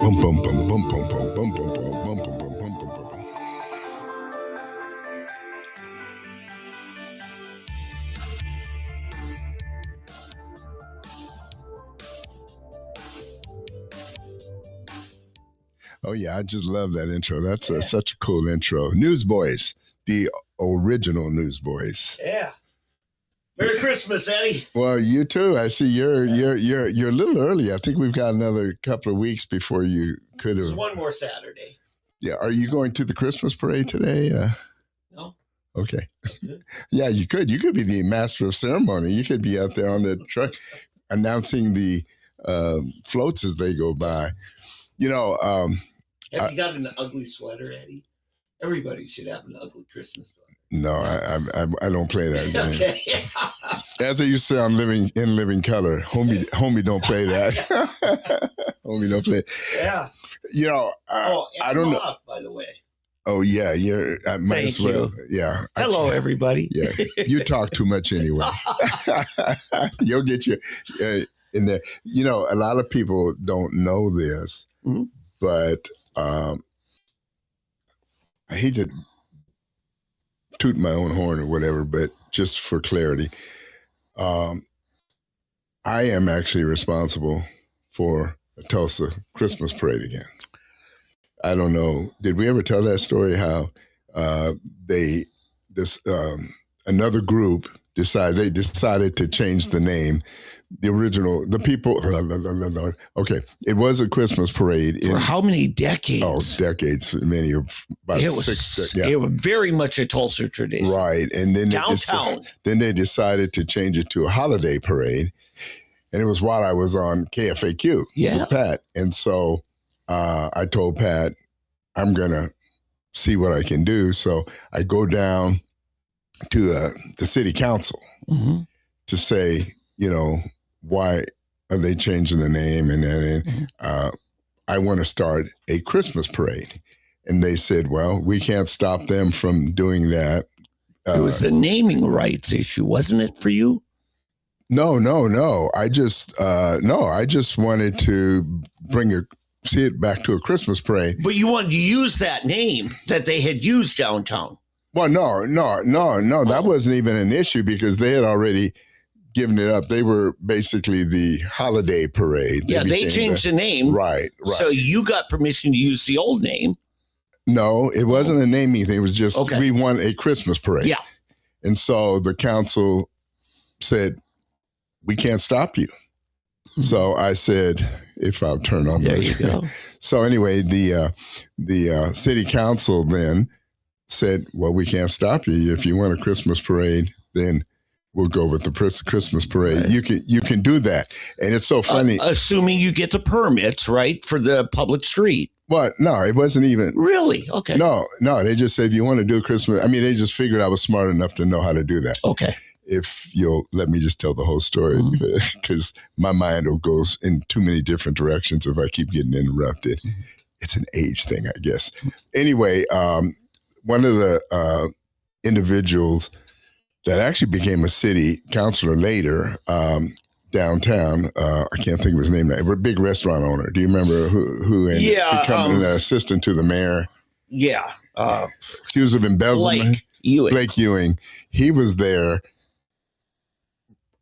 Bum, bum, bum, bum, bum, bum, bum, bum, bum, bum, bum, bum, bum, bum, bum. Oh, yeah, I just love that intro. That's such a cool intro. Newsboys, the original Newsboys. Yeah. Merry Christmas, Eddie. Well, you too. I see you're a little early. I think we've got another couple of weeks before you could have. There's one more Saturday. Yeah. Are you going to the Christmas parade today? No. Okay. Yeah, you could. You could be the master of ceremony. You could be out there on the truck announcing the floats as they go by. You know. Have you got an ugly sweater, Eddie? Everybody should have an ugly Christmas sweater. No, I don't play that game. Okay. As I used to say, I'm in living color. Homie, don't play that. Homie, don't play. Yeah. You know, I don't know. Off, by the way. Oh yeah, I might Thank as well. you. Yeah. Hello, everybody. Yeah, you talk too much anyway. You'll get you in there. You know, a lot of people don't know this, but I hate to toot my own horn or whatever, but just for clarity, I am actually responsible for a Tulsa Christmas parade again. I don't know. Did we ever tell that story? How another group decided to change the name. The people. Okay, it was a Christmas parade For how many decades? Oh, decades. Many of about it was 6. Yeah. It was very much a Tulsa tradition, right? And then downtown. They decided to change it to a holiday parade, and it was while I was on KFAQ with Pat, and so I told Pat I'm gonna see what I can do. So I go down to the city council to say, you know, why are they changing the name? And then I want to start a Christmas parade. And they said, well, we can't stop them from doing that. It was a naming rights issue, wasn't it, for you? No. I just wanted to see it back to a Christmas parade. But you wanted to use that name that they had used downtown. Well, no. That wasn't even an issue because they had already given it up. They were basically the holiday parade. Yeah, they changed the name. Right. So you got permission to use the old name. No, it wasn't a naming thing. It was just we want a Christmas parade. Yeah. And so the council said, we can't stop you. So I said, if I'll turn on there you go. So anyway, the city council then said, well, we can't stop you. If you want a Christmas parade, then we'll go with the Christmas parade. Right. You can do that. And it's so funny. Assuming you get the permits, right, for the public street. Well, no, it wasn't even. Really? Okay. No. They just said, if you want to do a Christmas, they just figured I was smart enough to know how to do that. Okay. If you'll let me just tell the whole story, because my mind goes in too many different directions if I keep getting interrupted. It's an age thing, I guess. Anyway, one of the individuals that actually became a city councilor later downtown, I can't think of his name now, but a big restaurant owner. Do you remember who ended up becoming an assistant to the mayor? Yeah. Accused of embezzlement. Blake Ewing. He was there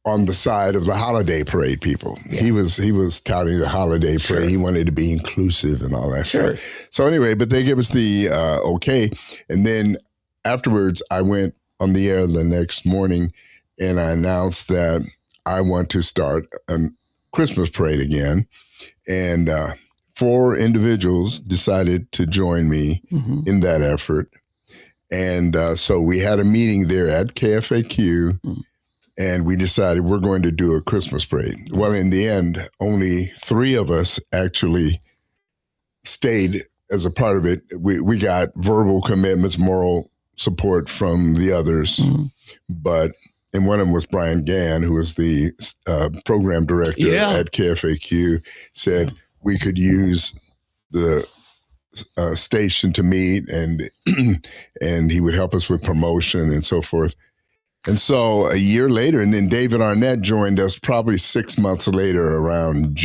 on the side of the holiday parade people. Yeah. He was touting the holiday parade. He wanted to be inclusive and all that stuff. So anyway, but they gave us the okay. And then afterwards, I went on the air the next morning and I announced that I want to start a Christmas parade again. And 4 individuals decided to join me in that effort. And so we had a meeting there at KFAQ. And we decided we're going to do a Christmas parade. Well, in the end, only 3 of us actually stayed as a part of it. We got verbal commitments, moral support from the others. And one of them was Brian Gann, who was the program director at KFAQ, said we could use the station to meet and he would help us with promotion and so forth. And so a year later, and then David Arnett joined us probably 6 months later, around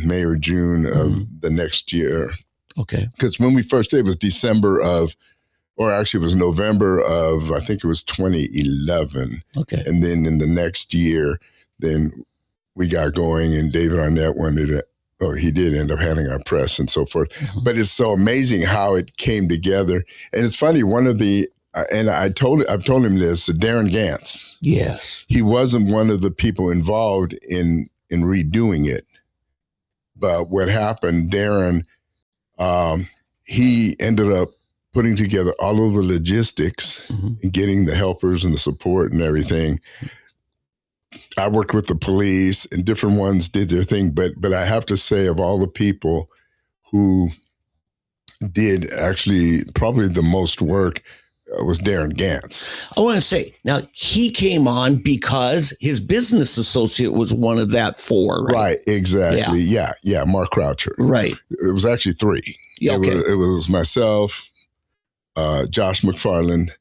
May or June of the next year. Okay. Because when we first did, it was December of, or actually it was November of, I think it was 2011. Okay. And then in the next year, then we got going, and David Arnett wanted to, he did end up having our press and so forth. But it's so amazing how it came together. And it's funny, one of the, and I've told him this, Darren Gantz. Yes. He wasn't one of the people involved in redoing it. But what happened, Darren, he ended up putting together all of the logistics and getting the helpers and the support and everything. I worked with the police, and different ones did their thing. But I have to say, of all the people who did actually probably the most work, was Darren Gantz. I want to say, now he came on because his business associate was one of that four, right? Right, exactly. Yeah, Mark Croucher. Right. It was actually three. Yeah, okay. It was myself, Josh McFarland,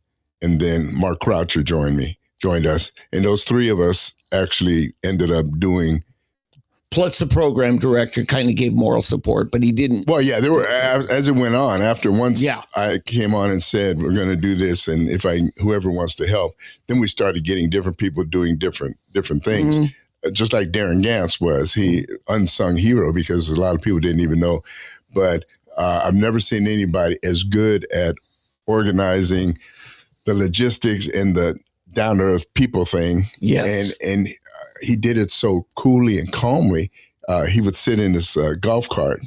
and then Mark Croucher joined us. And those three of us actually ended up doing. Plus the program director kind of gave moral support, but he didn't. Well, yeah, there were, as it went on, once Yeah. I came on and said, we're going to do this, and whoever wants to help, then we started getting different people doing different things. Just like Darren Gantz was, he unsung hero, because a lot of people didn't even know. But I've never seen anybody as good at organizing the logistics and the down-to-earth people thing. Yes. And he did it so coolly and calmly. He would sit in his golf cart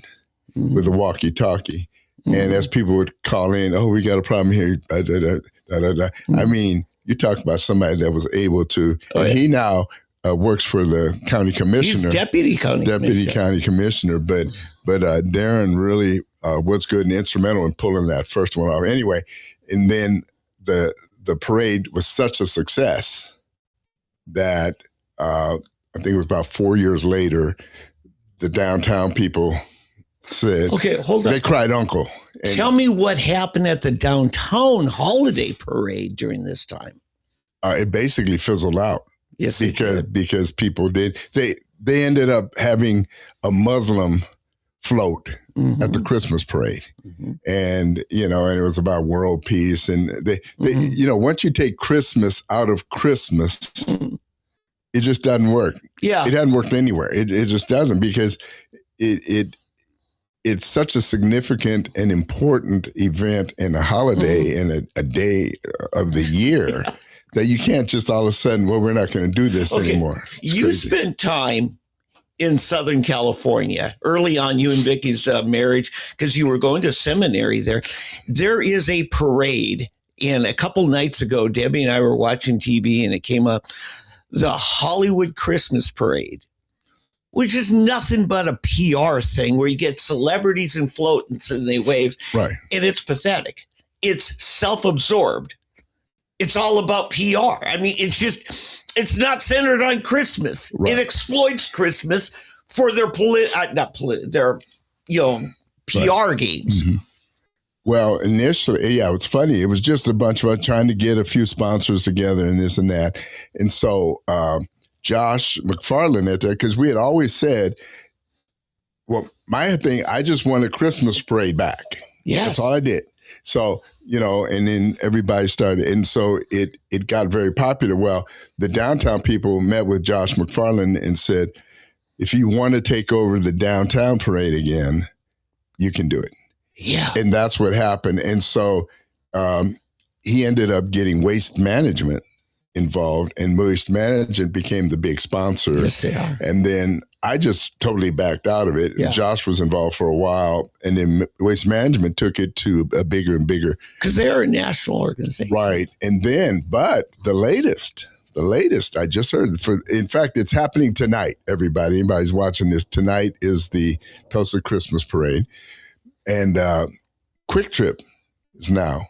with a walkie-talkie. And as people would call in, we got a problem here. I mean, you talk about somebody that was able to, and he now works for the county commissioner. He's deputy county commissioner. But Darren really was good and instrumental in pulling that first one off. Anyway, and then the parade was such a success that I think it was about 4 years later, the downtown people said, okay, hold on. They cried uncle. And tell me what happened at the downtown holiday parade during this time. It basically fizzled out. Yes, because people did. They ended up having a Muslim float at the Christmas parade. And, and it was about world peace. And they once you take Christmas out of Christmas, it just doesn't work. Yeah. It hasn't worked anywhere. It just doesn't, because it's such a significant and important event and a holiday and a day of the year that you can't just all of a sudden, we're not going to do this anymore. You spent time in Southern California early on, you and Vicky's marriage, because you were going to seminary there. There is a parade, and a couple nights ago, Debbie and I were watching TV, and it came up, the Hollywood Christmas Parade, which is nothing but a PR thing where you get celebrities and floats and they wave. Right. And it's pathetic. It's self-absorbed. It's all about PR. I mean, it's not centered on Christmas. Right. It exploits Christmas for their PR gains. Well, initially, it was funny. It was just a bunch of us trying to get a few sponsors together and this and that. And so Josh McFarland at that, because we had always said, well, my thing, I just want a Christmas parade back. Yes. That's all I did. So, and then everybody started. And so it got very popular. Well, the downtown people met with Josh McFarland and said, if you want to take over the downtown parade again, you can do it. Yeah. And that's what happened. And so he ended up getting Waste Management involved, and Waste Management became the big sponsor. Yes, they are. And then I just totally backed out of it. Yeah. Josh was involved for a while, and then Waste Management took it to a bigger and bigger. Because they are a national organization. Right. And then, but the latest I just heard, in fact, it's happening tonight, everybody. Anybody's watching this, tonight is the Tulsa Christmas Parade. And Quick Trip is now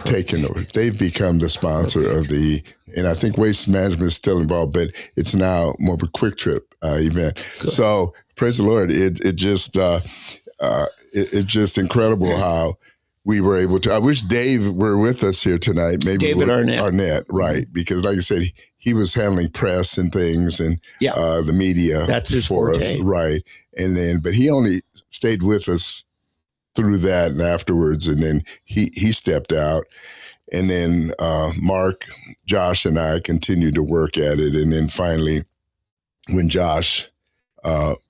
taken over. They've become the sponsor of and I think Waste Management is still involved, but it's now more of a Quick Trip event. Good. So praise the Lord. It's just incredible how we were able to. I wish Dave were with us here tonight. Maybe David Arnett, right? Because, like I said, he was handling press and things, and the media. That's his for forte, us, right? And then, but he only stayed with us through that and afterwards, and then he stepped out, and then Mark, Josh, and I continued to work at it, and then finally, when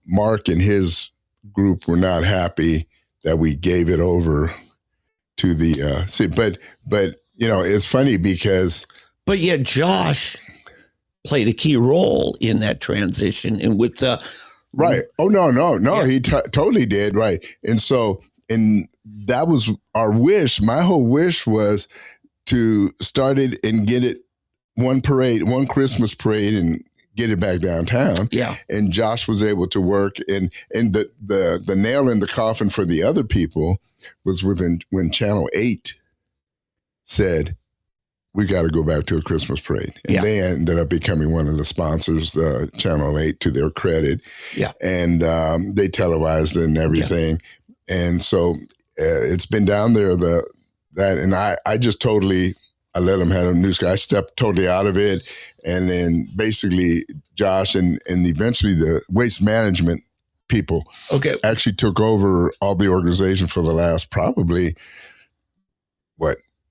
Mark and his group were not happy that we gave it over to the but it's funny because yet Josh played a key role in that transition and with the right. Oh no, he totally did, right. And that was our wish. My whole wish was to start it and get it one Christmas parade and get it back downtown. Yeah. And Josh was able to work, and the nail in the coffin for the other people was when Channel 8 said, we got to go back to a Christmas parade. And they ended up becoming one of the sponsors, Channel 8, to their credit. Yeah. And they televised it and everything. Yeah. And so it's been down there, and I just totally, I let him have a news guy. I stepped totally out of it. And then basically Josh and eventually the waste management people actually took over all the organization for the last probably,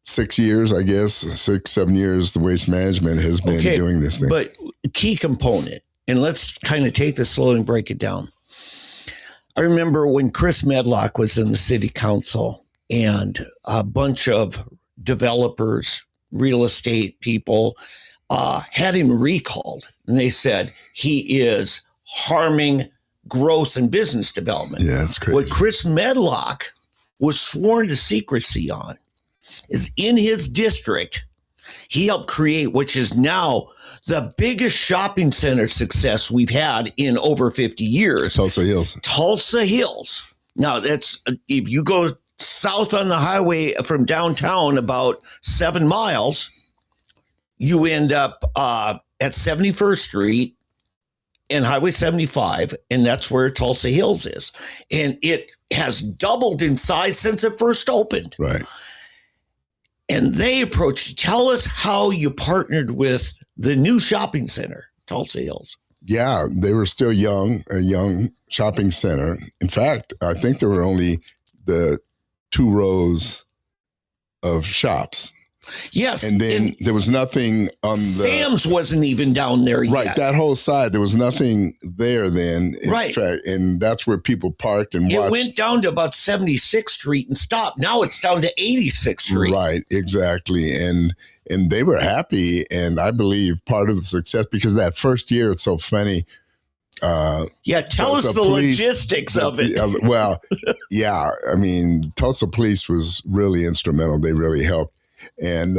6 years, I guess, 6-7 years, the waste management has been doing this thing. But key component, and let's kind of take this slowly and break it down. I remember when Chris Medlock was in the city council and a bunch of developers, real estate people, had him recalled. And they said, he is harming growth and business development. Yeah, that's crazy. What Chris Medlock was sworn to secrecy on is in his district, he helped create, which is now the biggest shopping center success we've had in over 50 years. Tulsa Hills. Now, that's, if you go south on the highway from downtown about 7 miles, you end up at 71st Street and Highway 75, and that's where Tulsa Hills is. And it has doubled in size since it first opened. Right. And they approached, tell us how you partnered with the new shopping center, Tulsa Hills. Yeah, they were still a young shopping center. In fact, I think there were only the 2 rows of shops. Yes. And then there was nothing on Sam's wasn't even down there yet. Right, that whole side, there was nothing there then. Right. Fact, and that's where people parked and watched. It went down to about 76th Street and stopped. Now it's down to 86th Street. Right, exactly. And they were happy, and I believe part of the success, because that first year, it's so funny. Tell us the logistics of it. Well, yeah, I mean, Tulsa Police was really instrumental. They really helped. And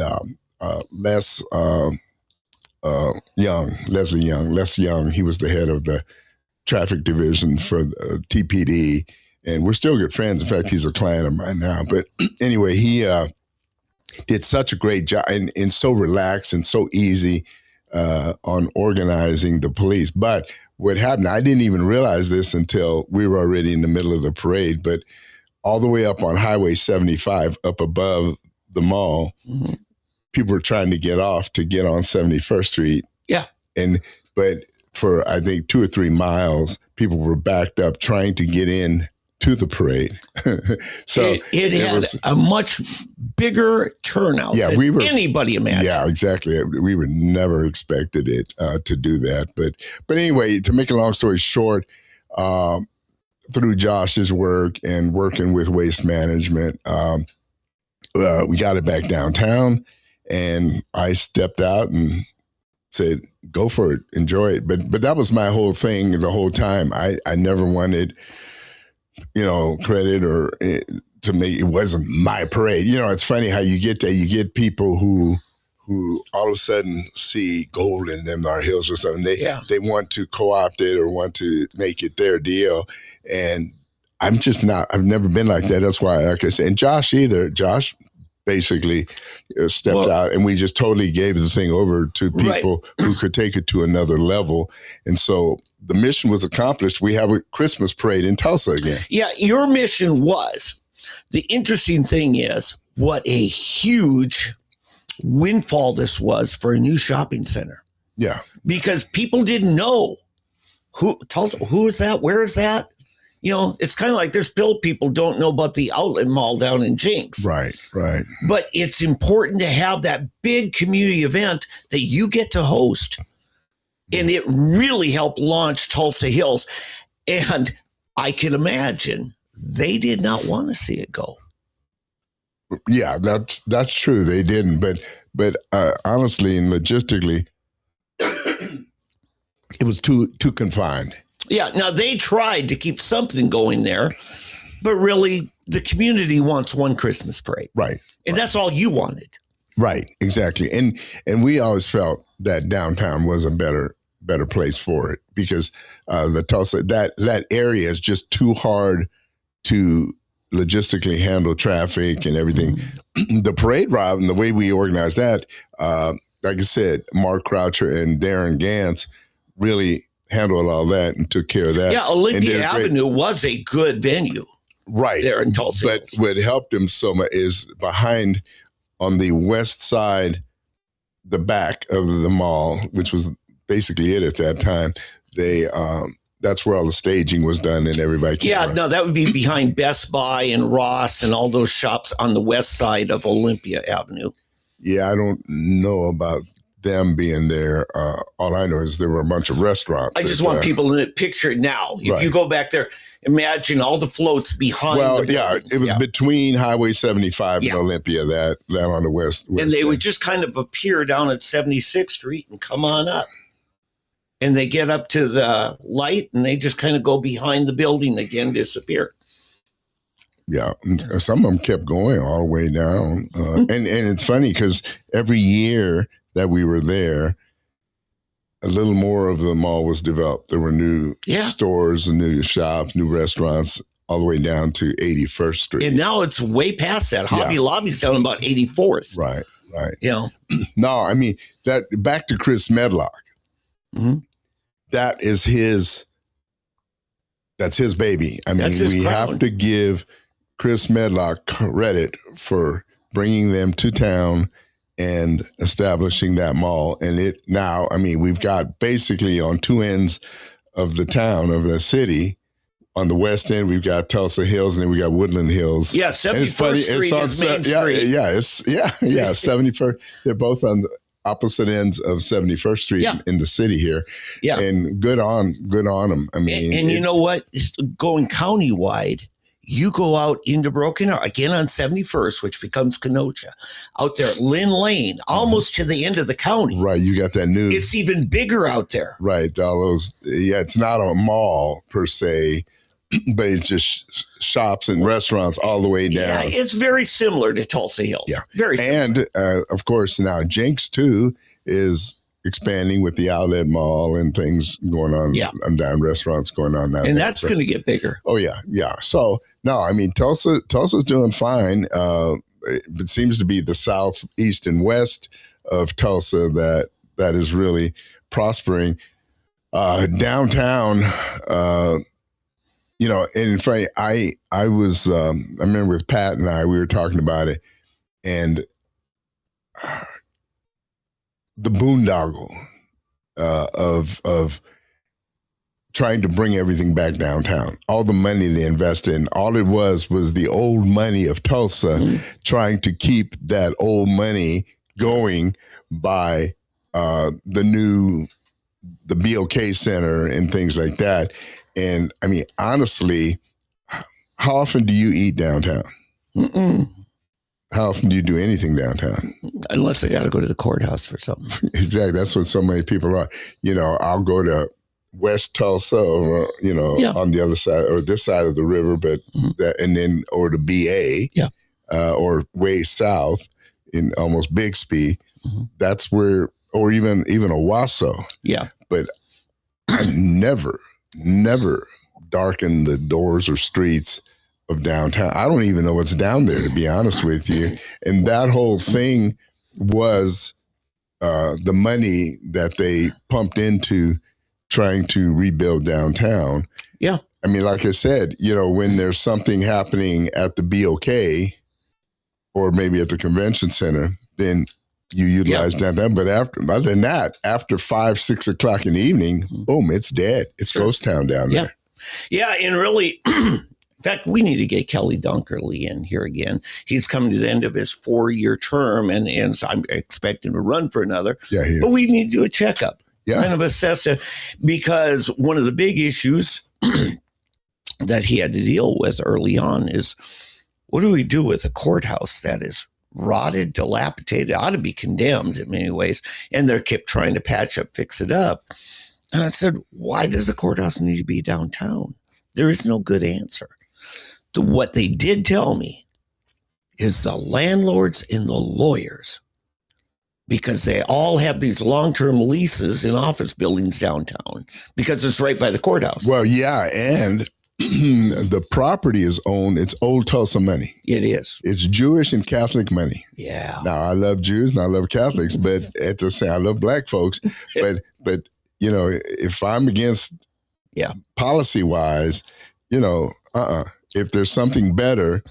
Les Young, he was the head of the traffic division for TPD, and we're still good friends. In fact, he's a client of mine now. But anyway, he did such a great job and so relaxed and so easy on organizing the police. But what happened, I didn't even realize this until we were already in the middle of the parade, but all the way up on Highway 75, up above the mall, people were trying to get off to get on 71st Street. Yeah. But for, I think, 2 or 3 miles, people were backed up trying to get in to the parade. So it had a much bigger turnout than anybody imagined. Yeah, exactly. We were never expected it to do that. But anyway, to make a long story short, through Josh's work and working with waste management, we got it back downtown, and I stepped out and said, go for it, enjoy it. But that was my whole thing the whole time. I never wanted, credit or to make it wasn't my parade. It's funny how you get there. You get people who all of a sudden see gold in them, our hills or something. They want to co-opt it or want to make it their deal. And I'm just not, I've never been like that. That's why, like I said, and Josh either. Josh basically stepped out, and we just totally gave the thing over to people who could take it to another level. And so the mission was accomplished. We have a Christmas parade in Tulsa again. Yeah, your mission was The interesting thing is what a huge windfall this was for a new shopping center. Yeah. Because people didn't know who is that? Where is that? You know, it's kind of like there's still people don't know about the outlet mall down in Jinx. Right. But it's important to have that big community event that you get to host. And it really helped launch Tulsa Hills. And I can imagine they did not want to see it go. Yeah, that's true. They didn't. But honestly and logistically, it was too confined. Yeah. Now they tried to keep something going there, but really the community wants one Christmas parade. Right. And that's all you wanted. Right. Exactly. And we always felt that downtown was a better place for it because the Tulsa, that area is just too hard to logistically handle traffic and everything. Mm-hmm. The parade route and the way we organized that, like I said, Mark Croucher and Darren Gantz really handled all that and took care of that. Yeah, Olympia Avenue was a good venue. Right. There in Tulsa. But what helped him so much is behind on the west side, the back of the mall, which was basically it at that time, that's where all the staging was done and everybody came around. No, that would be behind Best Buy and Ross and all those shops on the west side of Olympia Avenue. Yeah, I don't know about them being there. All I know is there were a bunch of restaurants. I just want people to picture it now. If you go back there, imagine all the floats behind the buildings. It was between Highway 75 and Olympia, that on the west and they end. would just kind of appear down at 76th Street and come on up. And they get up to the light and they just kind of go behind the building again, disappear. Yeah, some of them kept going all the way down. And it's funny because every year that we were there, a little more of the mall was developed. There were new stores, new shops, new restaurants, all the way down to 81st Street. And now it's way past that. Hobby Lobby's down about 84th. Right. You know? No, I mean, back to Chris Medlock. Mm-hmm. That's his baby. I mean, we have to give Chris Medlock credit for bringing them to town and establishing that mall. And we've got basically on two ends of the town, of the city. On the west end, we've got Tulsa Hills, and then we got Woodland Hills. Yeah, 71st Street is Main Street. Yeah, 71st. They're both on the opposite ends of 71st Street in the city here. Yeah. And good on them. I mean, and you know what? Going countywide, you go out into Broken Arrow, again on 71st, which becomes Kenosha, out there at Lynn Lane, almost to the end of the county. Right. You got that new. It's even bigger out there. Right. All those. Yeah. It's not a mall per se, but it's just shops and restaurants all the way down. Yeah, it's very similar to Tulsa Hills. Yeah, very similar. And of course, now Jinx too is expanding with the outlet mall and things going on. Yeah, and down restaurants going on now. And that's going to get bigger. Oh yeah. So no, I mean Tulsa's doing fine. It seems to be the south, east, and west of Tulsa that is really prospering. Downtown. You know, and in fact, I remember with Pat and we were talking about it, and the boondoggle of trying to bring everything back downtown. All the money they invested in, all it was the old money of Tulsa, trying to keep that old money going by the BOK Center and things like that. And I mean, honestly, how often do you eat downtown? How often do you do anything downtown? Unless I got to go to the courthouse for something. Exactly. That's what so many people are. You know, I'll go to West Tulsa or, on the other side or this side of the river, but or to BA or way south in almost Bixby. Mm-hmm. That's where, or even Owasso. Yeah. But I never darken the doors or streets of downtown. I don't even know what's down there, to be honest with you. And that whole thing was the money that they pumped into trying to rebuild downtown. Yeah. I mean, like I said, when there's something happening at the BOK or maybe at the convention center, then you utilize downtown. But other than that, after 5, 6 o'clock in the evening, boom, it's dead. It's ghost town down there. Yeah, and really, in fact, we need to get Kelly Dunkerley in here again. He's coming to the end of his 4-year term, and so I'm expecting to run for another. Yeah, but we need to do a checkup, kind of assess it, because one of the big issues that he had to deal with early on is, what do we do with a courthouse that is rotted, dilapidated, ought to be condemned in many ways, and they kept trying to patch up, fix it up. And I said, why does the courthouse need to be downtown? There is no good answer. What they did tell me is the landlords and the lawyers, because they all have these long-term leases in office buildings downtown because it's right by the courthouse. Well, yeah, and the property is owned. It's old Tulsa money. It is. It's Jewish and Catholic money. Yeah. Now, I love Jews and I love Catholics, but at the same, I love black folks. But if I'm against policy-wise, if there's something better,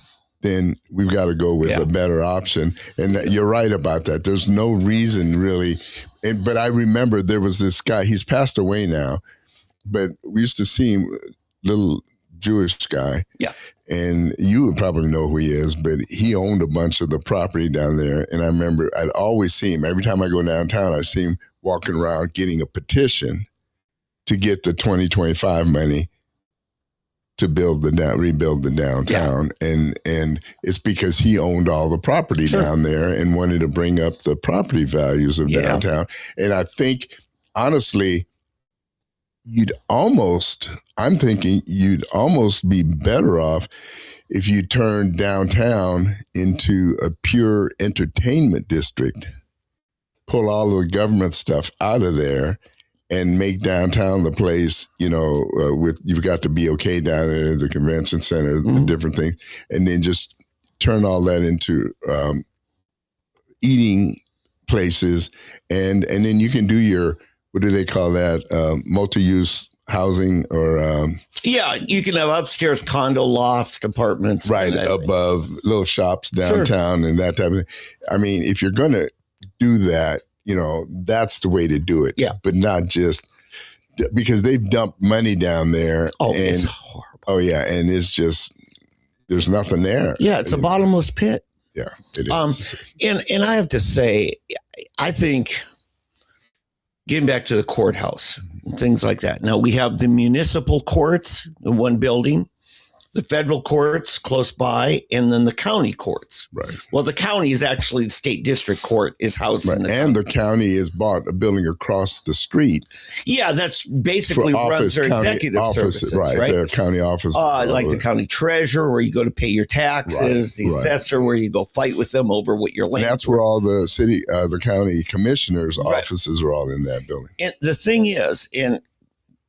then we've got to go with a better option. And you're right about that. There's no reason really. But I remember there was this guy, he's passed away now, but we used to see him, little Jewish guy. Yeah. And you would probably know who he is, but he owned a bunch of the property down there. And I remember I'd always see him. Every time I go downtown, I see him walking around getting a petition to get the 2025 money to rebuild the downtown. Yeah. And it's because he owned all the property down there and wanted to bring up the property values of downtown. And I think, honestly, I'm thinking you'd almost be better off if you turned downtown into a pure entertainment district, pull all the government stuff out of there, and make downtown the place, with you've got the BOK down there, the convention center, the different things, and then just turn all that into eating places, and then you can do your, what do they call that? Multi-use housing or you can have upstairs condo loft apartments, right above, little shops downtown and that type of thing. I mean, if you're going to do that, that's the way to do it. Yeah, but not just because they've dumped money down there. Oh, it's horrible. Oh yeah, and it's just there's nothing there. Yeah, it's a bottomless pit. Yeah, it is. And I have to say, I think, getting back to the courthouse and things like that. Now, we have the municipal courts in one building, the federal courts close by, and then the county courts. Right. Well, the county is actually the state district court is housed in the and the county has bought a building across the street. Yeah, that's basically runs their executive services, right? Their county office. Like the county treasurer, where you go to pay your taxes, the assessor, where you go fight with them over what your land. And that's where all the the county commissioners' offices are all in that building. And the thing is, and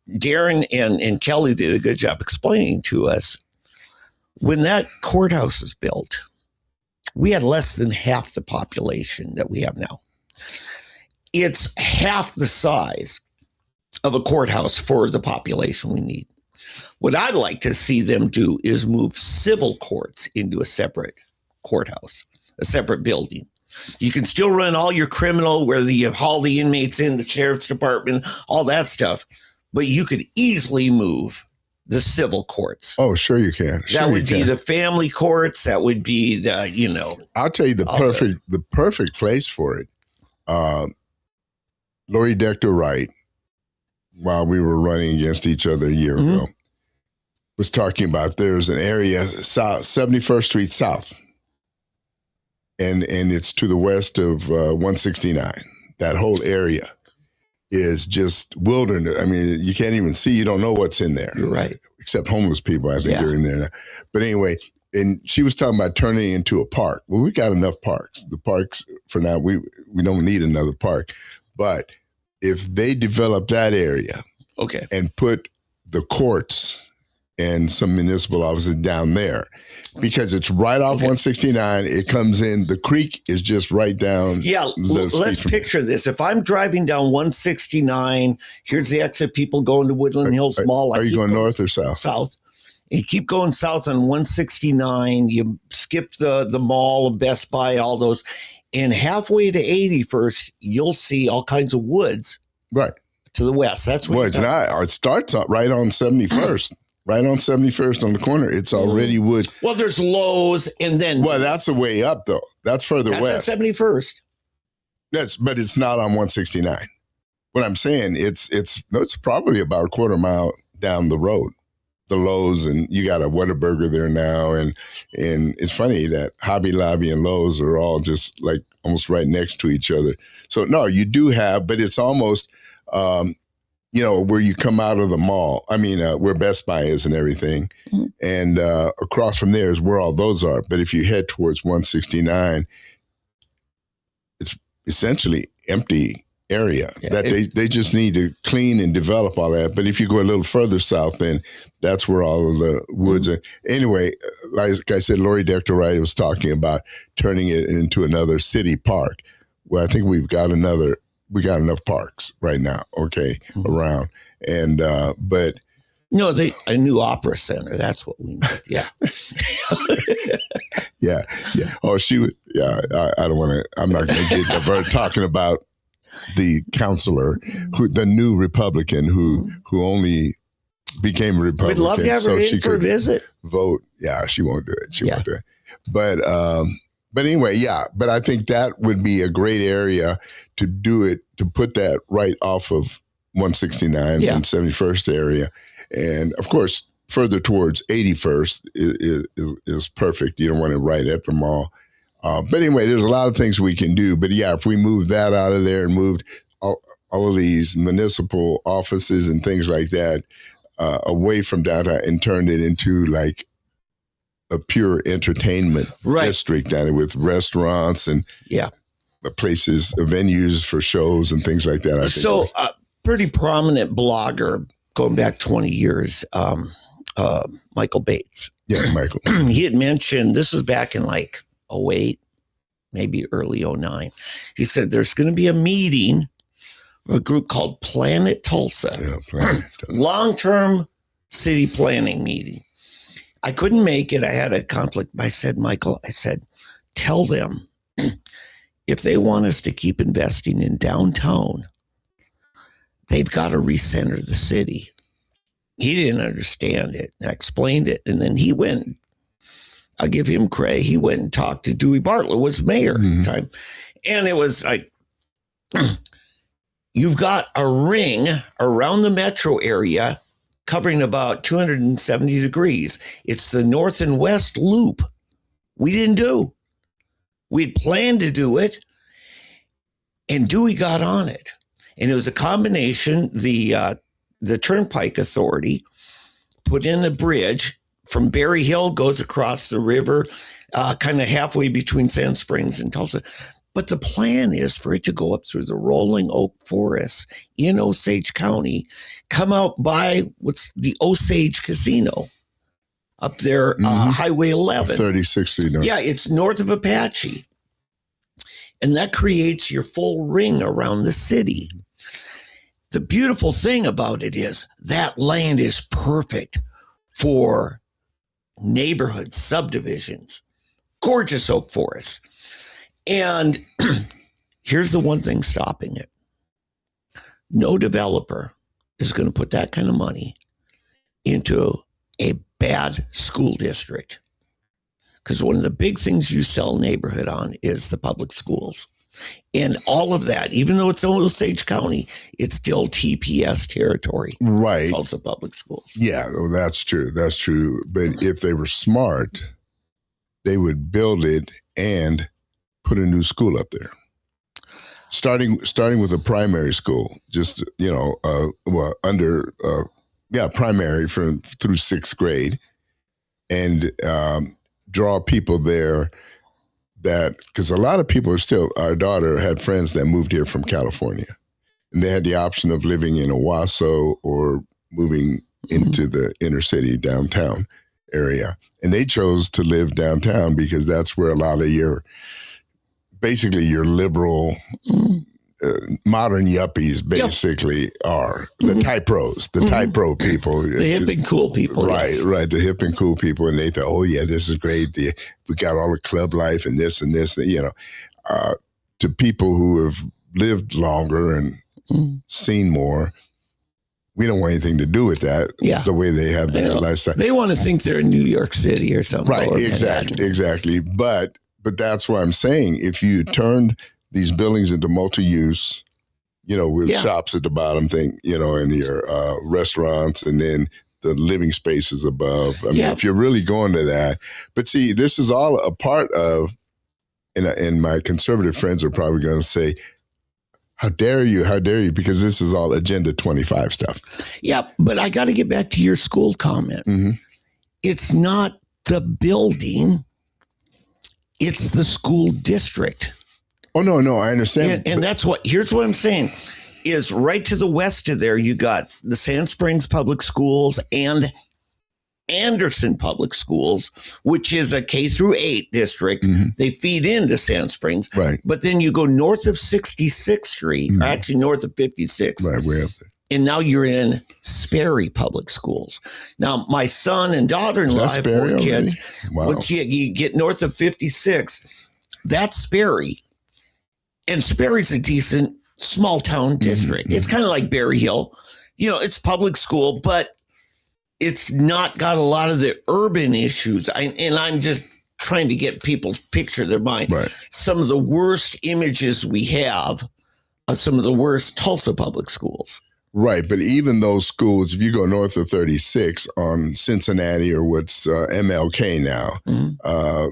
Darren and Kelly did a good job explaining to us, when that courthouse was built, we had less than half the population that we have now. It's half the size of a courthouse for the population we need. What I'd like to see them do is move civil courts into a separate courthouse, a separate building. You can still run all your criminal, where you haul the inmates in, the sheriff's department, all that stuff, but you could easily move the civil courts. Oh, sure you can. That would be the family courts. That would be the, I'll tell you the perfect place for it. Lori Dector Wright, while we were running against each other a year ago, was talking about there's an area south, 71st Street South, and it's to the west of 169. That whole area is just wilderness. I mean, you can't even see. You don't know what's in there. You're right. Except homeless people, I think, are in there now. But anyway, and she was talking about turning it into a park. Well, we got enough parks. The parks, for now, we don't need another park. But if they develop that area and put the courts and some municipal offices down there because it's right off 169. It comes in. The creek is just right down. Yeah, let's picture this. If I'm driving down 169, here's the exit. People going to Woodland Hills Mall. Are you going north or south? South. You keep going south on 169. You skip the mall, Best Buy, all those. And halfway to 81st, you'll see all kinds of woods. Right. To the west. That's what it's not. It starts up right on 71st. Right on 71st on the corner. It's already wood. Well, there's Lowe's and then. Well, that's the way up, though. That's further west. That's at 71st. But it's not on 169. What I'm saying, it's probably about a quarter mile down the road. The Lowe's, and you got a Whataburger there now, and it's funny that Hobby Lobby and Lowe's are all just like almost right next to each other. So no, you do have, but it's almost where you come out of the mall. I mean, where Best Buy is and everything, and across from there is where all those are. But if you head towards 169, it's essentially empty area that they just need to clean and develop all that. But if you go a little further south, then that's where all of the woods are. Anyway, like I said, Lori Dector Wright was talking about turning it into another city park. Well, I think we got enough parks right now, around. And but no, a new opera center. That's what we need. Yeah. yeah. Oh, she would. Yeah. I don't want to. I'm not going to get diverted talking about the counselor, the new Republican who only became a Republican. We'd love to have her in for a visit. Vote. Yeah, she won't do it. She won't do it. But anyway, yeah. But I think that would be a great area to do it, to put that right off of 169 and 71st area. And of course, further towards 81st is perfect. You don't want it right at the mall. But anyway, there's a lot of things we can do. But yeah, if we move that out of there and moved all of these municipal offices and things like that away from downtown and turned it into like a pure entertainment district down there with restaurants and places, venues for shows and things like that. So a pretty prominent blogger going back 20 years, Michael Bates. Yeah, Michael. He had mentioned, this was back in like 08, maybe early 09. He said there's going to be a meeting of a group called Planet Tulsa. Yeah, Planet Tulsa. Long-term city planning meeting. I couldn't make it. I had a conflict. I said, Michael, tell them if they want us to keep investing in downtown, they've got to recenter the city. He didn't understand it. I explained it. And then he went, I'll give him credit. He went and talked to Dewey Bartlett, was mayor at the time. And it was like, you've got a ring around the metro area covering about 270 degrees. It's the north and west loop. We didn't do. We'd planned to do it, and Dewey got on it. And it was a combination. The Turnpike Authority put in a bridge from Berry Hill, goes across the river, kind of halfway between Sand Springs and Tulsa. But the plan is for it to go up through the rolling oak forest in Osage County, come out by what's the Osage Casino up there, Highway 11. 36th Street. Yeah, it's north of Apache. And that creates your full ring around the city. The beautiful thing about it is that land is perfect for neighborhood subdivisions, gorgeous oak forests. And here's the one thing stopping it. No developer is going to put that kind of money into a bad school district. Because one of the big things you sell neighborhood on is the public schools. And all of that, even though it's Osage County, it's still TPS territory. Right. It's also public schools. Yeah, well, that's true. That's true. But if they were smart, they would build it and put a new school up there. Starting with a primary school, just, primary through sixth grade, and draw people there because a lot of people our daughter had friends that moved here from California, and they had the option of living in Owasso or moving into the inner city downtown area. And they chose to live downtown because that's where a lot of basically your liberal, modern yuppies basically are. The type pros, the type pro people. The hip and cool people. Right, yes. right. The hip and cool people. And they thought, oh yeah, this is great. We got all the club life and this, to people who have lived longer and seen more, we don't want anything to do with that. Yeah. The way they have their lifestyle. They want to think they're in New York City or something. Right, exactly. But that's what I'm saying. If you turned these buildings into multi-use, with shops at the bottom, and your restaurants, and then the living spaces above. I mean, if you're really going to that. But see, this is all a part of, and my conservative friends are probably going to say, how dare you, because this is all Agenda 25 stuff. Yeah, but I got to get back to your school comment. Mm-hmm. It's not the building, it's the school district. Oh, no, I understand. And here's what I'm saying, is right to the west of there, you got the Sand Springs Public Schools and Anderson Public Schools, which is a K through 8 district. Mm-hmm. They feed into Sand Springs. Right. But then you go north of 66th Street, or actually north of 56th. Right, way up there. And now you're in Sperry Public Schools. Now, my son and daughter-in-law have 4 kids. Wow. Once you get north of 56, that's Sperry. And Sperry's a decent small town district. Mm-hmm. It's kind of like Berry Hill. It's public school, but it's not got a lot of the urban issues. I'm just trying to get people's picture of their mind. Right. Some of the worst images we have of some of the worst Tulsa public schools. Right. But even those schools, if you go north of 36 on Cincinnati or what's MLK now,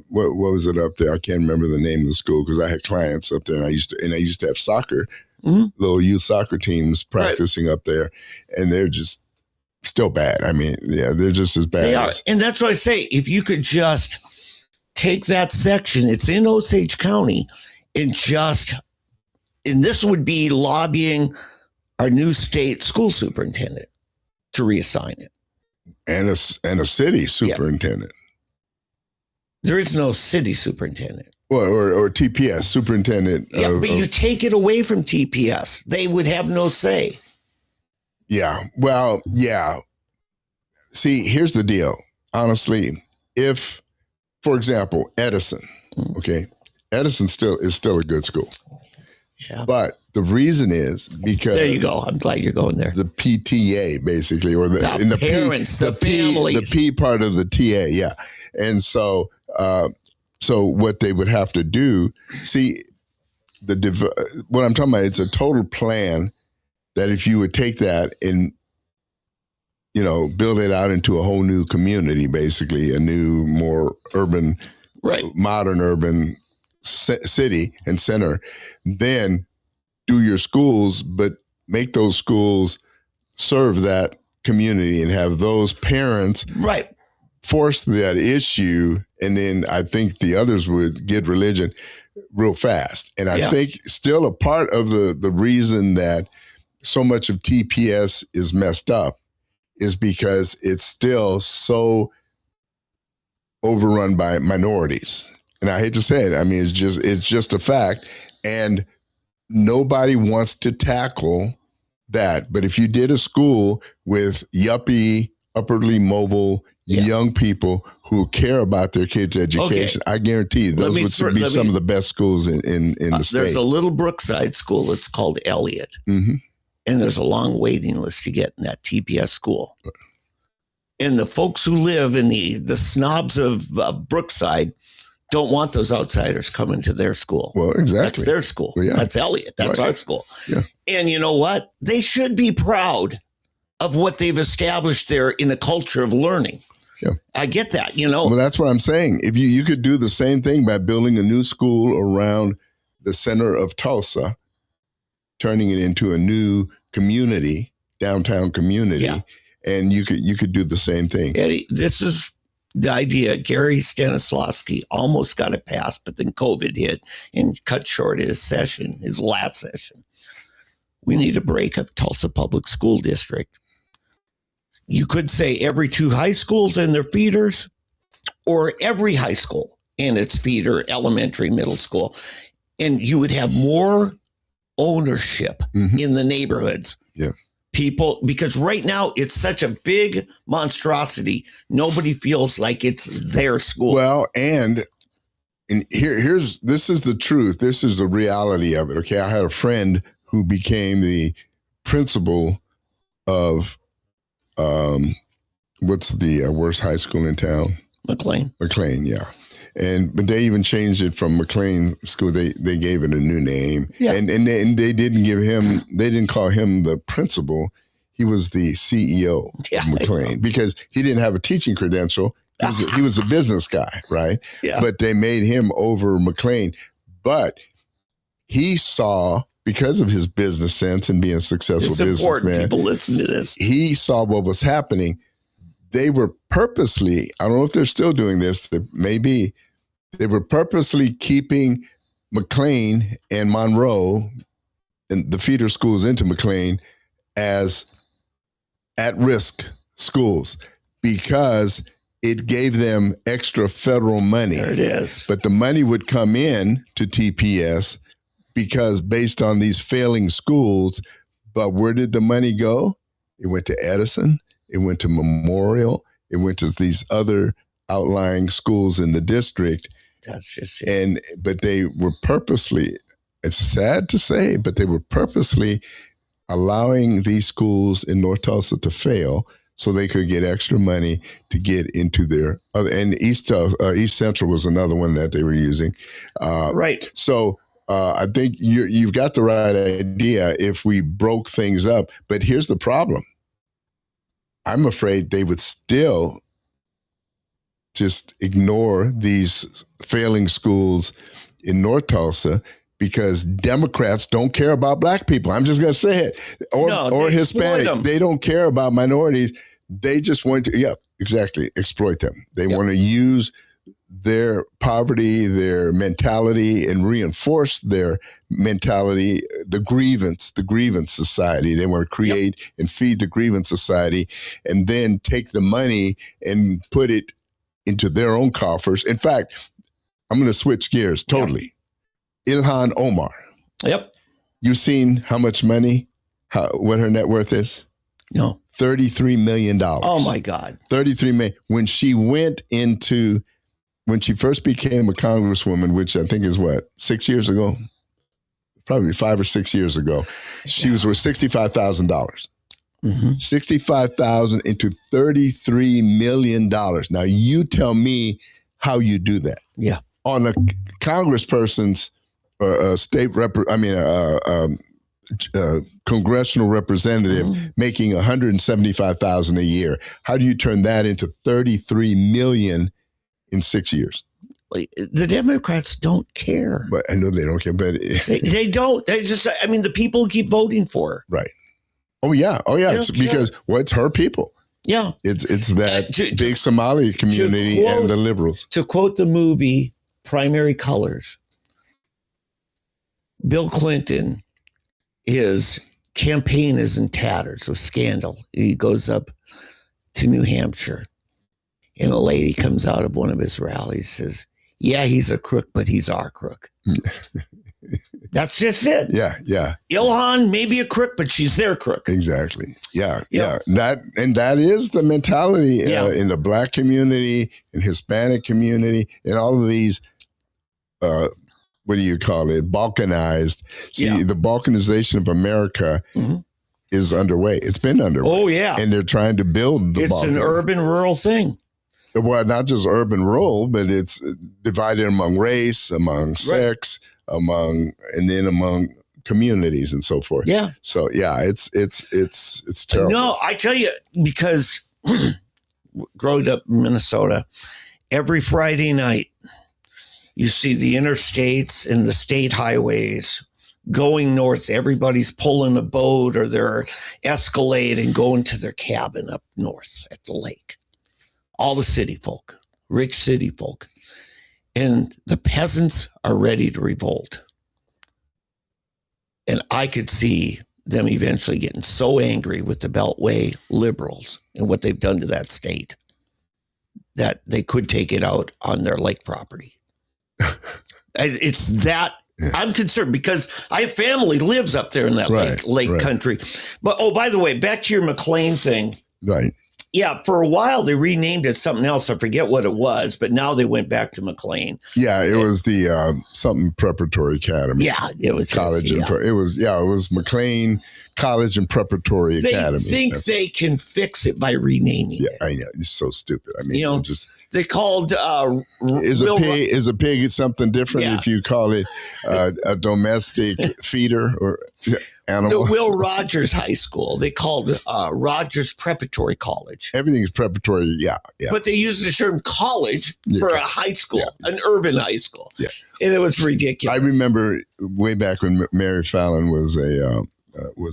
what was it up there? I can't remember the name of the school because I had clients up there and I used to have soccer, little youth soccer teams practicing up there, and they're just still bad. I mean, they're just as bad. They are. And that's why I say, if you could just take that section, it's in Osage County, and this would be lobbying our new state school superintendent to reassign it. And a city superintendent. Yeah. There is no city superintendent. Well, or TPS, superintendent. Yeah, but you take it away from TPS. They would have no say. Yeah. Well, yeah. See, here's the deal. Honestly, if, for example, Edison, Edison is still a good school. Yeah. But the reason is because there you go. I'm glad you're going there. The PTA, basically, or the parents, the families, the P part of the TA. Yeah. And so what they would have to do, see, what I'm talking about, it's a total plan that if you would take that and, build it out into a whole new community, basically a new, more urban, modern urban city and center, then do your schools, but make those schools serve that community and have those parents force that issue. And then I think the others would get religion real fast. And I think still a part of the reason that so much of TPS is messed up is because it's still so overrun by minorities. And I hate to say it. I mean, it's just a fact. And nobody wants to tackle that. But if you did a school with yuppie, upwardly mobile young people who care about their kids' education, I guarantee you those would be some of the best schools in the state. There's a little Brookside school that's called Elliott. Mm-hmm. And there's a long waiting list to get in that TPS school. And the folks who live in the snobs of Brookside don't want those outsiders coming to their school. Well, exactly. That's their school. Well, that's Elliott. That's our school. Yeah. And you know what? They should be proud of what they've established there in a culture of learning. Yeah. I get that, Well, that's what I'm saying. If you could do the same thing by building a new school around the center of Tulsa, turning it into a new community, downtown community, and you could do the same thing. Eddie, this is the idea. Gary Stanislawski almost got it passed, but then COVID hit and cut short his last session. We need to break up Tulsa Public School District. you could say every 2 high schools and their feeders, or every high school and its feeder, elementary, middle school. And you would have more ownership in the neighborhoods. Yeah. People, because right now it's such a big monstrosity. Nobody feels like it's their school. Well, and this is the truth. This is the reality of it. Okay. I had a friend who became the principal of, what's the worst high school in town? McLean. McLean, yeah. But they even changed it from McLean School. They gave it a new name. Yeah. And they didn't call him the principal. He was the CEO of McLean because he didn't have a teaching credential. He was a business guy, right? Yeah. But they made him over McLean. But he saw, because of his business sense and being a successful businessman, people listen to this. He saw what was happening. They were purposely, I don't know if they're still doing this, maybe, they were purposely keeping McLean and Monroe and the feeder schools into McLean as at-risk schools because it gave them extra federal money. There it is. But the money would come in to TPS because based on these failing schools, but where did the money go? It went to Edison. It went to Memorial. It went to these other outlying schools in the district. That's just it. But they were purposely, it's sad to say, but they were purposely allowing these schools in North Tulsa to fail so they could get extra money to get into their other. And East Central was another one that they were using. Right. So I think you've got the right idea if we broke things up. But here's the problem. I'm afraid they would still just ignore these failing schools in North Tulsa because Democrats don't care about black people. I'm just going to say it. Or Hispanic. They don't care about minorities. They just want to, exploit them. They want to use their poverty, their mentality, and reinforce their mentality, the grievance society. They want to create and feed the grievance society and then take the money and put it into their own coffers. In fact, I'm going to switch gears totally. Ilhan Omar. Yep. You've seen how much money, what her net worth is? No. $33 million. Oh my God. 33 million. When she first became a congresswoman, which I think is 6 years ago, probably 5 or 6 years ago, she was worth $65,000. $65,000 into $33 million. Now you tell me how you do that. Yeah. On a congressperson's congressional representative making $175,000 a year. How do you turn that into $33 million in 6 years? The Democrats don't care. But I know they don't care, but they don't. They just, the people keep voting for her. Right. Oh yeah. It's because it's her people. Yeah. It's that big Somali community and the liberals. To quote the movie Primary Colors, Bill Clinton, his campaign is in tatters with scandal. He goes up to New Hampshire and a lady comes out of one of his rallies, says, yeah, he's a crook, but he's our crook. That's just it. Yeah. Ilhan may be a crook, but she's their crook. Exactly. Yeah. That is the mentality in the black community, in Hispanic community, and all of these, what do you call it? Balkanized. See, the balkanization of America is underway. It's been underway. Oh, yeah. And they're trying to build the It's an urban-rural thing. Well, not just urban-rural, but it's divided among race, among sex, among communities and so forth. Yeah. So it's terrible. No, I tell you, because growing up in Minnesota, every Friday night, you see the interstates and the state highways going north. Everybody's pulling a boat or their Escalade and going to their cabin up north at the lake. All the city folk, rich city folk. And the peasants are ready to revolt. And I could see them eventually getting so angry with the Beltway liberals and what they've done to that state that they could take it out on their lake property. It's that. Yeah. I'm concerned because I have family lives up there in that lake country. But, oh, by the way, back to your McLean thing. Right. Yeah, for a while they renamed it something else. I forget what it was, but now they went back to McLean. Yeah, it was the something preparatory academy. Yeah, it was college. It was McLean College and Preparatory Academy. They think they can fix it by renaming it. I know, it's so stupid. I mean, they called is a pig something different if you call it a domestic feeder or animal? The Will Rogers High School. They called Rogers Preparatory College. Everything's preparatory, yeah. But they used the term college for a high school, an urban high school. Yeah. And it was ridiculous. I remember way back when Mary Fallon was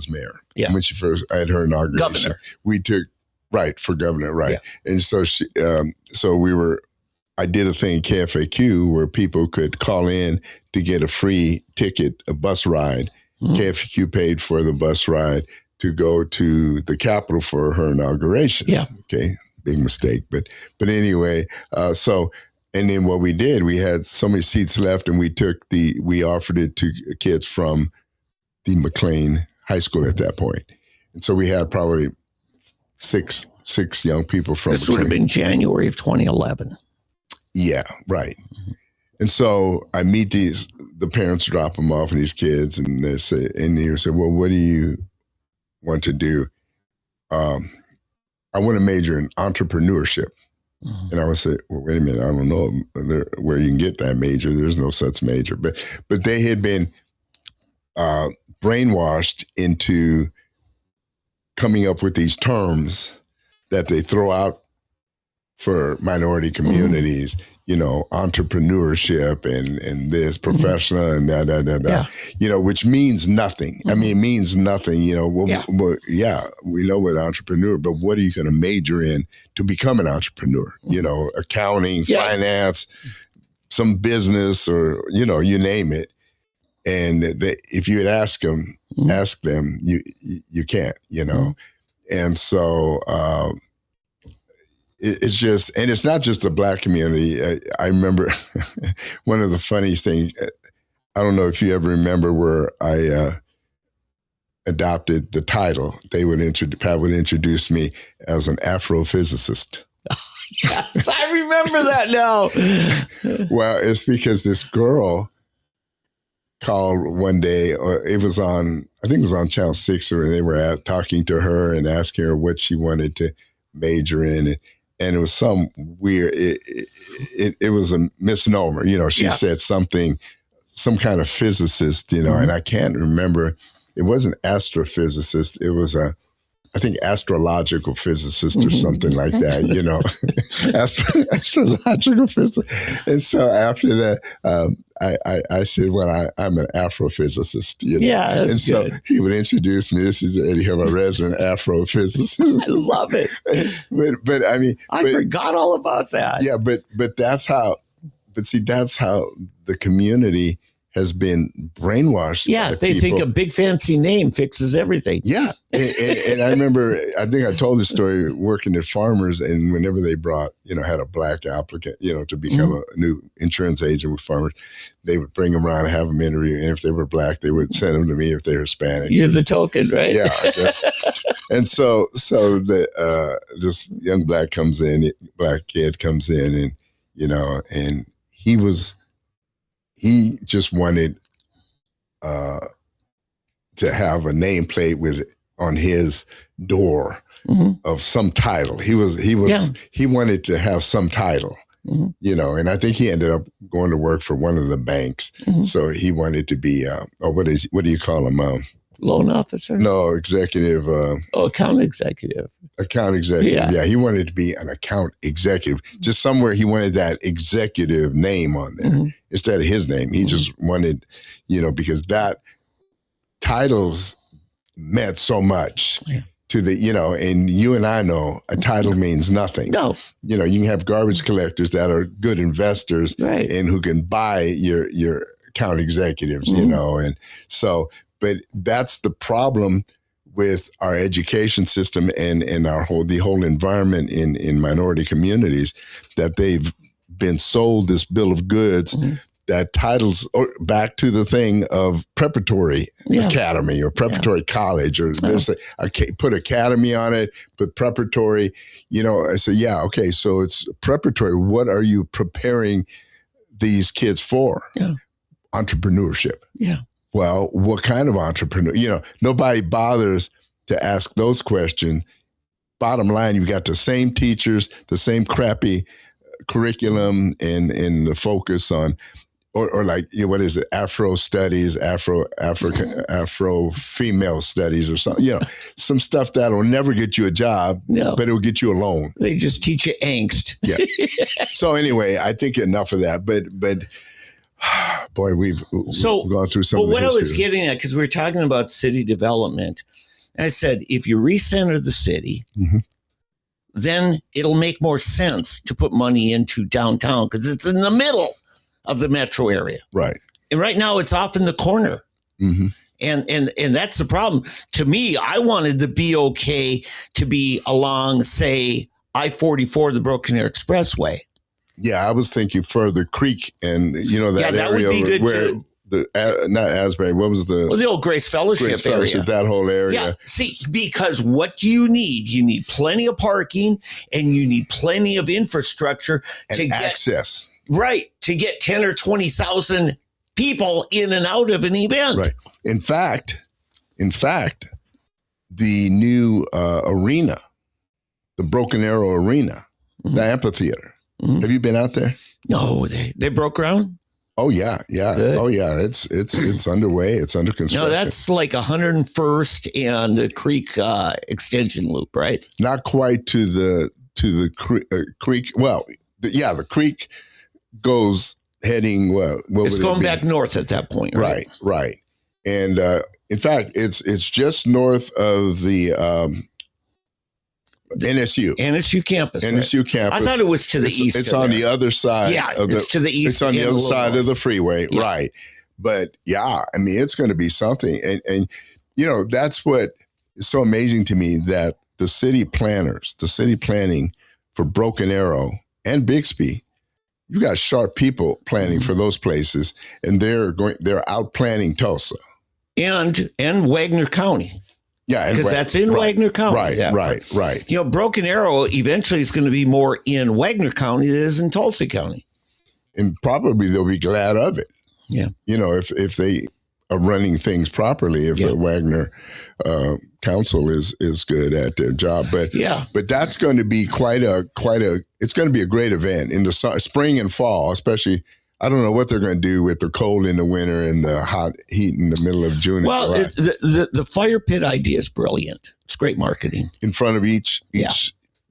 mayor. Yeah. When I had her inauguration. Governor. We took, for governor, right. Yeah. And so I did a thing, KFAQ, where people could call in to get a free ticket, a bus ride. Mm-hmm. KFAQ paid for the bus ride to go to the Capitol for her inauguration. Yeah. Okay. Big mistake. But anyway, and then what we did, we had so many seats left and we offered it to kids from the McLean High School at that point. And so we had probably six young people from This would have been January of 2011. Yeah, right. Mm-hmm. And so I meet the parents drop them off and these kids and they say, well, what do you want to do? I want to major in entrepreneurship. Mm-hmm. And I would say, well, wait a minute, I don't know where you can get that major. There's no such major. But they had been brainwashed into coming up with these terms that they throw out for minority communities, entrepreneurship and this professional and which means nothing. I mean, it means nothing, we know what entrepreneur, but what are you going to major in to become an entrepreneur? Accounting, finance, some business or, you name it. And if you had ask them, you can't, And so, it's just, and it's not just the Black community. I remember one of the funniest things, I don't know if you ever remember where I adopted the title. Pat would introduce me as an Afrophysicist. Yes, I remember that now. Well, it's because this girl called one day, or I think it was on Channel 6, or they were talking to her and asking her what she wanted to major in. And it was some weird, it was a misnomer. She said something, some kind of physicist, and I can't remember. It wasn't astrophysicist. It was I think astrological physicist or something like that, astrological physicist. And so after that, I said, well, I'm an Afrophysicist, Yeah, that's and so good. he would introduce me. This is Eddie Hubbard, resident Afrophysicist. I love it. But I mean, I forgot all about that. Yeah, but that's how the community has been brainwashed. Yeah, they think a big fancy name fixes everything. Yeah, and I remember, I think I told this story working at Farmers, and whenever they brought, had a Black applicant, to become a new insurance agent with Farmers, they would bring them around and have them interview, and if they were Black, they would send them to me if they were Hispanic. You're the token, right? Yeah. And so this young Black kid comes in, and he just wanted to have a nameplate on his door of some title. He wanted to have some title, and I think he ended up going to work for one of the banks. So he wanted to be, what do you call him? Loan officer? No, executive. Account executive. Account executive. Yeah, he wanted to be an account executive. Just somewhere he wanted that executive name on there instead of his name. He just wanted, because that titles meant so much to the, and you and I know a title means nothing. No. You can have garbage collectors that are good investors and who can buy your account executives, and so, But that's the problem with our education system and the whole environment in minority communities, that they've been sold this bill of goods that titles back to the thing of preparatory academy or preparatory college, or there's put academy on it, put preparatory, I say, okay, so it's preparatory. What are you preparing these kids for? Entrepreneurship. Well, what kind of entrepreneur? Nobody bothers to ask those questions. Bottom line, you've got the same teachers, the same crappy curriculum, and the focus on, or like, what is it? Afro studies, Afro female studies, or something. Some stuff that'll never get you a job, but it'll get you a loan. They just teach you angst. So anyway, I think enough of that. But boy, we've gone through some. But what I was getting at, because we were talking about city development, I said, if you recenter the city, then it'll make more sense to put money into downtown, because it's in the middle of the metro area. Right. And right now it's off in the corner. And that's the problem. To me, I wanted the BOK to be along, say, I-44, the Broken Arrow Expressway. Yeah, I was thinking further creek and, that that area would be good where too. Not Asbury, what was the old Grace Fellowship area. That whole area. Yeah, see, because what do you need? You need plenty of parking, and you need plenty of infrastructure and to access. Right, to get 10 or 20,000 people in and out of an event. Right. In fact, the new arena, the Broken Arrow Arena, the amphitheater. Have you been out there? No, they broke ground. Oh yeah. Good. Oh yeah, it's underway. It's under construction. No, that's like 101st and the Creek extension loop, right? Not quite to the creek. Well, the creek goes heading it's going back north at that point, right? Right. And in fact, it's just north of the NSU campus. NSU campus. I thought it was to the east. It's on the other side. Yeah, it's to the east. It's on the other side of the freeway, right? But it's going to be something, and that's what is so amazing to me, that the city planning for Broken Arrow and Bixby, you got sharp people planning for those places, and they're out planning Tulsa and Wagner County. Yeah, because that's in Wagner County. Right. Broken Arrow eventually is going to be more in Wagner County than it is in Tulsa County. And probably they'll be glad of it. Yeah. If they are running things properly, if the Wagner Council is good at their job. But that's going to be it's going to be a great event in the spring and fall, especially. I don't know what they're going to do with the cold in the winter and the hot heat in the middle of June. Well, the fire pit idea is brilliant. It's great marketing. In front of each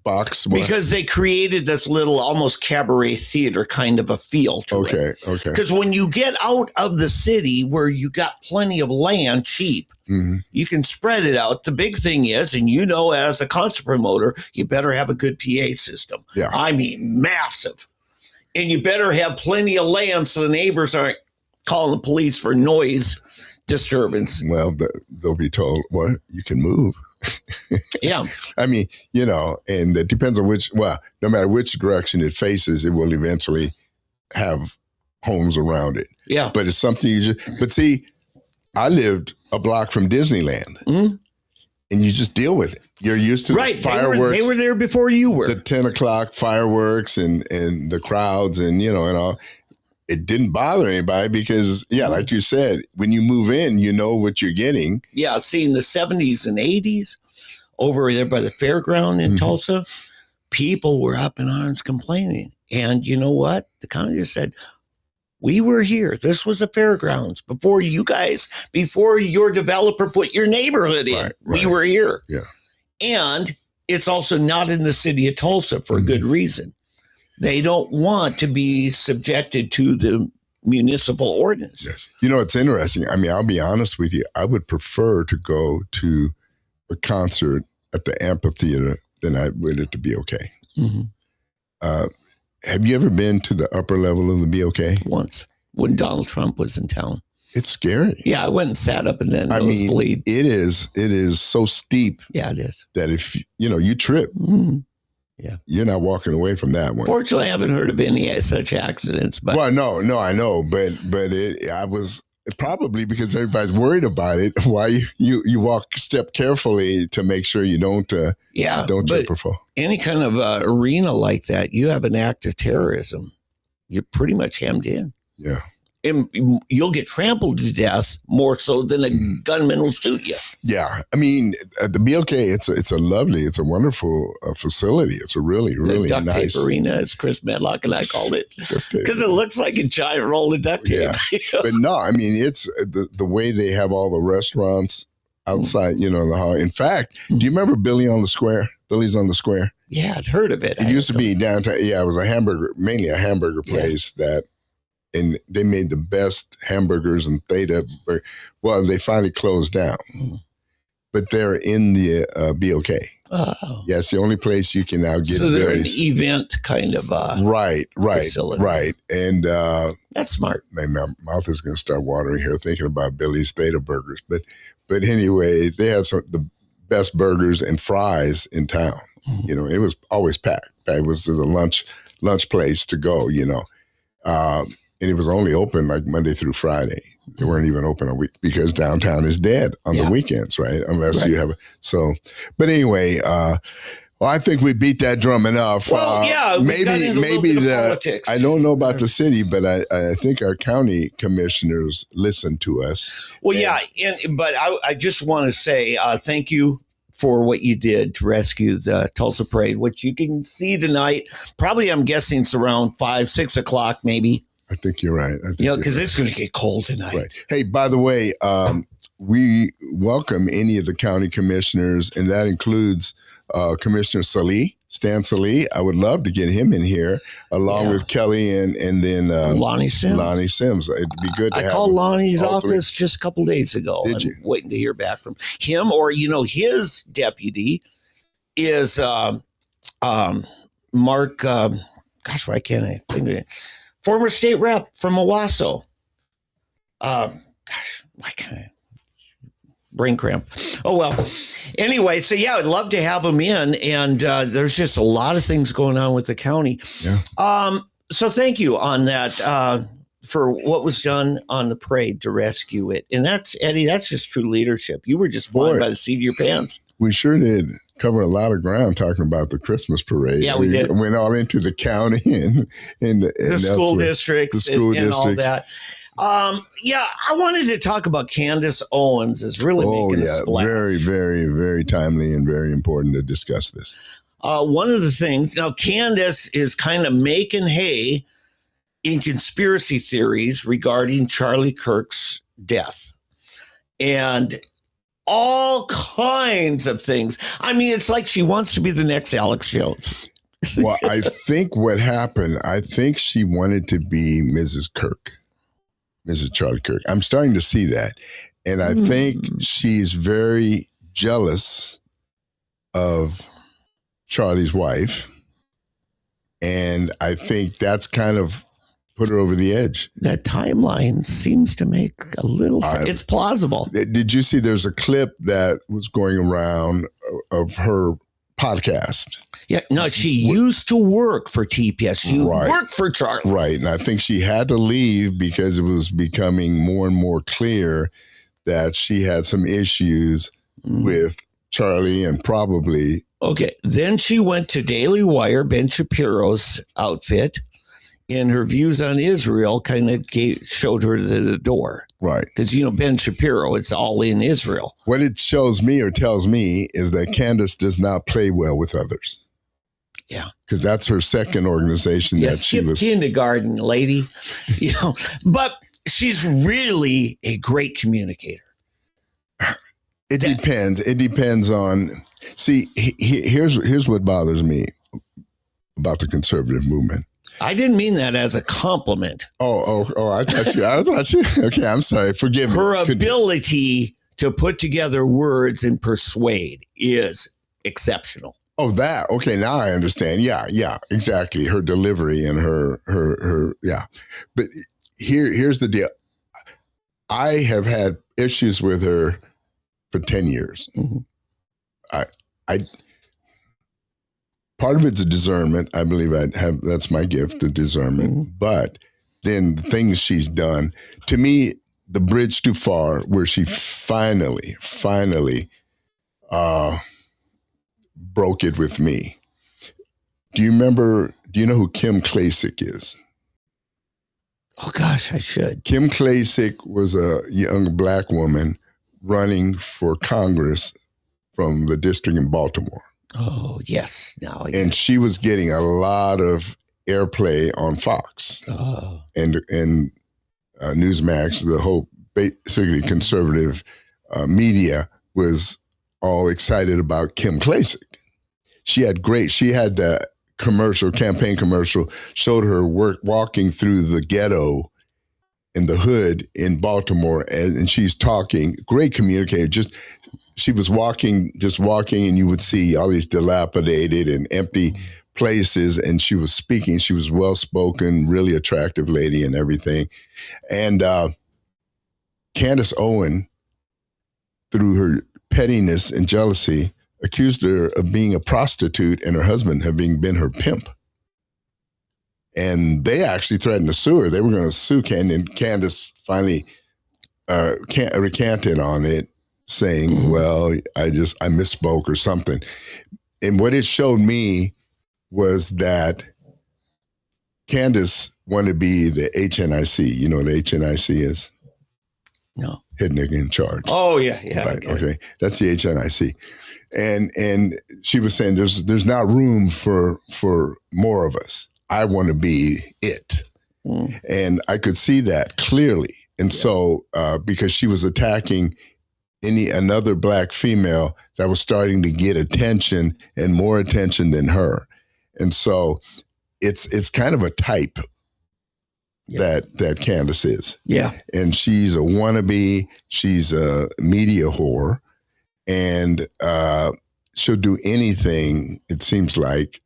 box? Because they created this little almost cabaret theater kind of a feel to it. Okay. Because when you get out of the city where you got plenty of land cheap, you can spread it out. The big thing is, and as a concert promoter, you better have a good PA system. Yeah. I mean, massive. And you better have plenty of land so the neighbors aren't calling the police for noise disturbance. Well, they'll be told, you can move. Yeah. I mean, and it depends on no matter which direction it faces, it will eventually have homes around it. Yeah. But it's something but see, I lived a block from Disneyland. And you just deal with it. You're used to the fireworks. They were there before you were. The 10 o'clock fireworks and the crowds and, and all. It didn't bother anybody because, like you said, when you move in, you know what you're getting. Yeah, see, in the 70s and 80s, over there by the fairground in Tulsa, people were up in arms complaining. And you know what? The county just said, we were here. This was a fairgrounds before your developer put your neighborhood in. Right. We were here. Yeah. And it's also not in the city of Tulsa for a good reason. They don't want to be subjected to the municipal ordinance. Yes. It's interesting. I mean, I'll be honest with you. I would prefer to go to a concert at the amphitheater than I would at the BOK. Have you ever been to the upper level of the BOK? Once, when Donald Trump was in town. It's scary. Yeah, I went and sat up and then nosebleed. It is so steep. Yeah, it is. That if you trip, yeah, you're not walking away from that one. Fortunately, I haven't heard of any such accidents. But no, I know, but I was probably because everybody's worried about it. Why you step carefully to make sure you don't trip or fall. Any kind of arena like that, you have an act of terrorism. You're pretty much hemmed in. Yeah. And you'll get trampled to death more so than a gunman will shoot you. Yeah. I mean, the BOK, it's a wonderful facility. It's a really the duct nice tape arena, as Chris Medlock and I called it, because it looks like a giant roll of duct tape. Yeah. But no, I mean, it's the way they have all the restaurants outside, in the hall. In fact, do you remember Billy's on the Square? Yeah, I'd heard of it. It used to be downtown. Yeah, it was mainly a hamburger place and they made the best hamburgers and Theta. Well, they finally closed down, but they're in the BOK. Oh, yeah, it's the only place you can now get. So they're an event kind of right, facility. Right, and that's smart. My mouth is going to start watering here thinking about Billy's Theta burgers, but anyway, they had the best burgers and fries in town. It was always packed. It was the lunch place to go. And it was only open like Monday through Friday. They weren't even open a week because downtown is dead on the weekends, right? Unless you have but anyway, I think we beat that drum enough. Well, maybe politics. I don't know about the city, but I think our county commissioners listen to us. Well, but I just want to say thank you for what you did to rescue the Tulsa Parade, which you can see tonight. Probably, I'm guessing it's around 5, 6 o'clock, maybe. I think you're right. Because it's going to get cold tonight. Right. Hey, by the way, we welcome any of the county commissioners, and that includes Commissioner Stan Salih. I would love to get him in here, along with Kelly and then Lonnie Sims. Lonnie Sims. It'd be good to have. I called Lonnie's office just a couple days ago. Did you? Waiting to hear back from him, or his deputy is Mark. Why can't I think of it? Former state rep from Owasso. Why can't I? Brain cramp. Oh, well. Anyway, so I'd love to have him in. And there's just a lot of things going on with the county. Yeah. So thank you on that for what was done on the parade to rescue it. And that's, Eddie, that's just true leadership. You were just flying by the seat of your pants. We sure did cover a lot of ground talking about the Christmas parade. Yeah, we did. Went all into the county and the school districts and all that. I wanted to talk about Candice Owens is really making a splash. Very, very, very timely and very important to discuss this. One of the things, now Candice is kind of making hay in conspiracy theories regarding Charlie Kirk's death. And all kinds of things. I mean, it's like she wants to be the next Alex Jones. Well, I think what happened, she wanted to be Mrs. Charlie Kirk. I'm starting to see that. And I think she's very jealous of Charlie's wife. And I think that's kind of put her over the edge. That timeline seems to make a little sense. It's plausible. Did you see there's a clip that was going around of her podcast? Yeah, no, she used to work for TPS. She worked for Charlie. Right. And I think she had to leave because it was becoming more and more clear that she had some issues with Charlie and probably. Okay. Then she went to Daily Wire, Ben Shapiro's outfit, and her views on Israel kind of showed her the door. Right. Because, Ben Shapiro, it's all in Israel. What it shows me or tells me is that Candice does not play well with others. Yeah. Because that's her second organization that she was. Kindergarten lady, but she's really a great communicator. It depends. It depends on, here's what bothers me about the conservative movement. I didn't mean that as a compliment. Oh! I thought you. Okay, I'm sorry. Forgive me. Her ability to put together words and persuade is exceptional. Oh, that. Okay, now I understand. Yeah, exactly. Her delivery and her. Yeah, but here's the deal. I have had issues with her for 10 years. Mm-hmm. I part of it's a discernment. I believe that's my gift, the discernment. Mm-hmm. But then the things she's done, to me, the bridge too far, where she finally broke it with me. Do you know who Kim Klacik is? Oh gosh, I should. Kim Klacik was a young Black woman running for Congress from the district in Baltimore. Oh, yes. Now, And she was getting a lot of airplay on Fox and Newsmax. The whole basically conservative media was all excited about Kim Klacik. She had the campaign commercial, showed her walking through the ghetto in the hood in Baltimore, and she's talking, great communicator. She was walking, and you would see all these dilapidated and empty places, and she was speaking. She was well-spoken, really attractive lady and everything. And Candice Owens, through her pettiness and jealousy, accused her of being a prostitute and her husband having been her pimp. And they actually threatened to sue her. They were going to sue Candice, and Candice finally recanted on it, saying, well, I misspoke or something. And what it showed me was that Candice wanted to be the HNIC. You know what the HNIC is? No. Head nigga in charge. Oh, yeah. Right, okay. That's the HNIC. And she was saying there's not room for more of us. I want to be it. And I could see that clearly. And so because she was attacking another Black female that was starting to get attention and more attention than her. And so it's kind of a type that Candice is. Yeah. And she's a wannabe, she's a media whore, and she'll do anything, it seems like,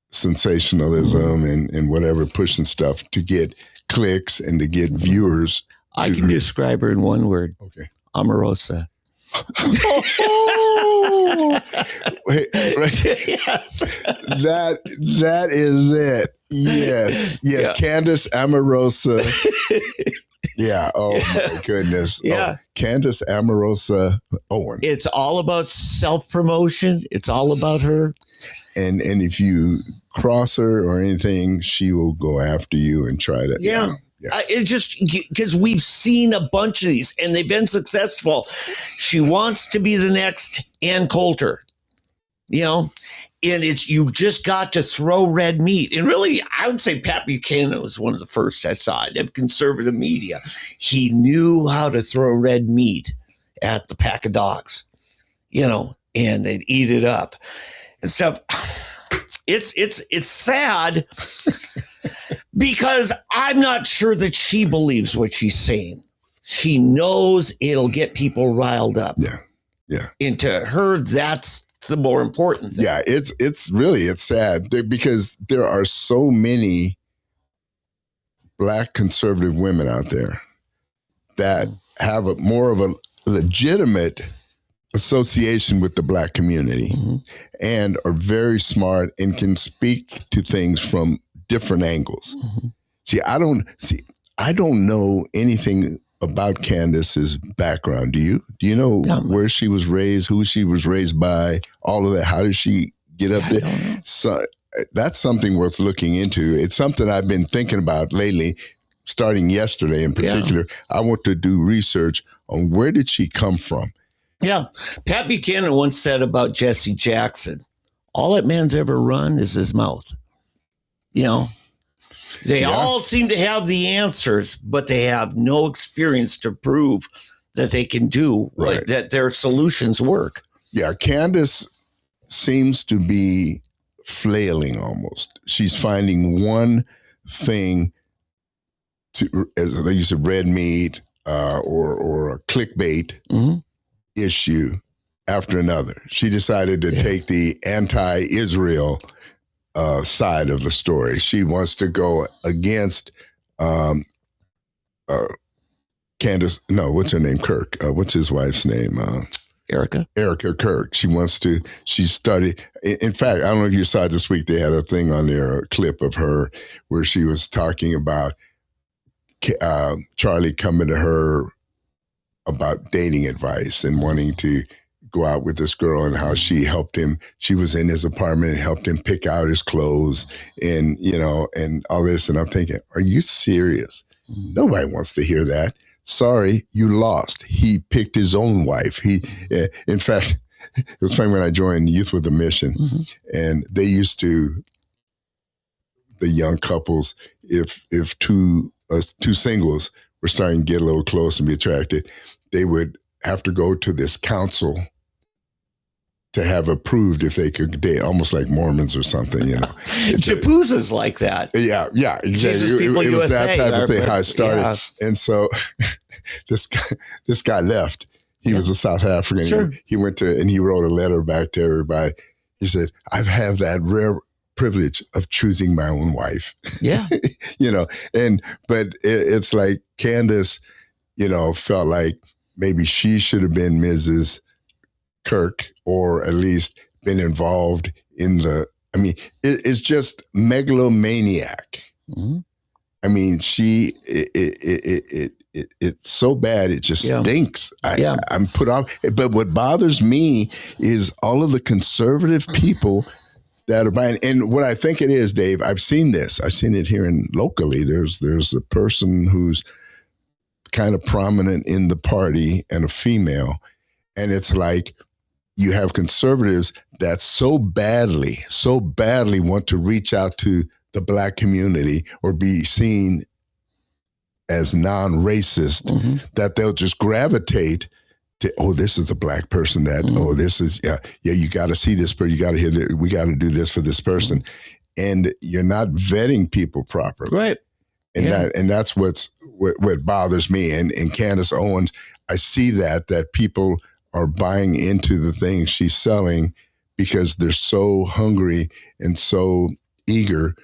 sensationalism and whatever, pushing stuff to get clicks and to get viewers. I can describe her in one word. Okay. Amorosa. Wait, right. Yes. That is it. Yes. Yeah. Candice Amorosa. Yeah. Oh my goodness. Yeah. Oh, Candice Amorosa Owens. It's all about self-promotion. It's all about her. And if you cross her or anything, she will go after you and try to. Yeah. It just because we've seen a bunch of these and they've been successful. She wants to be the next Ann Coulter, and you just got to throw red meat. And really, I would say Pat Buchanan was one of the first I saw of conservative media. He knew how to throw red meat at the pack of dogs, and they'd eat it up and stuff. It's sad. Because I'm not sure that she believes what she's saying. She knows it'll get people riled up. Yeah. And to her, that's the more important thing. Yeah, it's sad because there are so many Black conservative women out there that have more of a legitimate association with the Black community and are very smart and can speak to things from different angles. I don't know anything about Candice's background. Do you? Do you know where she was raised, who she was raised by, all of that? How did she get up there? So that's something worth looking into. It's something I've been thinking about lately, starting yesterday in particular. I want to do research on where did she come from. Yeah. Pat Buchanan once said about Jesse Jackson, all that man's ever run is his mouth. They all seem to have the answers, but they have no experience to prove that they can do that their solutions work. Yeah, Candice seems to be flailing almost. She's finding one thing to, as they use of red meat or a clickbait issue after another. She decided to take the anti-Israel side of the story. She wants to go against Candice, no, what's her name? Kirk. What's his wife's name? Erica Kirk. She started, in fact, I don't know if you saw it this week, they had a thing on there, a clip of her where she was talking about Charlie coming to her about dating advice and wanting to go out with this girl and how she helped him. She was in his apartment and helped him pick out his clothes and, and all this. And I'm thinking, are you serious? Nobody wants to hear that. Sorry, you lost. He picked his own wife. In fact, it was funny when I joined Youth with a Mission, and they used to, the young couples, if two singles were starting to get a little close and be attracted, they would have to go to this council to have approved if they could date, almost like Mormons or something, Chapuza's like that. Yeah, exactly. It was that type of thing how it started. Yeah. And so this guy left. He was a South African. Sure. He went to, and he wrote a letter back to everybody. He said, I've had that rare privilege of choosing my own wife. Yeah. But it's like Candice, felt like maybe she should have been Mrs. Kirk, or at least been involved in it's just megalomaniac. Mm-hmm. I mean, it's so bad, it just stinks. I'm put off. But what bothers me is all of the conservative people that are buying. And what I think it is, Dave, I've seen this. I've seen it here locally. There's a person who's kind of prominent in the party and a female. And it's like, you have conservatives that so badly want to reach out to the Black community or be seen as non-racist, that they'll just gravitate to, this is a Black person that, this is, you got to see this, but you got to hear that, we got to do this for this person. And you're not vetting people properly. Right. And that's what bothers me. And Candice Owens, I see that people are buying into the things she's selling because they're so hungry and so eager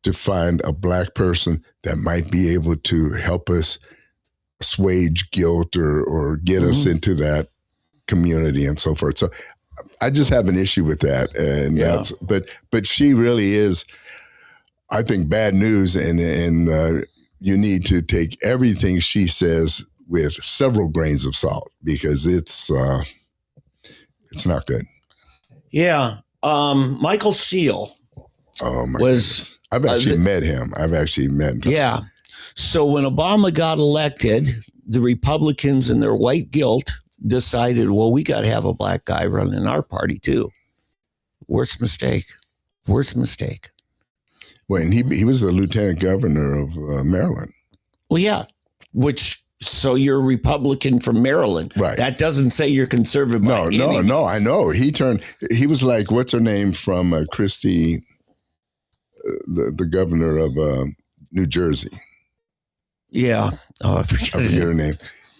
to find a Black person that might be able to help us assuage guilt or get us into that community and so forth. So I just have an issue with that. And but she really is, I think, bad news. And you need to take everything she says with several grains of salt, because it's not good. Yeah. Michael Steele. Oh my goodness. I've actually met him. Yeah. So when Obama got elected, the Republicans in their white guilt decided, well, we got to have a Black guy running our party too. Worst mistake. Well, and he was the lieutenant governor of Maryland. Well, yeah. So you're a Republican from Maryland. Right. That doesn't say you're conservative. No, I know. He was like, what's her name from Christie, the governor of New Jersey. Yeah. Oh, I forget her name.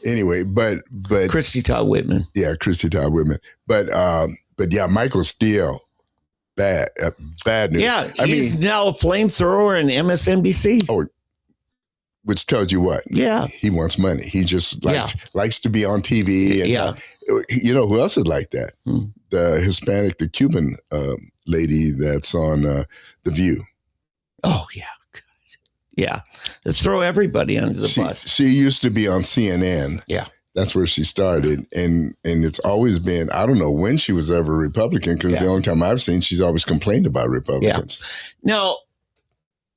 Anyway, but Christy Todd Whitman. Yeah, Christy Todd Whitman. But yeah, Michael Steele, bad news. Yeah, he's now a flamethrower in MSNBC. Oh, which tells you what? Yeah. He wants money. He just likes to be on TV. And, you know who else is like that? The Hispanic, the Cuban lady that's on The View. Oh, yeah. Yeah. Let's throw everybody under the bus. She used to be on CNN. Yeah. That's where she started. And it's always been, I don't know when she was ever a Republican, because the only time I've seen, she's always complained about Republicans. Yeah. Now,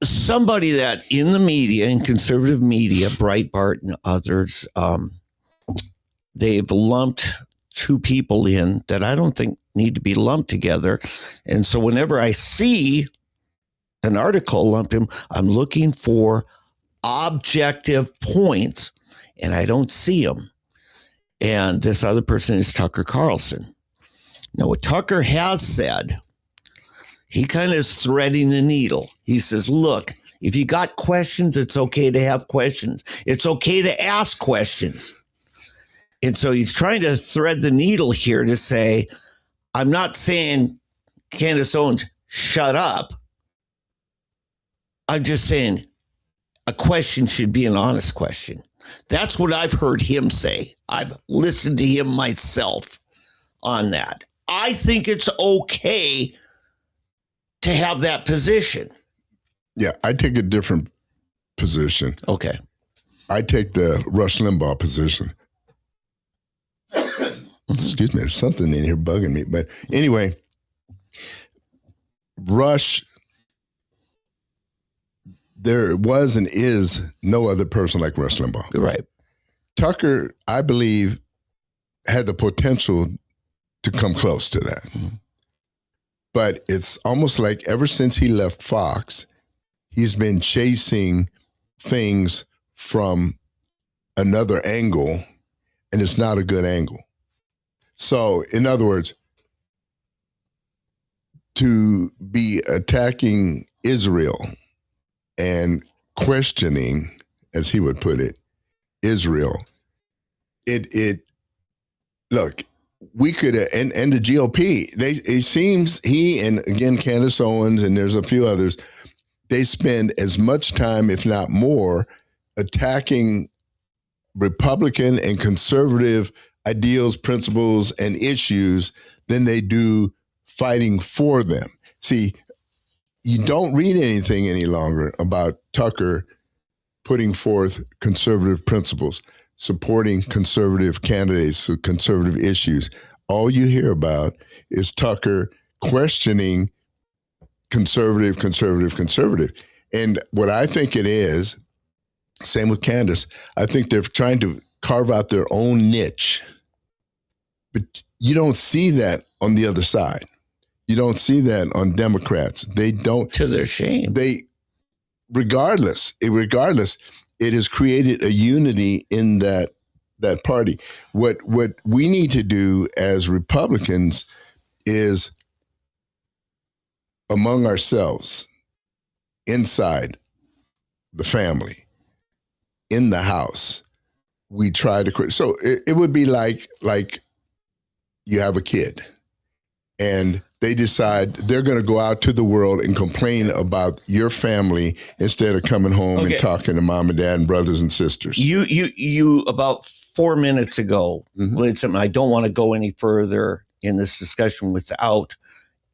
somebody that in the media, in conservative media, Breitbart and others, they've lumped two people in that I don't think need to be lumped together. And so whenever I see an article lumped him, I'm looking for objective points, and I don't see them. And this other person is Tucker Carlson. Now, what Tucker has said, he kind of is threading the needle. He says, look, if you got questions, it's okay to have questions. It's okay to ask questions. And so he's trying to thread the needle here to say, I'm not saying Candice Owens, shut up. I'm just saying a question should be an honest question. That's what I've heard him say. I've listened to him myself on that. I think it's okay to have that position. Yeah, I take a different position. Okay. I take the Rush Limbaugh position. Excuse me, there's something in here bugging me. But anyway, Rush, there was and is no other person like Rush Limbaugh. Right. Tucker, I believe, had the potential to come close to that. Mm-hmm. But it's almost like ever since he left Fox, he's been chasing things from another angle, and it's not a good angle. So, in other words, to be attacking Israel and questioning, as he would put it, Israel, look, we could, and the GOP, it seems he and again, Candice Owens, and there's a few others, they spend as much time, if not more, attacking Republican and conservative ideals, principles, and issues than they do fighting for them. See, you don't read anything any longer about Tucker putting forth conservative principles, supporting conservative candidates, conservative issues. All you hear about is Tucker questioning conservative. And what I think it is, same with Candice, I think they're trying to carve out their own niche. But you don't see that on the other side. You don't see that on Democrats. They don't. To their shame. Regardless, it has created a unity in that party. What we need to do as Republicans is among ourselves, inside the family, in the house, we try to create. So it would be like you have a kid and they decide they're going to go out to the world and complain about your family instead of coming home and talking to mom and dad and brothers and sisters. You about 4 minutes ago, Mm-hmm. I don't want to go any further in this discussion without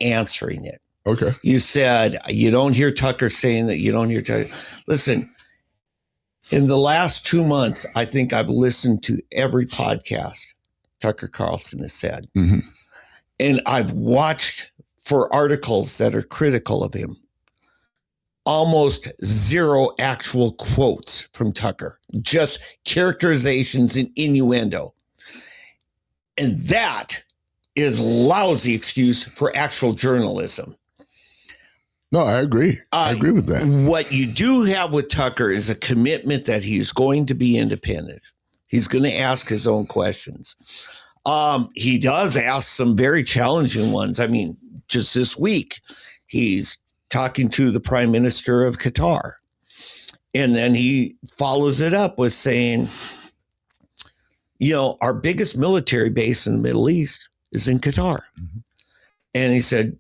answering it. Okay. You said you don't hear Tucker saying that. You don't hear Tucker. Listen, in the last 2 months, I think I've listened to every podcast Tucker Carlson has said. Mm-hmm. And I've watched for articles that are critical of him. Almost zero actual quotes from Tucker, just characterizations and innuendo. And that is lousy excuse for actual journalism. No, I agree. I agree with that. What you do have with Tucker is a commitment that he's going to be independent. He's going to ask his own questions. He does ask some very challenging ones. I mean, just this week, he's talking to the Prime Minister of Qatar. And then he follows it up with saying, our biggest military base in the Middle East is in Qatar. Mm-hmm. And he said,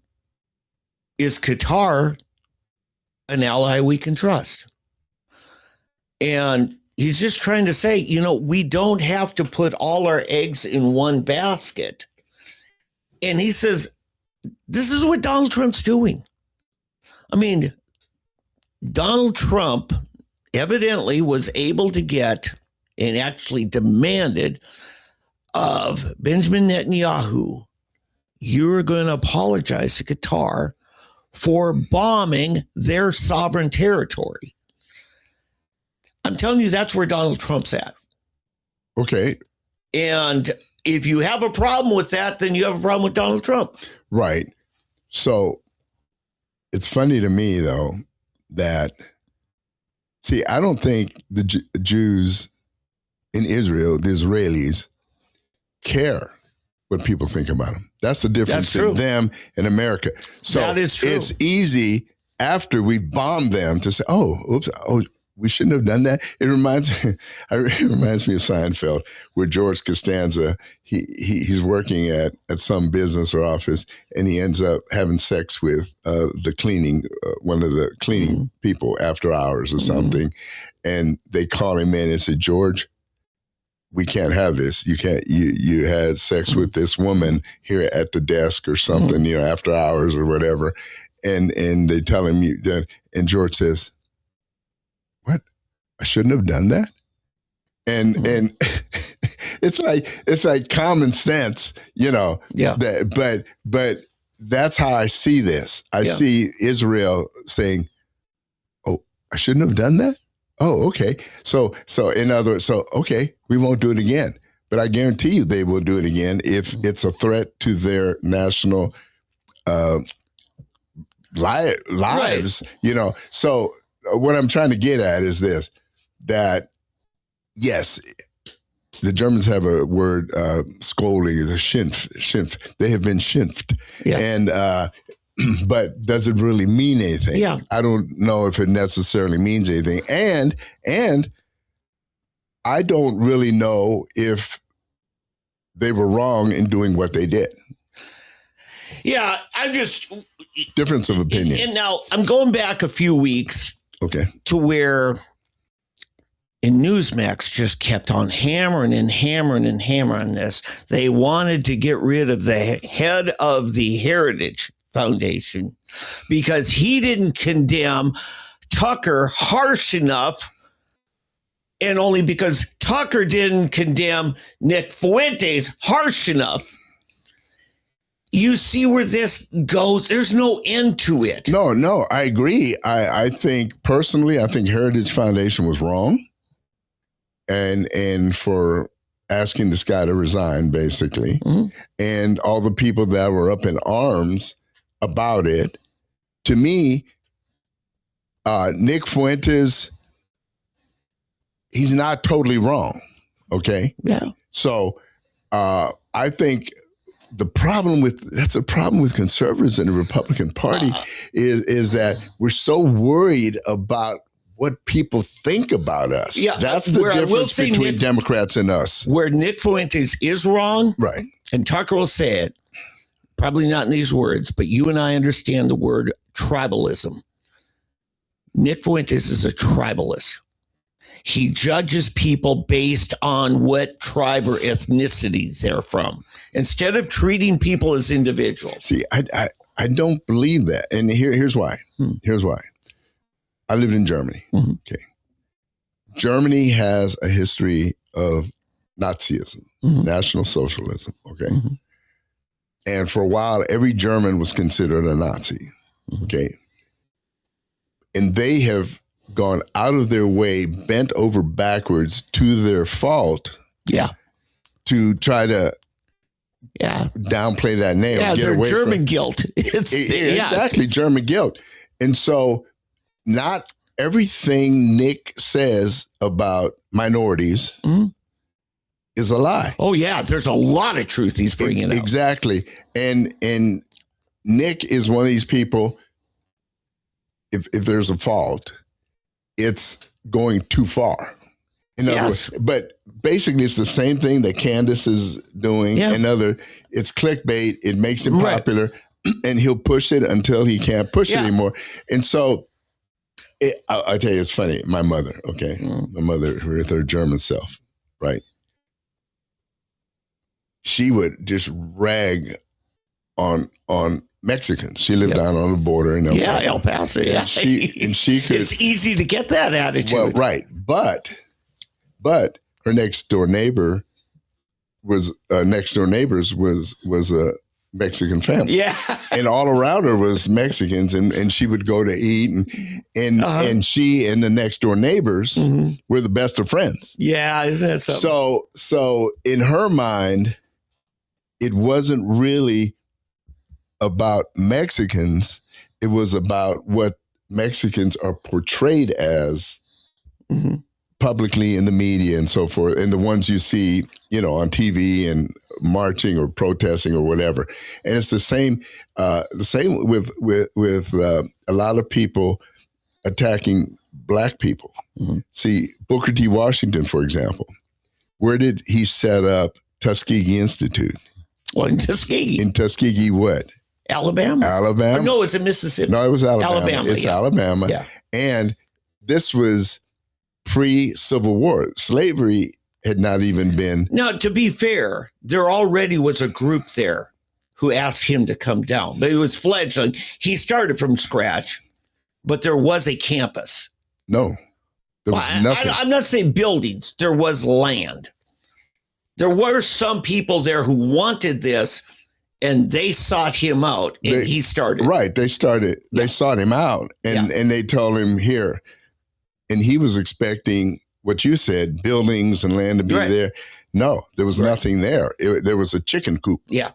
is Qatar an ally we can trust? And he's just trying to say, we don't have to put all our eggs in one basket. And he says, this is what Donald Trump's doing. I mean, Donald Trump evidently was able to get and actually demanded of Benjamin Netanyahu, you're going to apologize to Qatar for bombing their sovereign territory. I'm telling you, that's where Donald Trump's at. Okay. And if you have a problem with that, then you have a problem with Donald Trump. Right. So it's funny to me, though, that, I don't think the Jews in Israel, the Israelis, care what people think about them. That's the difference in them and America. So that is true. It's easy after we bomb them to say, we shouldn't have done that. It reminds me of Seinfeld, where George Costanza, he's working at some business or office, and he ends up having sex with the cleaning, one of the cleaning people after hours or something. And they call him in and say, George, we can't have this. You can't, you had sex with this woman here at the desk or something, after hours or whatever. And they tell him that, and George says, what? I shouldn't have done that? And it's like common sense, Yeah. But that's how I see this. I see Israel saying, oh, I shouldn't have done that? Oh, okay. So in other words, okay, we won't do it again. But I guarantee you they will do it again if it's a threat to their national lives, right. So what I'm trying to get at is this, that yes, the Germans have a word, scolding is a schimpf. They have been schimpfed. Yeah. And, but does it really mean anything? Yeah. I don't know if it necessarily means anything. And I don't really know if they were wrong in doing what they did. Yeah, I'm just... Difference of opinion. And now I'm going back a few weeks to where Newsmax just kept on hammering this. They wanted to get rid of the head of the Heritage Foundation because he didn't condemn Tucker harsh enough, and only because Tucker didn't condemn Nick Fuentes harsh enough. You see where this goes. There's no end to it. No, I agree. I think personally, I think Heritage Foundation was wrong, and for asking this guy to resign, basically, and all the people that were up in arms about it. To me, Nick Fuentes, he's not totally wrong. Okay. Yeah. So I think that's a problem with conservatives in the Republican Party is that we're so worried about what people think about us. Yeah, that's the difference between Democrats and us. Where Nick Fuentes is wrong, right? And Tucker will say it, probably not in these words, but you and I understand the word tribalism. Nick Fuentes is a tribalist. He judges people based on what tribe or ethnicity they're from, instead of treating people as individuals. See, I don't believe that. And here's why. Here's why. I lived in Germany. Okay. Germany has a history of Nazism, National Socialism. Okay. And for a while, every German was considered a Nazi. Okay. And they have gone out of their way, bent over backwards to their fault. Yeah. To try to downplay that name. Yeah, get they're away German guilt. Exactly, German guilt. And so not everything Nick says about minorities is a lie. Oh, yeah. There's a lot of truth he's bringing out. Exactly. And Nick is one of these people, if there's a fault, it's going too far. In other words, but basically it's the same thing that Candice is doing. Yeah. It's clickbait. It makes him popular, and he'll push it until he can't push it anymore. And so I'll tell you, it's funny. My mother, my mother with her German self, right? She would just rag on Mexicans. She lived down on the border in El Paso. El Paso. Yeah, and she could. It's easy to get that attitude. Well, right, but her next door neighbors was a Mexican family. Yeah, and all around her was Mexicans, and she would go to eat, and she and the next door neighbors were the best of friends. Yeah, isn't that something? So in her mind, it wasn't really about Mexicans. It was about what Mexicans are portrayed as publicly in the media and so forth, and the ones you see, on TV and marching or protesting or whatever. And it's the same with a lot of people attacking black people. See, Booker T. Washington, for example, where did he set up Tuskegee Institute? Well, in Tuskegee. In Tuskegee, what? Alabama. Alabama? Or no, it's in Mississippi. No, it was Alabama. Alabama, It's yeah. Alabama. Yeah. And this was pre-Civil War. Slavery had not even been. Now, to be fair, there already was a group there who asked him to come down, but it was fledgling. He started from scratch, but there was a campus. No, there was nothing. I'm not saying buildings. There was land. There were some people there who wanted this, and they sought him out, and he started. Right. They started. They sought him out, and they told him here. And he was expecting what you said, buildings and land to be there. No, there was nothing there. There was a chicken coop. Yeah.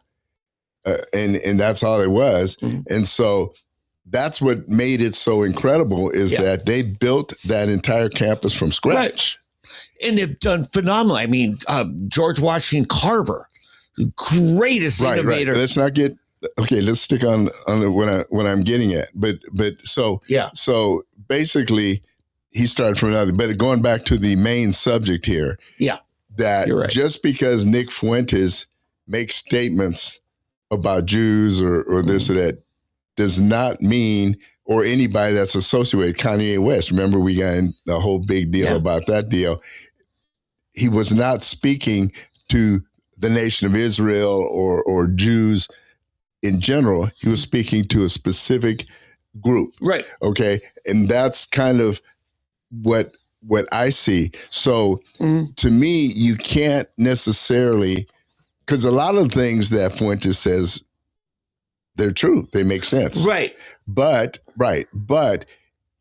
And that's all it was. And so that's what made it so incredible is that they built that entire campus from scratch. Right. And they've done phenomenal. I mean, George Washington Carver, the greatest innovator. Right. Let's not get okay. Let's stick on what I'm getting at. But so basically, he started from another. But going back to the main subject here, that just because Nick Fuentes makes statements about Jews or this or that does not mean, or anybody that's associated with Kanye West. Remember, we got in a whole big deal about that deal. He was not speaking to the nation of Israel or Jews in general. He was speaking to a specific group. Right. Okay. And that's kind of what I see. So to me, you can't necessarily, because a lot of things that Fuentes says, they're true. They make sense. Right. But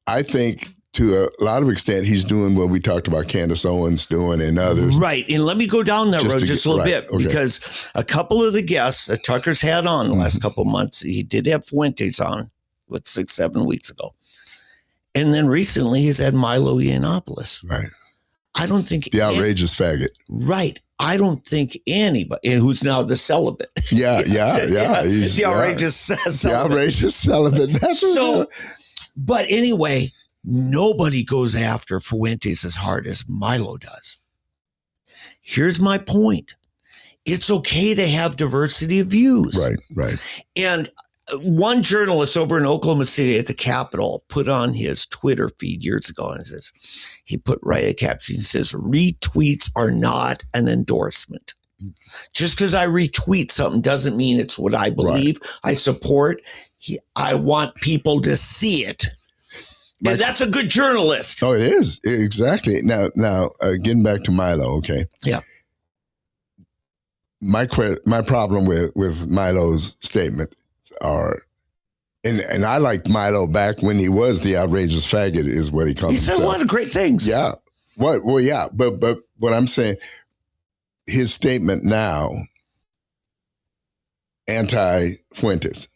I think to a lot of extent, he's doing what we talked about Candice Owens doing and others. Right. And let me go down that road just a little bit, okay. because a couple of the guests that Tucker's had on the last couple of months, he did have Fuentes on, 6-7 weeks ago. And then recently he's had Milo Yiannopoulos. Right. I don't think the outrageous faggot. Right. I don't think anybody who's now the celibate. Yeah. He's the outrageous celibate. The outrageous celibate. That's so. But anyway, nobody goes after Fuentes as hard as Milo does. Here's my point. It's okay to have diversity of views. Right. And one journalist over in Oklahoma City at the Capitol put on his Twitter feed years ago, and he put right a caption. He says, retweets are not an endorsement. Just because I retweet something doesn't mean it's what I believe. Right. I support. I want people to see it. And that's a good journalist. Oh, it is. Exactly. Now, getting back to Milo, okay? Yeah. My problem with Milo's statement are, and I liked Milo back when he was the outrageous faggot, is what he called himself. He said a lot of great things. Yeah. Well, yeah. But what I'm saying, his statement now, anti-Fuentes,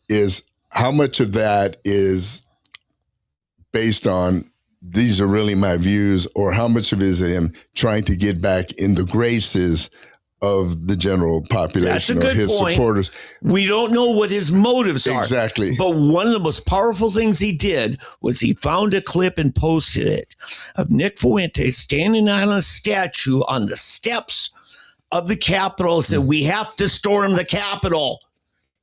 is how much of that is based on these are really my views, or how much of it is him trying to get back in the graces of the general population. That's a good his point. Supporters. We don't know what his motives are. Exactly. But one of the most powerful things he did was he found a clip and posted it of Nick Fuentes standing on a statue on the steps of the Capitol and said, we have to storm the Capitol,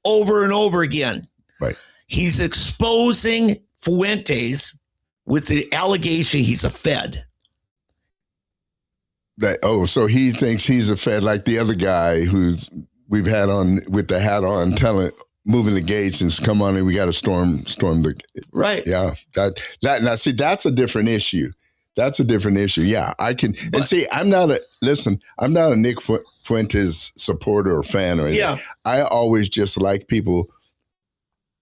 over and over again. Right. He's exposing Fuentes with the allegation he's a Fed. So he thinks he's a Fed, like the other guy we've had on with the hat on, moving the gates and come on and we got to storm the right. Yeah, that now see, that's a different issue. That's a different issue. Yeah, I can and see. I'm not a Nick Fuentes supporter or fan or anything. Yeah, I always just like people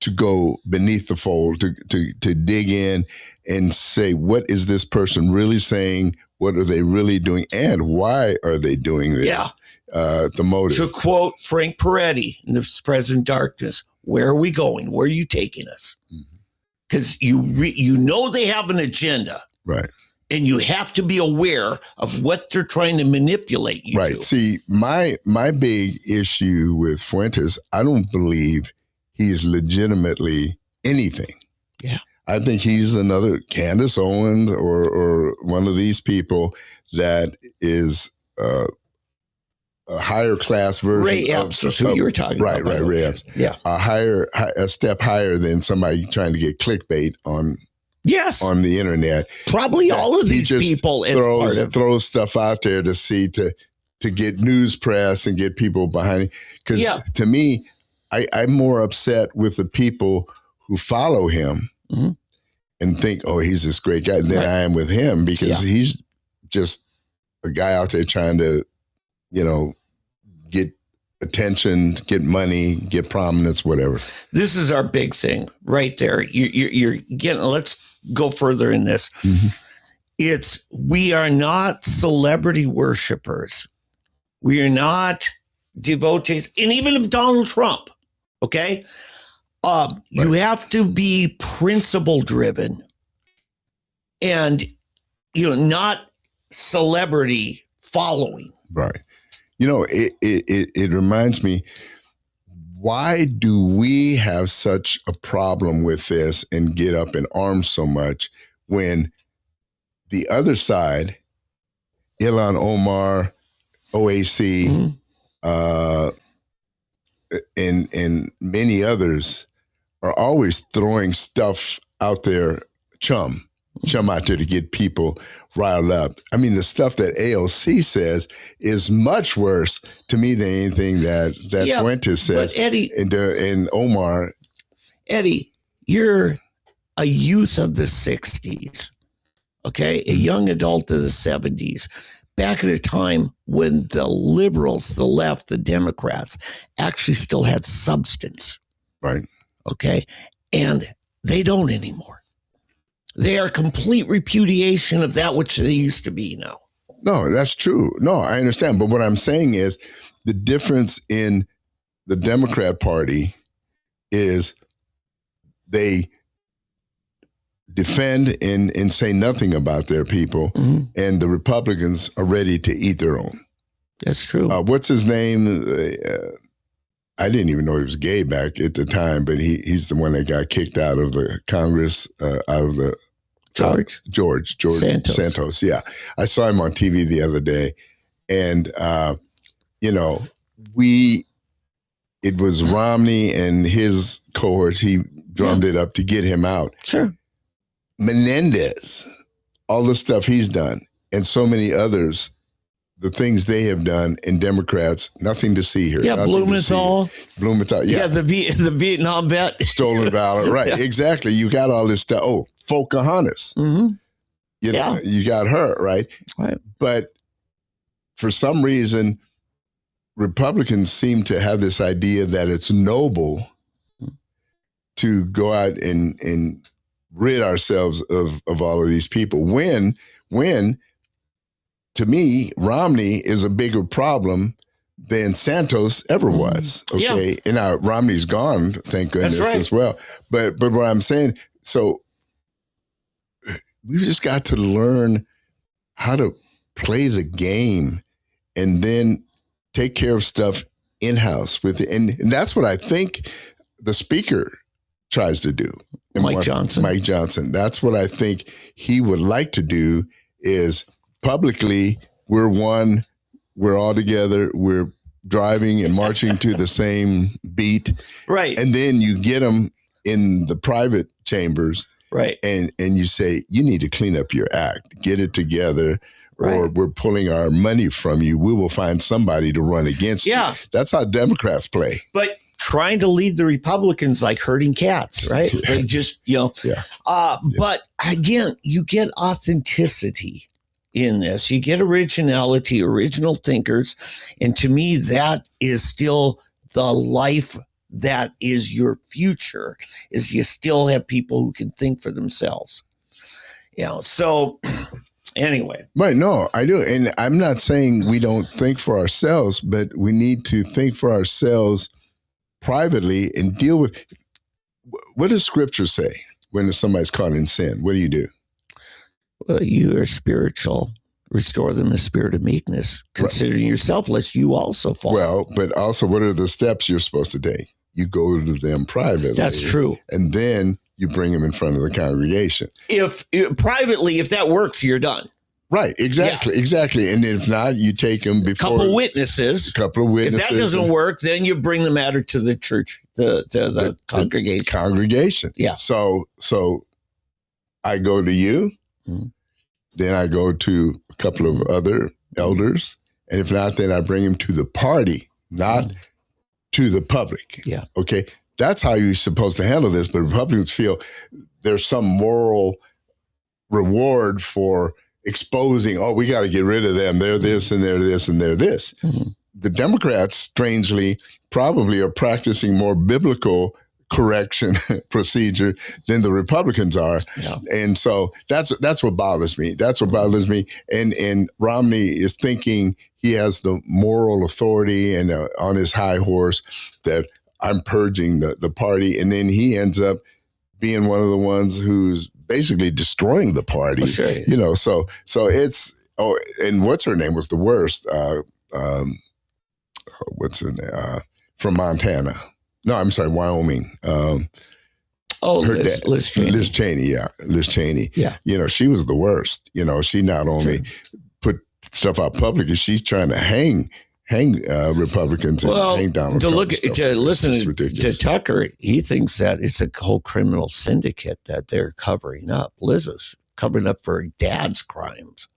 to go beneath the fold, to dig in and say, what is this person really saying? What are they really doing? And why are they doing this? Yeah. The motive. To quote Frank Peretti in The Present Darkness, where are we going? Where are you taking us? Because you know they have an agenda. Right. And you have to be aware of what they're trying to manipulate you to. See, my big issue with Fuentes, I don't believe he is legitimately anything. Yeah. I think he's another Candice Owens or one of these people that is a higher class version. Ray Epps is who you were talking about. Right, Ray Epps. Yeah. A step higher than somebody trying to get clickbait on the internet. Probably all of these people throws stuff out there to see to get news press and get people behind it. Because to me, I'm more upset with the people who follow him and think, oh, he's this great guy, than I am with him, because he's just a guy out there trying to, get attention, get money, get prominence, whatever. This is our big thing right there. You're getting, let's go further in this. We are not celebrity worshipers. We are not devotees. And even of Donald Trump, okay? You have to be principle driven and, not celebrity following. Right. It reminds me, why do we have such a problem with this and get up in arms so much when the other side, Ilhan Omar, OAC, and many others are always throwing stuff out there, chum out there to get people riled up. I mean, the stuff that AOC says is much worse to me than anything that Fuentes says. But Eddie, and Omar. Eddie, you're a youth of the 60s, okay? A young adult of the 70s. Back at a time when the liberals, the left, the Democrats actually still had substance. Right. Okay. And they don't anymore. They are complete repudiation of that which they used to be now. No, that's true. No, I understand. But what I'm saying is the difference in the Democrat Party is they defend and say nothing about their people, and the Republicans are ready to eat their own. That's true. What's his name? I didn't even know he was gay back at the time, but he's the one that got kicked out of the Congress, out of the George Santos. Yeah, I saw him on TV the other day, and it was Romney and his cohorts. He drummed it up to get him out. Sure. Menendez, all the stuff he's done, and so many others, the things they have done, and Democrats, nothing to see here. Yeah, Blumenthal. Yeah, the Vietnam vet. Stolen valor, right, exactly. You got all this stuff. Oh, Pocahontas. You got her, right? Right. But for some reason, Republicans seem to have this idea that it's noble to go out and rid ourselves of all of these people. When to me, Romney is a bigger problem than Santos ever was. Okay. And now Romney's gone, thank goodness, as well. But what I'm saying, so we've just got to learn how to play the game and then take care of stuff in-house with it. And that's what I think the speaker tries to do. Mike Johnson. That's what I think he would like to do, is publicly, we're one, we're all together, we're driving and marching to the same beat. Right. And then you get them in the private chambers. Right. And you say, you need to clean up your act, get it together, or we're pulling our money from you. We will find somebody to run against you. That's how Democrats play. But trying to lead the Republicans like herding cats, right? They just, but again, you get authenticity in this. You get originality, original thinkers. And to me, that is still the life that is your future, is you still have people who can think for themselves. So anyway. Right, no, I do. And I'm not saying we don't think for ourselves, but we need to think for ourselves privately and deal with, what does scripture say when somebody's caught in sin? What do? Well, you are spiritual. Restore them in a spirit of meekness, considering yourself, lest you also fall. Well, but also, what are the steps you're supposed to take? You go to them privately. That's true. And then you bring him in front of the congregation. If privately, if that works, you're done. Right, exactly. And if not, you take him before a couple of witnesses. If that doesn't work, then you bring the matter to the church, to the congregation. Congregation. Yeah. So I go to you, then I go to a couple of other elders, and if not, then I bring him to the party, not to the public. Yeah. Okay. That's how you're supposed to handle this. But Republicans feel there's some moral reward for exposing, we got to get rid of them. They're this and they're this and they're this. The Democrats, strangely, probably are practicing more biblical correction procedure than the Republicans are. Yeah. And so that's what bothers me. That's what bothers me. And Romney is thinking he has the moral authority and on his high horse that I'm purging the party. And then he ends up being one of the ones who's basically destroying the party. Sure. So it's, and what's her name was the worst. What's her name? From Montana. No, I'm sorry, Wyoming. Liz Cheney. Liz Cheney, yeah. Liz Cheney. Yeah. She was the worst. She not only put stuff out publicly, she's trying to hang Republicans and hang Donald Trump. To listen to Tucker, he thinks that it's a whole criminal syndicate that they're covering up. Liz was covering up for her dad's crimes.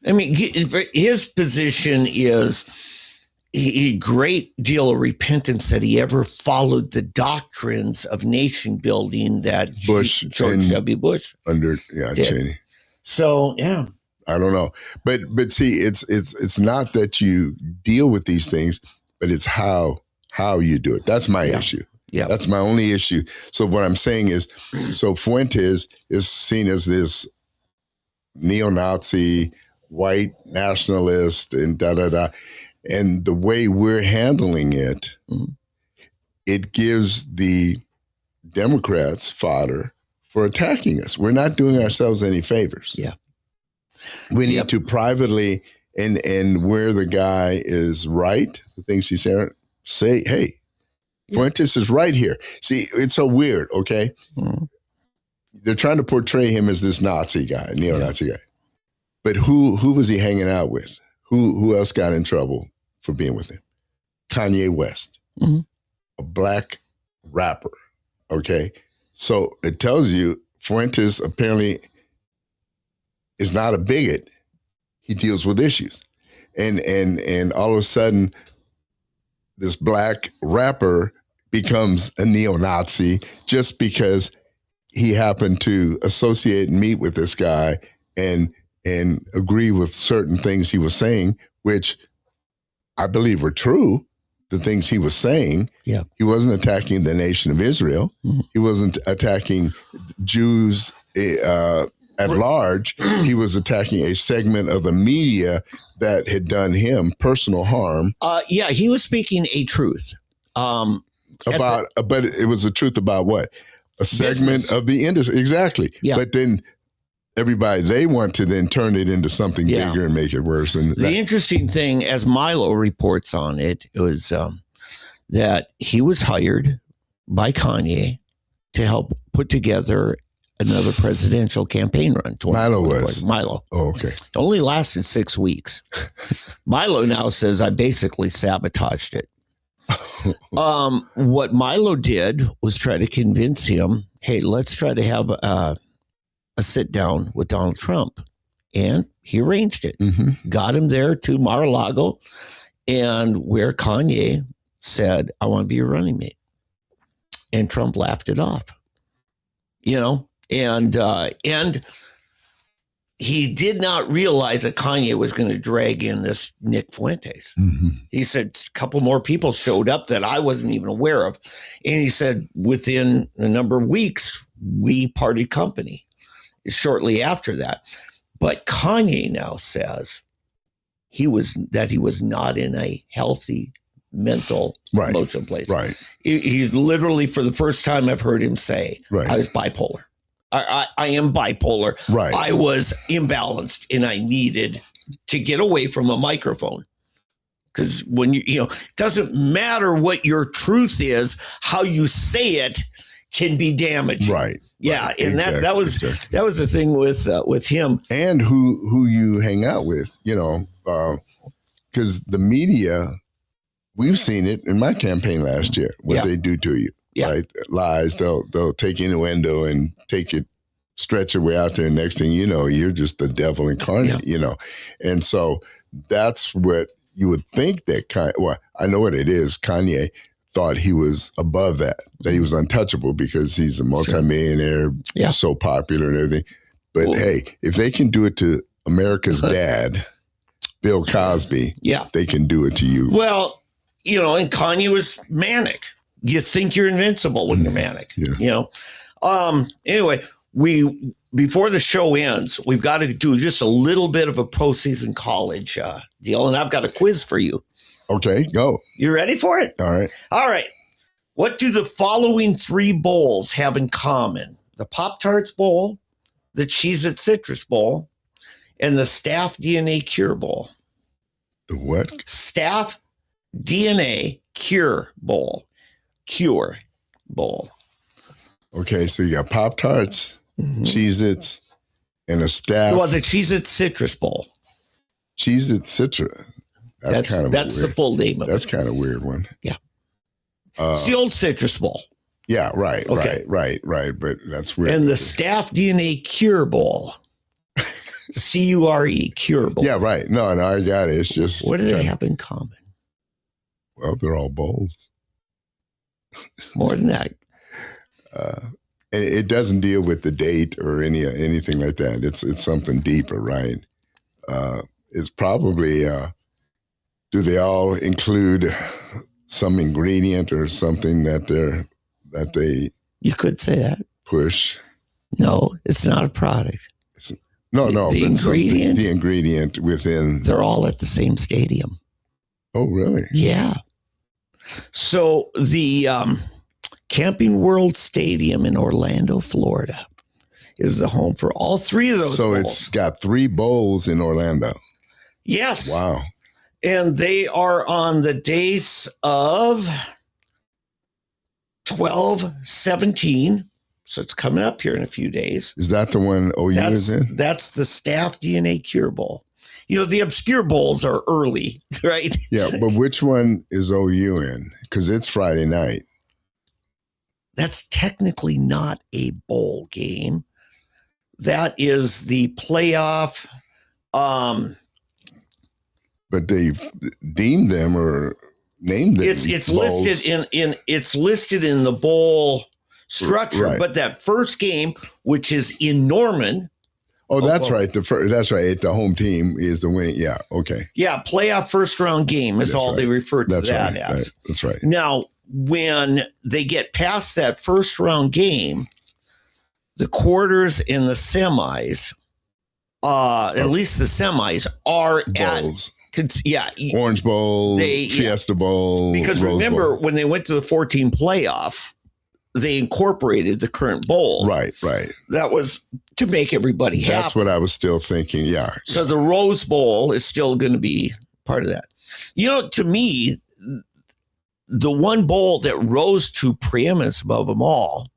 I mean, his position is a great deal of repentance that he ever followed the doctrines of nation building that George W. Bush did. Cheney. So, yeah. I don't know. But see, it's not that you deal with these things, but it's how you do it. That's my issue. Yeah. That's my only issue. So what I'm saying is, so Fuentes is seen as this neo-Nazi, white nationalist and da-da-da. And the way we're handling it, it gives the Democrats fodder for attacking us. We're not doing ourselves any favors. Yeah. We need to privately, and where the guy is right, the things he's saying, say, hey, Fuentes is right here. See, it's so weird, okay? They're trying to portray him as this Nazi guy, neo-Nazi guy. But who was he hanging out with? Who else got in trouble for being with him? Kanye West, a black rapper, okay? So it tells you Fuentes apparently is not a bigot. He deals with issues. And all of a sudden, this black rapper becomes a neo-Nazi just because he happened to associate and meet with this guy and agree with certain things he was saying, which I believe were true, the things he was saying. Yeah. He wasn't attacking the nation of Israel. He wasn't attacking Jews at large. He was attacking a segment of the media that had done him personal harm. He was speaking a truth. But it was a truth about what? A segment Business. of the industry. Exactly. Yeah. But then everybody, they want to then turn it into something bigger and make it worse. And the interesting thing, as Milo reports on it, was that he was hired by Kanye to help put together another presidential campaign run. Milo was. Milo. Oh, okay. It only lasted 6 weeks. Milo now says I basically sabotaged it. What Milo did was try to convince him, hey, let's try to have a sit down with Donald Trump. And he arranged it. Got him there to Mar-a-Lago, and where Kanye said, I want to be your running mate. And Trump laughed it off. And he did not realize that Kanye was going to drag in this Nick Fuentes. He said a couple more people showed up that I wasn't even aware of. And he said within a number of weeks, we parted company shortly after that. But Kanye now says he was not in a healthy mental emotional place. Right. He literally, for the first time I've heard him say, I was bipolar. I am bipolar. Right. I was imbalanced and I needed to get away from a microphone. Because when it doesn't matter what your truth is, how you say it can be damaging. Right. Yeah, right. and exactly. that was the thing with him. And who you hang out with, because the media, we've seen it in my campaign last year, what they do to you. Yeah. Right? Lies, they'll take innuendo and stretch it way out there. Next thing you know, you're just the devil incarnate, And so that's what you would think that I know what it is. Kanye thought he was above that he was untouchable because he's a multimillionaire, so popular and everything. But hey, if they can do it to America's dad, Bill Cosby, they can do it to you. Well, and Kanye was manic. You think you're invincible when you're manic, Anyway, before the show ends, we've got to do just a little bit of a postseason college deal, and I've got a quiz for you. Okay, go. You ready for it? All right. What do the following 3 bowls have in common? The Pop-Tarts Bowl, the Cheez-It Citrus Bowl, and the Staff DNA Cure Bowl. The what? Staff DNA Cure Bowl. Cure Bowl. Okay, so you got Pop-Tarts, Cheez-Its, and a Staff. Well, the Cheez-It Citrus Bowl. Cheez-It Citrus. That's kind of that's weird. The full name of it. That's kind of weird one. Yeah. It's the old Citrus Bowl. Yeah, right, Okay. right. But that's weird. And the Staff DNA Cure Bowl. CURE, Cure Bowl. Yeah, right. No, I got it. It's just. What do they have in common? Well, they're all bowls. More than that. And it doesn't deal with the date or anything like that. It's something deeper, right? It's probably. Do they all include some ingredient or something that they? You could say that. Push. No, it's not a product. No. The ingredient. The ingredient within. They're all at the same stadium. Oh, really? Yeah. So the Camping World Stadium in Orlando, Florida, is the home for all 3 of those So bowls. it's got 3 bowls in Orlando. Yes. Wow. And they are on the dates of 12/17. So it's coming up here in a few days. Is that the one OU is in? That's the Staff DNA Cure Bowl. The obscure bowls are early, right? Yeah, but which one is OU in? Because it's Friday night. That's technically not a bowl game. That is the playoff. But they deemed them or named them. It's listed in the bowl structure, Right. But that first game, which is in Norman. Oh, that's right. That's right. The home team is the winning. Yeah. Okay. Yeah, playoff first round game is That's all right. they refer to That's that right. as. Right. That's right. Now, when they get past that first round game, the quarters and the semis, at least the semis, are Bowls. Orange Bowl, Fiesta Bowl. Because Rose remember, Bowl. when they went to the 14 playoff, they incorporated the current bowls. Right. That was to make everybody happy. That's what I was still thinking. Yeah. So the Rose Bowl is still going to be part of that. To me, the one bowl that rose to preeminence above them all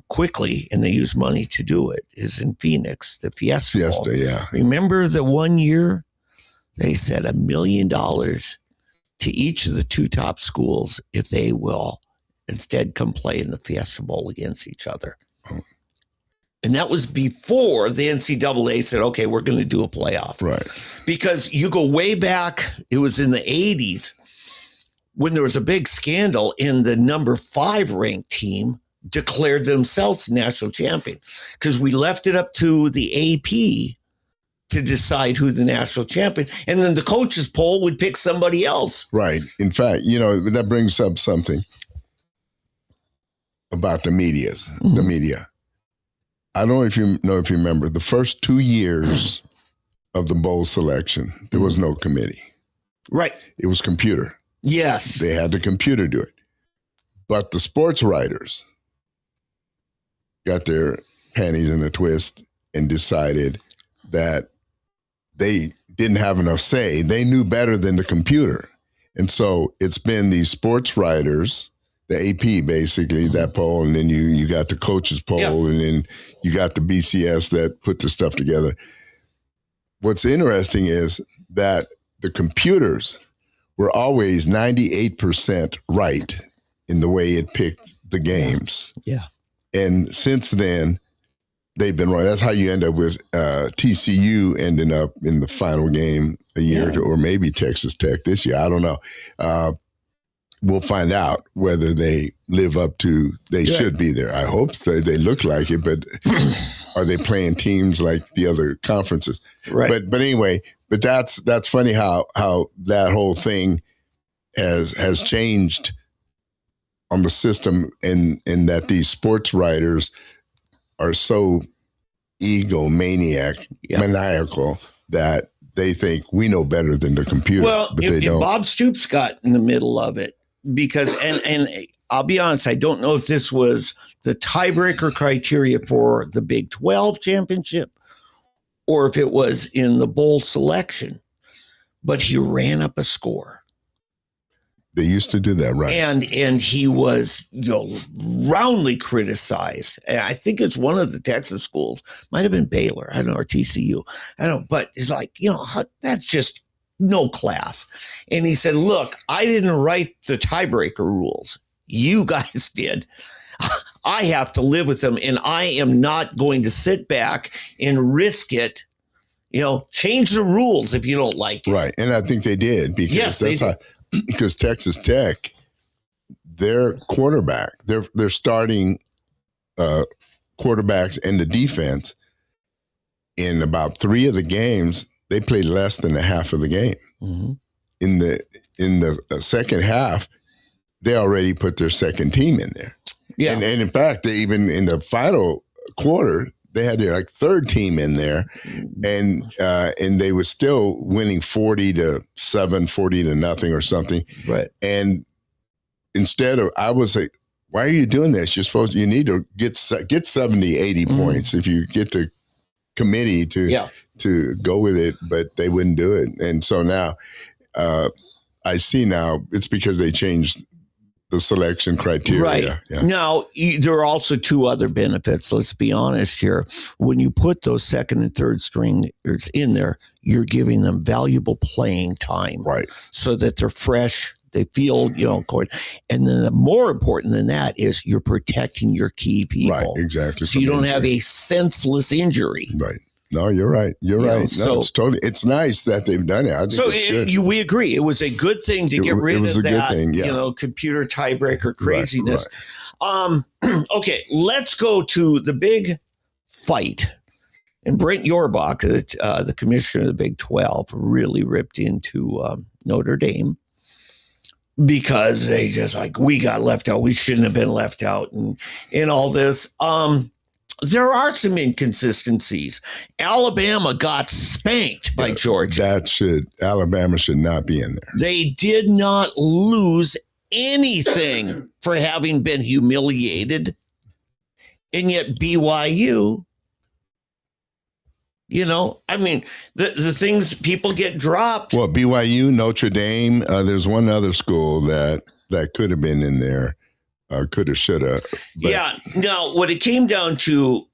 quickly, and they use money to do it, is in Phoenix, the Fiesta Bowl. Yeah. Remember the one year they said $1 million to each of the 2 top schools if they will instead come play in the Fiesta Bowl against each other. Oh. And that was before the NCAA said, okay, we're going to do a playoff. Right. Because you go way back, it was in the 80s when there was a big scandal and the number 5 ranked team declared themselves national champion because we left it up to the AP to decide who the national champion, and then the coaches poll would pick somebody else. Right. In fact, that brings up something about the media. Mm-hmm. The media. I don't know if you remember the first 2 years of the bowl selection, there was no committee. Right. It was computer. Yes. They had the computer do it. But the sports writers got their panties in a twist and decided that they didn't have enough say. They knew better than the computer. And so it's been these sports writers the AP basically, that poll, and then you got the coaches poll, and then you got the BCS that put the stuff together. What's interesting is that the computers were always 98% right in the way it picked the games. Yeah. And since then, they've been wrong. That's how you end up with TCU ending up in the final game a year ago, or maybe Texas Tech this year. I don't know. We'll find out whether they live up to, they should be there. I hope they look like it, but are they playing teams like the other conferences? Right. But anyway, but that's funny how that whole thing has changed on the system, and that these sports writers are so maniacal that they think we know better than the computer. Well, but they don't. Bob Stoops got in the middle of it because, and I'll be honest, I don't know if this was the tiebreaker criteria for the Big 12 championship or if it was in the bowl selection, but he ran up a score. They used to do that, right? And he was, roundly criticized. And I think it's one of the Texas schools, might have been Baylor, I don't know, or TCU, I don't know, but it's like, that's just no class. And he said, look, I didn't write the tiebreaker rules. You guys did. I have to live with them, and I am not going to sit back and risk it. Change the rules if you don't like it. Right. And I think they did, because because Texas Tech, their quarterback, their starting quarterbacks and the defense, in about 3 of the games, they played less than a half of the game. Mm-hmm. In the second half, they already put their second team in there. Yeah. And in fact, they even in the final quarter, they had their third team in there, and they were still winning 40-7, 40-0 or something. Right. And instead of, I was like, why are you doing this? You need to get 70, 80 points if you get the committee to go with it, but they wouldn't do it. And so now I see now it's because they changed the selection criteria. Right. Yeah. Now, there are also 2 other benefits. Let's be honest here. When you put those second and third stringers in there, you're giving them valuable playing time. Right. So that they're fresh, they feel, and then more important than that is you're protecting your key people. Right, exactly. So you don't have a senseless injury. Right. No, you're right. You're right. No, it's nice that they've done it. I think it's good. We agree. It was a good thing to get rid of that, good thing, computer tiebreaker craziness. Right. Okay, let's go to the big fight. And Brent Yorbach, the commissioner of the Big 12, really ripped into Notre Dame because they just we got left out. We shouldn't have been left out and all this. There are some inconsistencies. Alabama got spanked by Georgia. Alabama should not be in there. They did not lose anything for having been humiliated. And yet BYU, the things people get dropped. Well, BYU, Notre Dame, there's one other school that could have been in there. Coulda, shoulda. Yeah. Now, what it came down to,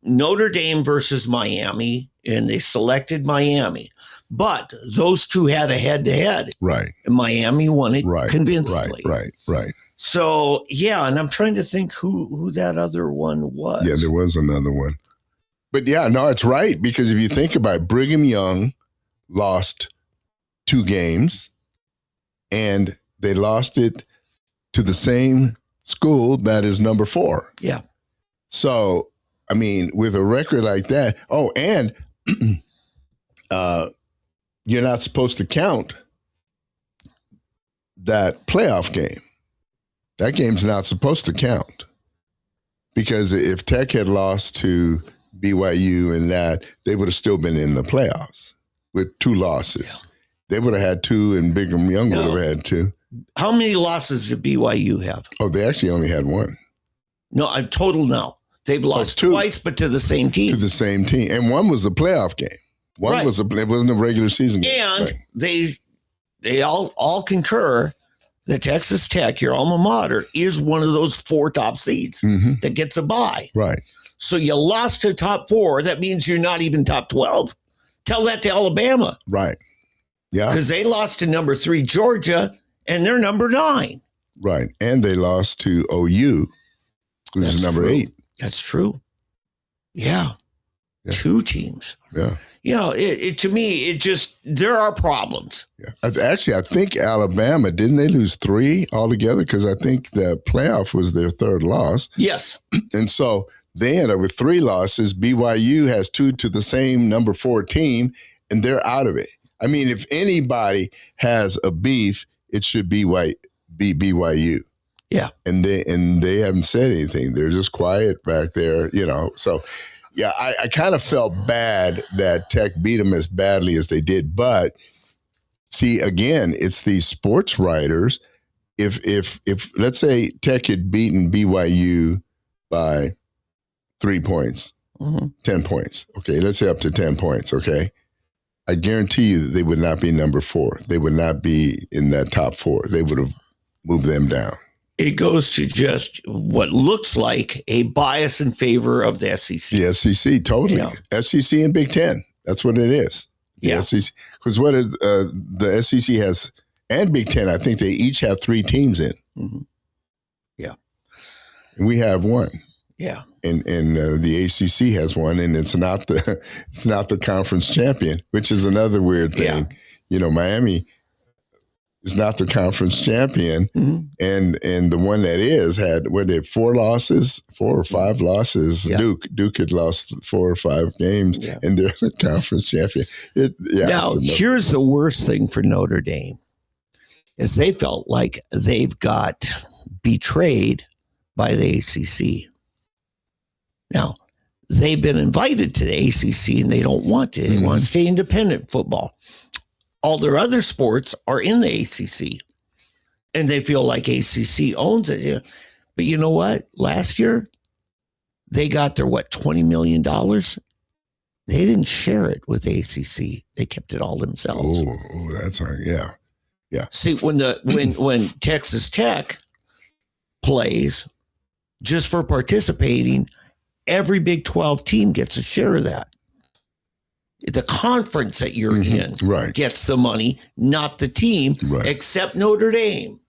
Notre Dame versus Miami, and they selected Miami. But those 2 had a head-to-head. Right. And Miami won it convincingly. Right. So, and I'm trying to think who that other one was. Yeah, there was another one. But, it's right. Because if you think about it, Brigham Young lost 2 games, and they lost it to the same school that is number 4. Yeah. So, with a record like that, and you're not supposed to count that playoff game. That game's not supposed to count. Because if Tech had lost to BYU and that, they would have still been in the playoffs with 2 losses. Yeah. They would have had 2, and Brigham Young would have had 2. How many losses did BYU have? Oh, they actually only had 1. No, I'm total now. They've lost 2. Twice, but to the same team. To the same team. And 1 was a playoff game. One was it wasn't a regular season game. And they all concur the Texas Tech, your alma mater, is one of those 4 top seeds that gets a bye. Right. So you lost to top 4. That means you're not even top 12. Tell that to Alabama. Right. Yeah. Because they lost to number 3 Georgia, and they're number 9. Right. And they lost to OU, who's number 8. That's true. Yeah. 2 teams. Yeah. You know, to me, there are problems. Yeah. Actually, I think Alabama, didn't they lose 3 altogether? Because I think the playoff was their 3rd loss. Yes. And so they end up with 3 losses. BYU has 2 to the same number 4 team, and they're out of it. I mean, if anybody has a beef, it should be BYU. Yeah. And they haven't said anything. They're just quiet back there, you know. So, yeah, I kind of felt bad that Tech beat them as badly as they did. But, see, again, it's these sports writers. If let's say Tech had beaten BYU by 3 points, 10 points, okay, let's say up to 10 points, okay, I guarantee you that they would not be number 4. They would not be in that top 4. They would have moved them down. It goes to just what looks like a bias in favor of the SEC. The SEC, totally. Yeah. SEC and Big Ten. That's what it is. Yeah. Because what is the SEC has, and Big Ten, I think they each have 3 teams in. Mm-hmm. Yeah. And we have 1. Yeah. And the ACC has 1, and it's not the conference champion, which is another weird thing. Yeah. You know, Miami is not the conference champion, and the one that is had 4 or 5 losses. Yeah. Duke had lost 4 or 5 games, and they're the conference champion. Now, here's the worst thing for Notre Dame, is they felt like they've got betrayed by the ACC. Now, they've been invited to the ACC, and they don't want to. They want to stay independent football. All their other sports are in the ACC, and they feel like ACC owns it. But you know what? Last year, they got their, $20 million? They didn't share it with the ACC. They kept it all themselves. Oh, that's right. Yeah. Yeah. See, when Texas Tech plays, just for participating, every Big 12 team gets a share of that. The conference that you're in gets the money, not the team, except Notre Dame.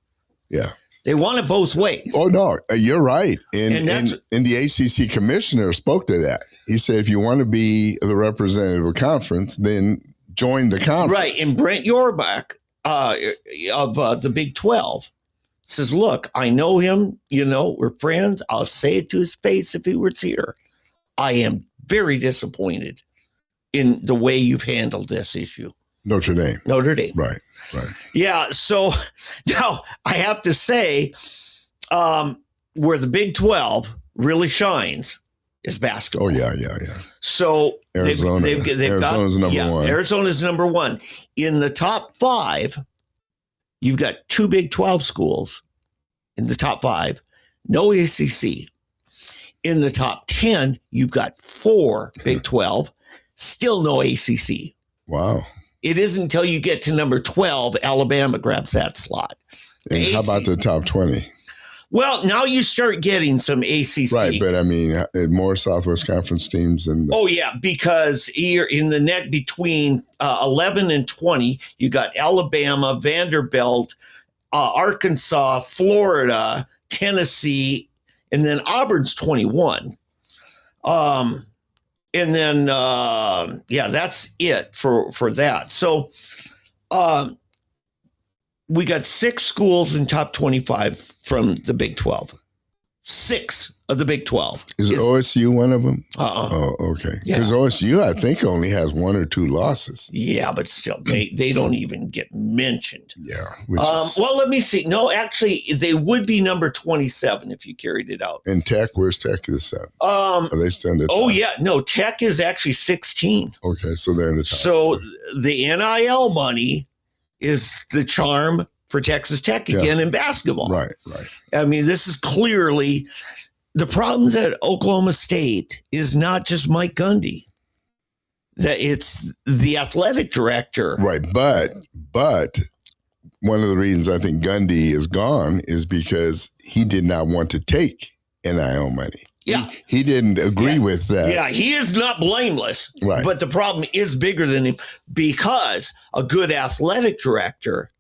Yeah. They want it both ways. Oh, no, you're right. And the ACC commissioner spoke to that. He said, if you want to be the representative of conference, then join the conference. Right. And Brent Yorback of the Big 12 says, look, I know him. You know, we're friends. I'll say it to his face if he was here. I am very disappointed in the way you've handled this issue. Notre Dame. Right. Yeah. So now I have to say, where the Big 12 really shines is basketball. Oh, yeah. So Arizona. Arizona's number 1. Arizona's number 1. In the top 5, you've got 2 Big 12 schools in the top 5, no ACC. In the top 10, you've got 4 Big 12. Still no ACC. Wow. It isn't until you get to number 12, Alabama grabs that slot. And how about the top 20? Well, now you start getting some ACC. Right, but I mean, more Southwest Conference teams than... Oh, yeah, because here in the net between 11 and 20, you got Alabama, Vanderbilt, Arkansas, Florida, Tennessee, and then Auburn's 21. And then, that's it for that. So we got 6 schools in top 25 from the Big 12. 6 of the Big 12. Is OSU one of them? Uh-uh. Oh, okay. Because OSU, I think, only has 1 or 2 losses. Yeah, but still, they don't even get mentioned. Yeah. Well, let me see. No, actually, they would be number 27 if you carried it out. And Tech, where's Tech this time? Are they still in the top? Oh, yeah. No, Tech is actually 16. Okay, so they're in the top. So the NIL money is the charm for Texas Tech again in basketball. Right. I mean, this is clearly the problems at Oklahoma State is not just Mike Gundy. That it's the athletic director. Right, but one of the reasons I think Gundy is gone is because he did not want to take NIL money. Yeah. He didn't agree with that. Yeah, he is not blameless. Right. But the problem is bigger than him because a good athletic director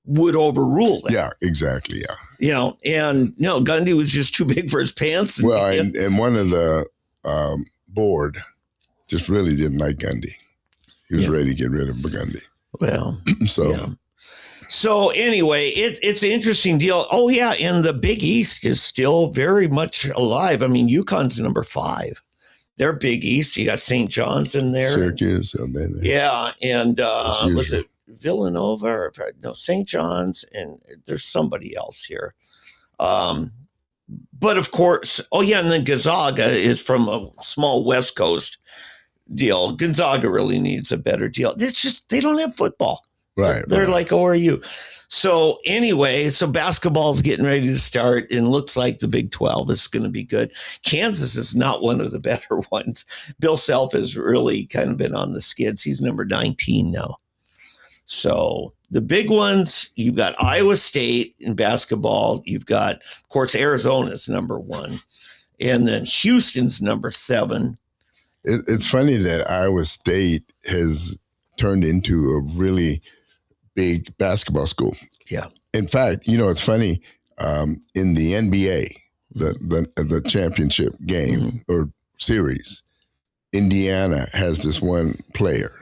would overrule that. Yeah, exactly. Yeah. You know, and Gundy was just too big for his pants. Well, and one of the board just really didn't like Gundy. He was ready to get rid of Gundy. Well, so. Yeah. So anyway, it's an interesting deal. Oh yeah, and the Big East is still very much alive. I mean, UConn's number 5. They're Big East. You got St. John's in there. Syracuse. Yeah, and was it Villanova or no St. John's? And there's somebody else here. But of course, and then Gonzaga is from a small West Coast deal. Gonzaga really needs a better deal. It's just they don't have football. Right. They're like ORU. So anyway, basketball is getting ready to start and looks like the Big 12 is going to be good. Kansas is not one of the better ones. Bill Self has really kind of been on the skids. He's number 19 now. So the big ones, you've got Iowa State in basketball. You've got, of course, Arizona's number 1. And then Houston's number 7. It's funny that Iowa State has turned into a really big basketball school. Yeah. In fact, it's funny. In the NBA, the championship game or series, Indiana has this one player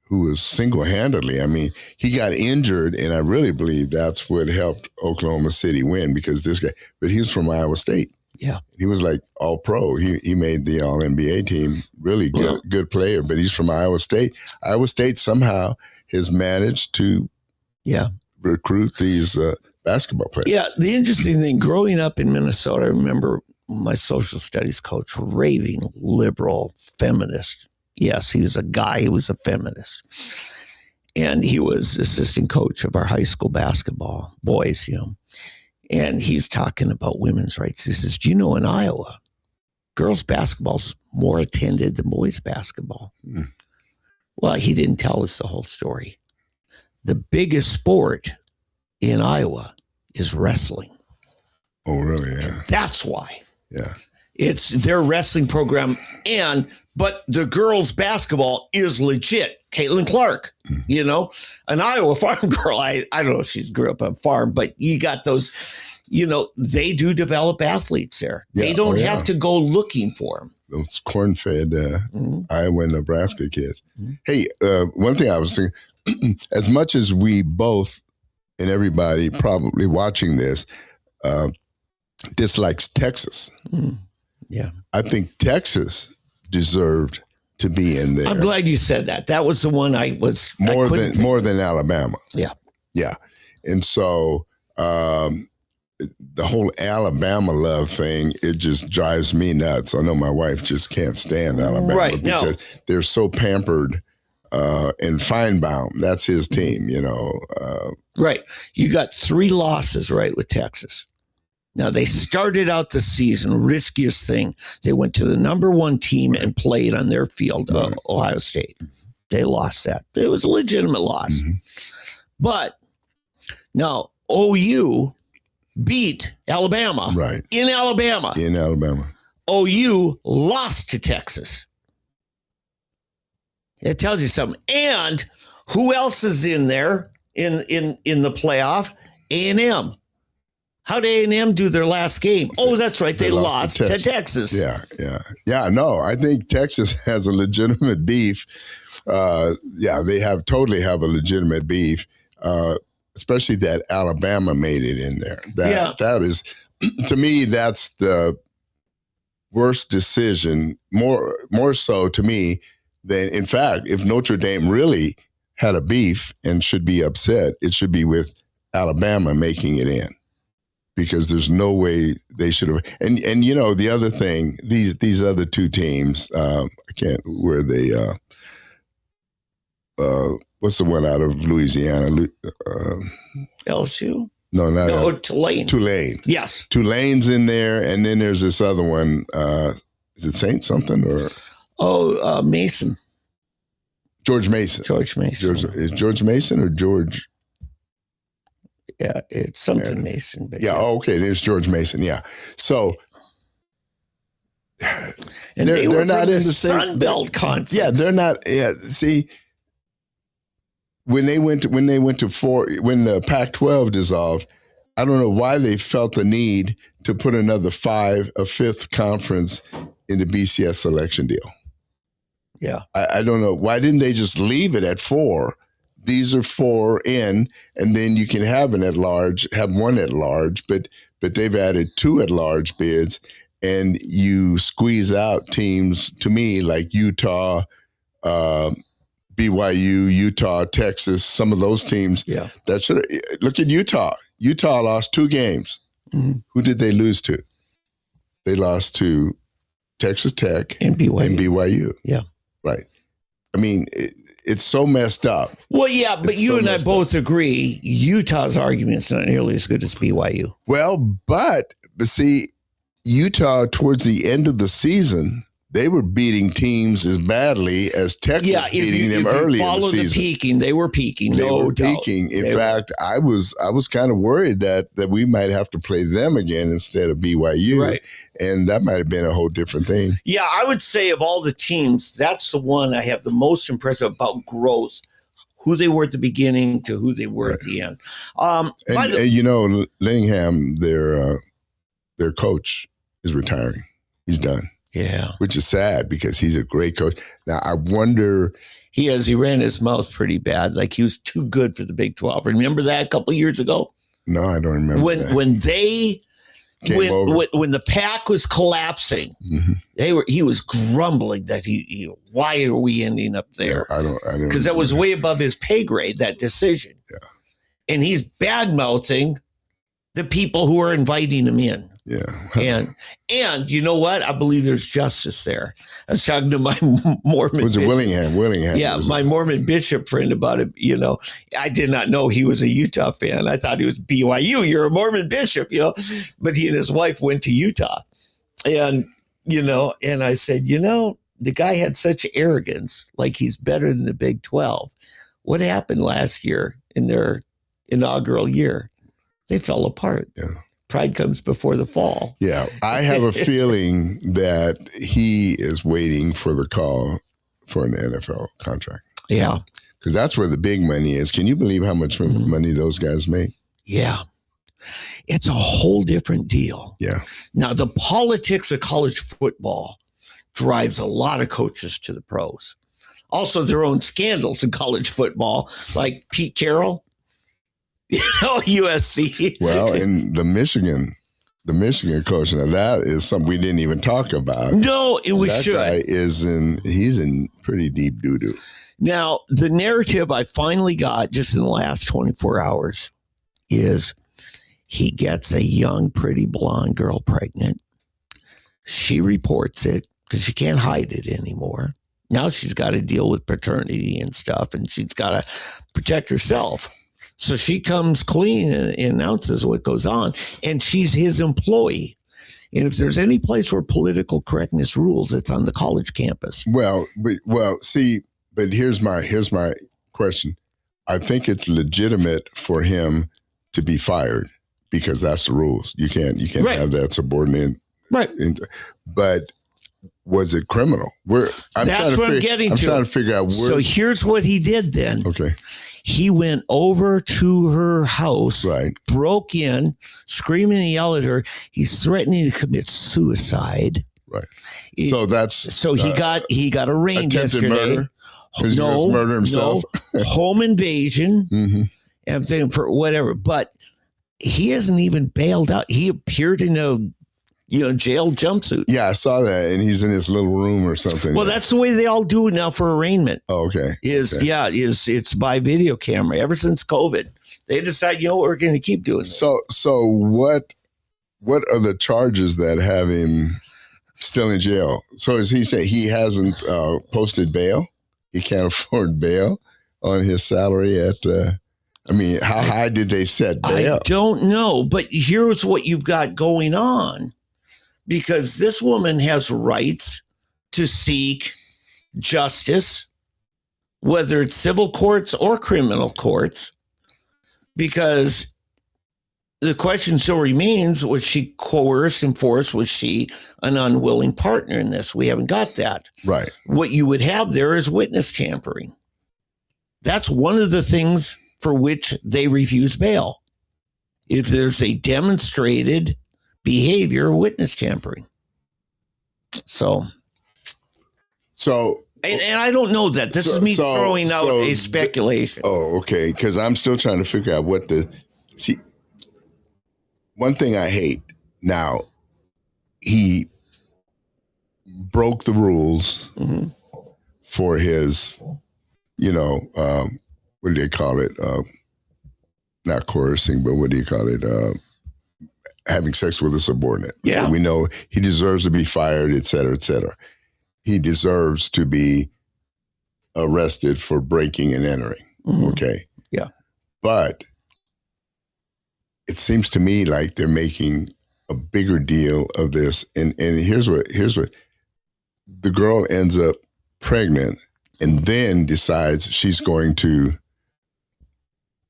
who was single-handedly. I mean, he got injured, and I really believe that's what helped Oklahoma City win because this guy. But he was from Iowa State. Yeah. He was like all pro. He made the all NBA team. Really good player, but he's from Iowa State. Iowa State somehow has managed to recruit these basketball players. Yeah, the interesting thing, growing up in Minnesota, I remember my social studies coach, raving liberal feminist. Yes, he was a guy who was a feminist. And he was assistant coach of our high school basketball boys, And he's talking about women's rights. He says, do you know in Iowa, girls basketball's more attended than boys basketball? Well, he didn't tell us the whole story. The biggest sport in Iowa is wrestling. Oh, really? Yeah. That's why. Yeah. It's their wrestling program. But the girls basketball is legit. Caitlin Clark, an Iowa farm girl. I don't know if she grew up on a farm, but you got those, they do develop athletes there. Yeah. They don't have to go looking for them. Those corn-fed Iowa and Nebraska kids. Hey, one thing I was thinking, as much as we both and everybody probably watching this dislikes Texas, I think Texas deserved to be in there. I'm glad you said that. That was the one I was more than Alabama. Yeah. And so the whole Alabama love thing, it just drives me nuts. I know my wife just can't stand Alabama because they're so pampered and Feinbaum. That's his team, Right. You got 3 losses, right, with Texas. Now, they started out the season, riskiest thing. They went to the number 1 team and played on their field, Ohio State. They lost that. It was a legitimate loss. But now OU beat Alabama. Right. In Alabama. OU lost to Texas. It tells you something. And who else is in there in the playoff? A&M. How did A&M do their last game? Oh, that's right. They lost to Texas. Yeah. No, I think Texas has a legitimate beef. They totally have a legitimate beef, especially that Alabama made it in there. That is, to me, that's the worst decision, more so to me than, in fact, if Notre Dame really had a beef and should be upset, it should be with Alabama making it in. Because there's no way they should have. And the other thing, these other 2 teams, I can't, where they, what's the one out of Louisiana? LSU? No, Tulane. Tulane. Yes. Tulane's in there. And then there's this other one. Is it Saint something or? Mason. George Mason. George Mason. Is George Mason or George? Yeah, it's something Mason. But yeah, okay, there's George Mason. Yeah, so and they're not in the Sun Belt Conference. Yeah, they're not. Yeah, see, when the Pac-12 dissolved, I don't know why they felt the need to put a fifth conference in the BCS selection deal. Yeah, I don't know. Why didn't they just leave it at 4? These are 4 in, and then you can have one at large, but they've added 2 at large bids, and you squeeze out teams, to me, like Utah, BYU, Utah, Texas, some of those teams. Yeah. That should look at Utah. Utah lost 2 games. Mm-hmm. Who did they lose to? They lost to Texas Tech and BYU. Yeah. Right. I mean, it's so messed up. Well, yeah, but you and I both agree Utah's argument's not nearly as good as BYU. Well, but see, Utah towards the end of the season, they were beating teams as badly as Tech was beating them early in the season. The peaking, they were peaking. They were peaking. In fact, I was kind of worried that we might have to play them again instead of BYU, right? And that might have been a whole different thing. Yeah, I would say of all the teams, that's the one I have the most impressive about growth. Who they were at the beginning to who they were at the end. And Linningham, their coach, is retiring. He's done. Yeah. Which is sad because he's a great coach. Now, I wonder. He ran his mouth pretty bad. Like he was too good for the Big 12. Remember that a couple of years ago? No, I don't remember when the pack was collapsing, mm-hmm. He was grumbling that why are we ending up there? Yeah, I don't because that was way above his pay grade, that decision. Yeah. And he's bad-mouthing the people who are inviting him in. Yeah. and you know what? I believe there's justice there. I was talking to my Mormon Was it bishop. Willingham? Yeah, my Mormon bishop friend about it. I did not know he was a Utah fan. I thought he was BYU. You're a Mormon bishop, But he and his wife went to Utah. And, and I said, the guy had such arrogance, like he's better than the Big 12. What happened last year in their inaugural year? They fell apart. Yeah. Pride comes before the fall. Yeah, I have a feeling that he is waiting for the call for an NFL contract. Yeah. Because that's where the big money is. Can you believe how much money those guys make? Yeah. It's a whole different deal. Yeah. Now, the politics of college football drives a lot of coaches to the pros. Also, their own scandals in college football, like Pete Carroll. USC. Well, and the Michigan coach, now that is something we didn't even talk about. No, we should. That guy he's in pretty deep doo-doo. Now, the narrative I finally got just in the last 24 hours is he gets a young, pretty blonde girl pregnant. She reports it because she can't hide it anymore. Now she's got to deal with paternity and stuff, and she's got to protect herself. So she comes clean and announces what goes on, and she's his employee. And if there's any place where political correctness rules, it's on the college campus. Well, see, but here's my question. I think it's legitimate for him to be fired because that's the rules. You can't right. have that subordinate. Right. But was it criminal? That's what I'm getting to. I'm trying to figure out where. So here's what he did then. Okay. He went over to her house, right. Broke in, screaming and yelling at her. He's threatening to commit suicide. Right. So he got arraigned yesterday. Murder? Because he was murder himself. No, home invasion. Mm-hmm. Everything for whatever. But he hasn't even bailed out. He appeared in a jail jumpsuit. Yeah, I saw that, and he's in his little room or something. Well, that's the way they all do it now for arraignment. Oh, okay. It's by video camera. Ever since COVID, they decide, we're going to keep doing this. So what are the charges that have him still in jail? So is he saying he hasn't posted bail? He can't afford bail on his salary at? How high did they set bail? I don't know, but here's what you've got going on. Because this woman has rights to seek justice, whether it's civil courts or criminal courts, because the question still remains, was she coerced and forced? Was she an unwilling partner in this? We haven't got that. Right. What you would have there is witness tampering. That's one of the things for which they refuse bail. If there's a demonstrated behavior of witness tampering. So, and I don't know that. This is me throwing out a speculation. Okay. Because I'm still trying to figure out see. One thing I hate now, he broke the rules for his, what do they call it? Not coercing, but what do you call it? Having sex with a subordinate. Yeah. We know he deserves to be fired, et cetera, et cetera. He deserves to be arrested for breaking and entering. Okay. Yeah. But it seems to me like they're making a bigger deal of this. And here's what the girl ends up pregnant and then decides she's going to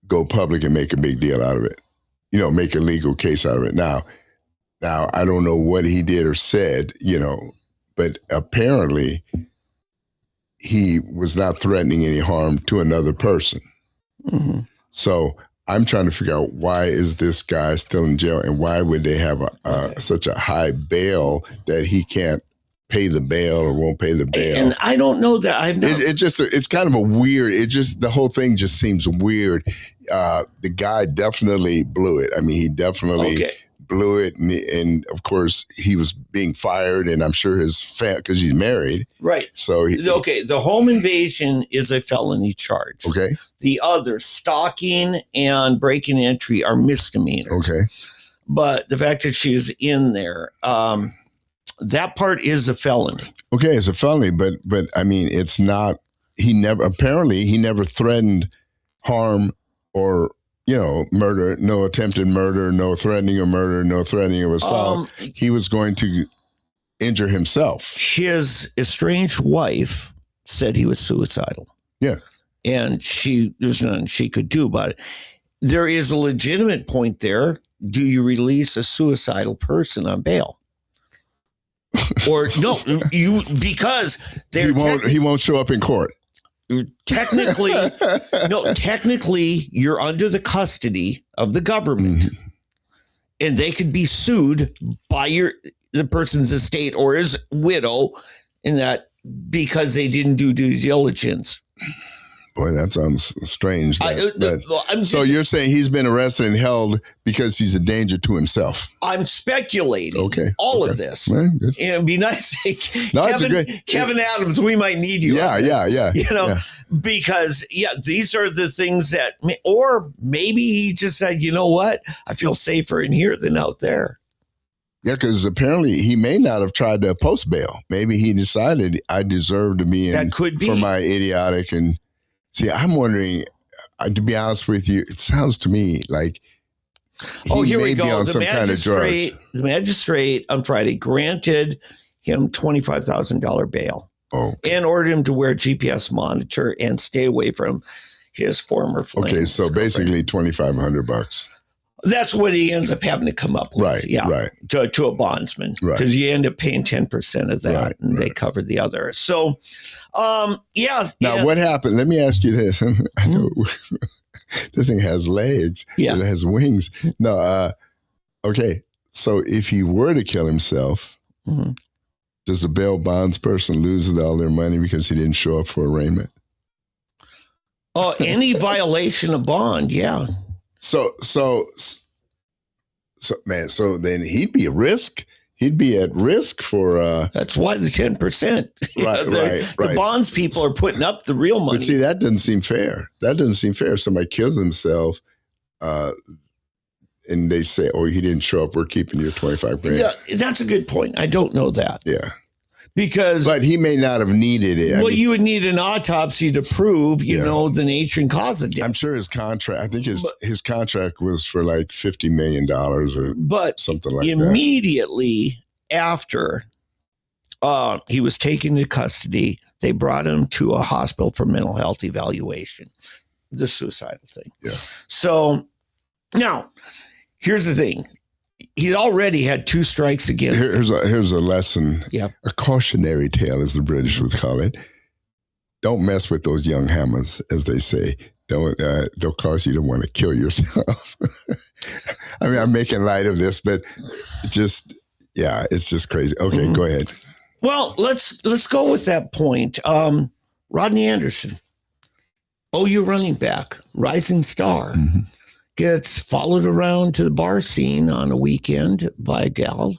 go public and make a big deal out of it, make a legal case out of it. Now I don't know what he did or said, but apparently he was not threatening any harm to another person. So I'm trying to figure out, why is this guy still in jail, and why would they have such a high bail that he can't pay the bail or won't pay the bail? And I don't know that I've not. It's kind of a weird. The whole thing just seems weird. The guy definitely blew it. I mean, he definitely blew it, and of course he was being fired, and I'm sure because he's married, right? So the home invasion is a felony charge. Okay. The other, stalking and breaking and entry, are misdemeanors. Okay. But the fact that she is in there, that part is a felony. Okay, it's a felony, but I mean, it's not. He never threatened harm or murder, no attempted murder, no threatening of murder, no threatening of assault. He was going to injure himself. His estranged wife said he was suicidal. Yeah. And there's nothing she could do about it. There is a legitimate point there. Do you release a suicidal person on bail? Or no, because he won't show up in court. Technically, you're under the custody of the government, and they could be sued by the person's estate or his widow, in that because they didn't do due diligence. Boy, that sounds strange. So you're saying he's been arrested and held because he's a danger to himself? I'm speculating. Okay. Of this. Well, and it'd be nice to say, Kevin Adams, we might need you. Yeah. Because these are the things that, or maybe he just said, you know what? I feel safer in here than out there. Yeah, because apparently he may not have tried to post bail. Maybe he decided I deserve to be in. That could be. For my idiotic and. See, I'm wondering, to be honest with you, it sounds to me like here we go. On some kind of drug. The magistrate on Friday granted him $25,000 bail and ordered him to wear a GPS monitor and stay away from his former flame. Okay, so basically $2,500. That's what he ends up having to come up with. Right, yeah, right. To a bondsman. Right. Because you end up paying 10% of that, and they cover the other. So, Now, what happened? Let me ask you this. I know this thing has legs. Yeah. It has wings. No, okay. So if he were to kill himself, does the bail bonds person lose all their money because he didn't show up for arraignment? Any violation of bond, yeah. So then he'd be at risk. He'd be at risk for. That's why the 10%. Right. The bonds people are putting up the real money. But see, that doesn't seem fair. If somebody kills themselves, and they say, "Oh, he didn't show up. We're keeping your $25,000." Yeah, that's a good point. I don't know that. Yeah. But he may not have needed it. Well, you would need an autopsy to prove, the nature and cause of death. I'm sure his contract. I think his contract was for like $50 million or something like that. Immediately after he was taken into custody, they brought him to a hospital for mental health evaluation. The suicidal thing. Yeah. So now, Here's the thing. He's already had 2 strikes against. Here's a lesson. Yeah. A cautionary tale, as the British would call it. Don't mess with those young hammers, as they say. They'll cause you to want to kill yourself. I mean, I'm making light of this, but it's just crazy. Okay, Go ahead. Well, let's go with that point. Rodney Anderson, OU running back, rising star, gets followed around to the bar scene on a weekend by a gal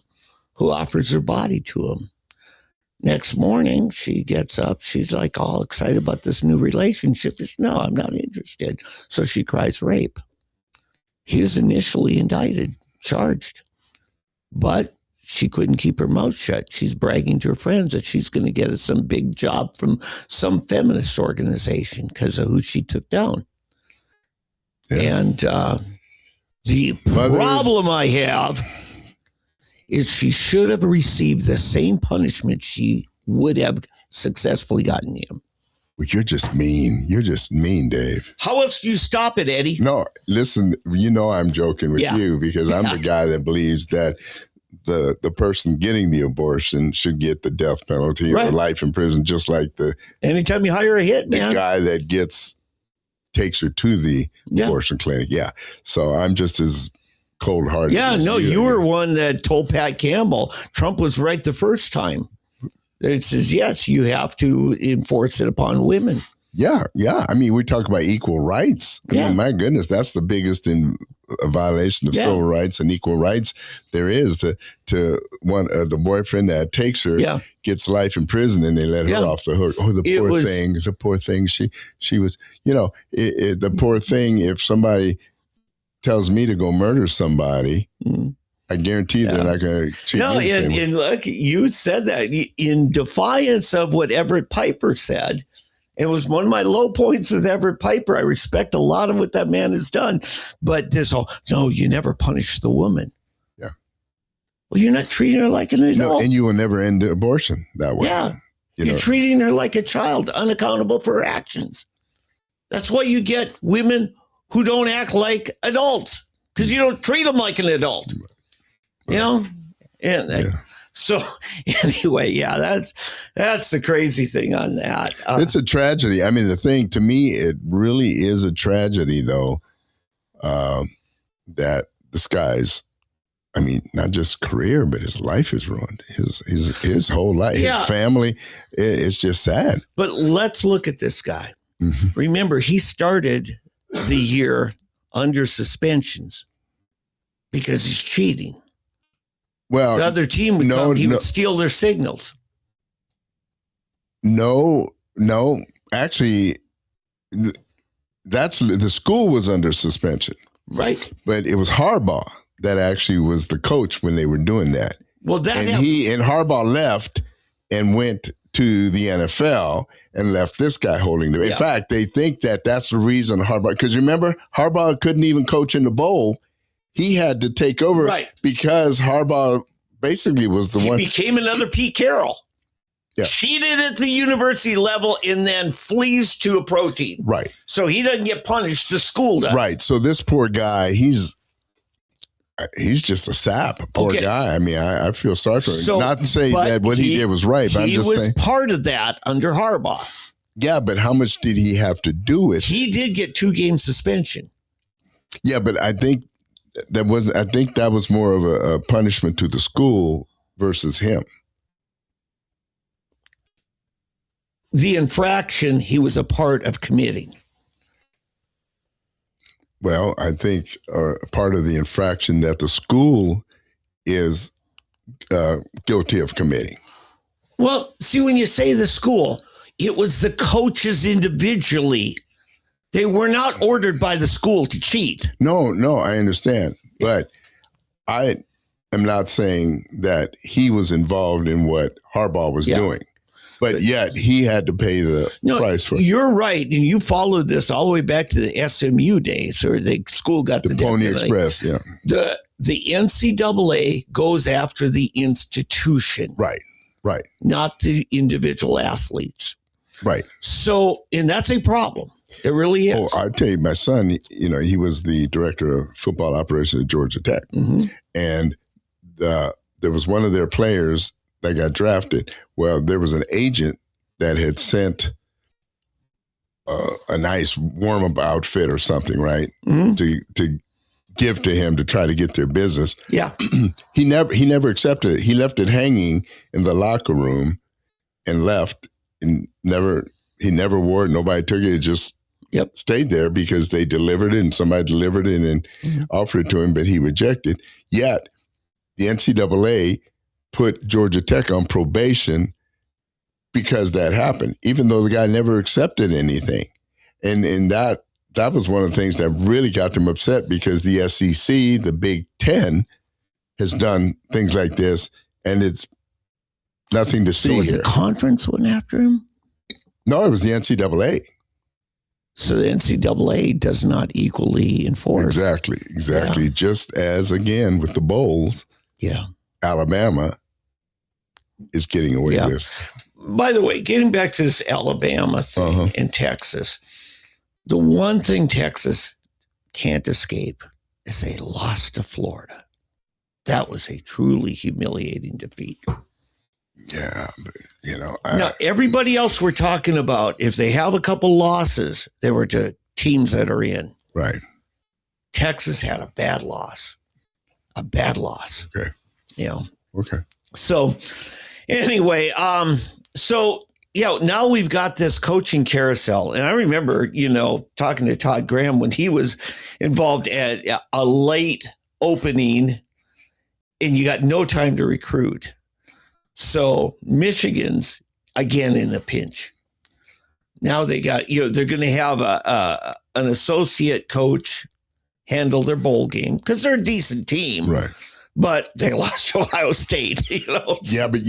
who offers her body to him. Next morning, she gets up. She's like all excited about this new relationship. She says, no, I'm not interested. So she cries rape. He was initially indicted, charged, but she couldn't keep her mouth shut. She's bragging to her friends that she's going to get some big job from some feminist organization because of who she took down. Yeah. And the problem I have is she should have received the same punishment she would have successfully gotten him. Well, you're just mean. You're just mean, Dave. How else do you stop it, Eddie? No, listen, I'm joking with you because I'm the guy that believes that the person getting the abortion should get the death penalty or life in prison, just like anytime you hire a hitman, the guy that takes her to the abortion clinic. Yeah. So I'm just as cold-hearted. Yeah, no, you were one that told Pat Campbell Trump was right the first time. It says, yes, you have to enforce it upon women. Yeah. I mean, we talk about equal rights. I mean, my goodness, that's the biggest violation of civil rights and equal rights there is. The boyfriend that takes her gets life in prison and they let her off the hook. Oh, the poor thing. She was, the poor thing. If somebody tells me to go murder somebody, I guarantee they're not going to treat me the same way. And look, you said that in defiance of what Everett Piper said. It was one of my low points with Everett Piper. I respect a lot of what that man has done. But no, you never punish the woman. Yeah. Well, you're not treating her like an adult. No, and you will never end abortion that way. Yeah. You're treating her like a child, unaccountable for her actions. That's why you get women who don't act like adults, because you don't treat them like an adult. So anyway, that's the crazy thing on that. It's a tragedy. I mean, the thing to me, it really is a tragedy, though, that this guy's, I mean, not just career, but his life is ruined. His whole life, his family. It's just sad. But let's look at this guy. Mm-hmm. Remember, he started the year under suspensions because he's cheating. Well, the other team would come, he would steal their signals. No, actually, the school was under suspension. Right. But it was Harbaugh that actually was the coach when they were doing that. Well, Harbaugh left and went to the NFL and left this guy holding them. In fact, they think that that's the reason Harbaugh, because remember, Harbaugh couldn't even coach in the bowl. He had to take over because Harbaugh basically was the one. He became another Pete Carroll. Yeah. Cheated at the university level and then flees to a pro team. Right. So he doesn't get punished. The school does. Right. So this poor guy, he's just a sap. Poor guy. I mean, I feel sorry for him. Not to say that what he did was right, but I'm just saying. He was part of that under Harbaugh. Yeah, but how much did he have to do with it? He did get 2-game suspension. Yeah, but I think that was more of a punishment to the school versus him. The infraction he was a part of committing. Well, I think part of the infraction that the school is guilty of committing. Well, see, when you say the school, it was the coaches individually. They were not ordered by the school to cheat. No, I understand. But I am not saying that he was involved in what Harbaugh was doing. But yet he had to pay the price for it. You're right. And you followed this all the way back to the SMU days, or the school got the Pony Express, yeah. The NCAA goes after the institution. Right. Not the individual athletes. Right. So, and that's a problem. It really is. Oh, I tell you, my son, he was the director of football operations at Georgia Tech. Mm-hmm. And there was one of their players that got drafted. Well, there was an agent that had sent a nice warm-up outfit or something, right? Mm-hmm. To give to him to try to get their business. Yeah. He never accepted it. He left it hanging in the locker room and left, and he never wore it. Nobody took it. It just stayed there because they delivered it, and somebody delivered it and offered it to him, but he rejected. Yet the NCAA put Georgia Tech on probation because that happened, even though the guy never accepted anything. And that was one of the things that really got them upset, because the SEC, the Big Ten, has done things like this, and it's nothing to see. So was here. the conference went after him? No, it was the NCAA. So the NCAA does not equally enforce. Exactly. Yeah. Just as, again, with the bowls, Alabama is getting away with. By the way, getting back to this Alabama thing in Texas, the one thing Texas can't escape is they lost to Florida. That was a truly humiliating defeat. Yeah, but, now, everybody else we're talking about, if they have a couple losses, they were to teams that are in. Right. Texas had a bad loss. Okay. Okay. So, anyway, now we've got this coaching carousel. And I remember, talking to Todd Graham when he was involved at a late opening and you got no time to recruit. So Michigan's again in a pinch. Now they got, they're going to have an associate coach handle their bowl game because they're a decent team. Right. But they lost to Ohio State, Yeah, but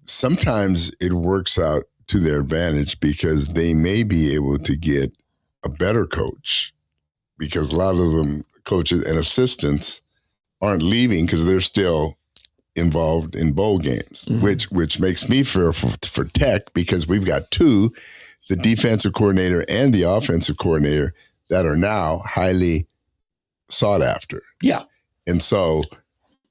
sometimes it works out to their advantage because they may be able to get a better coach, because a lot of them, coaches and assistants, aren't leaving because they're still involved in bowl games, which makes me fear for Tech, because we've got two, the defensive coordinator and the offensive coordinator, that are now highly sought after. Yeah. And so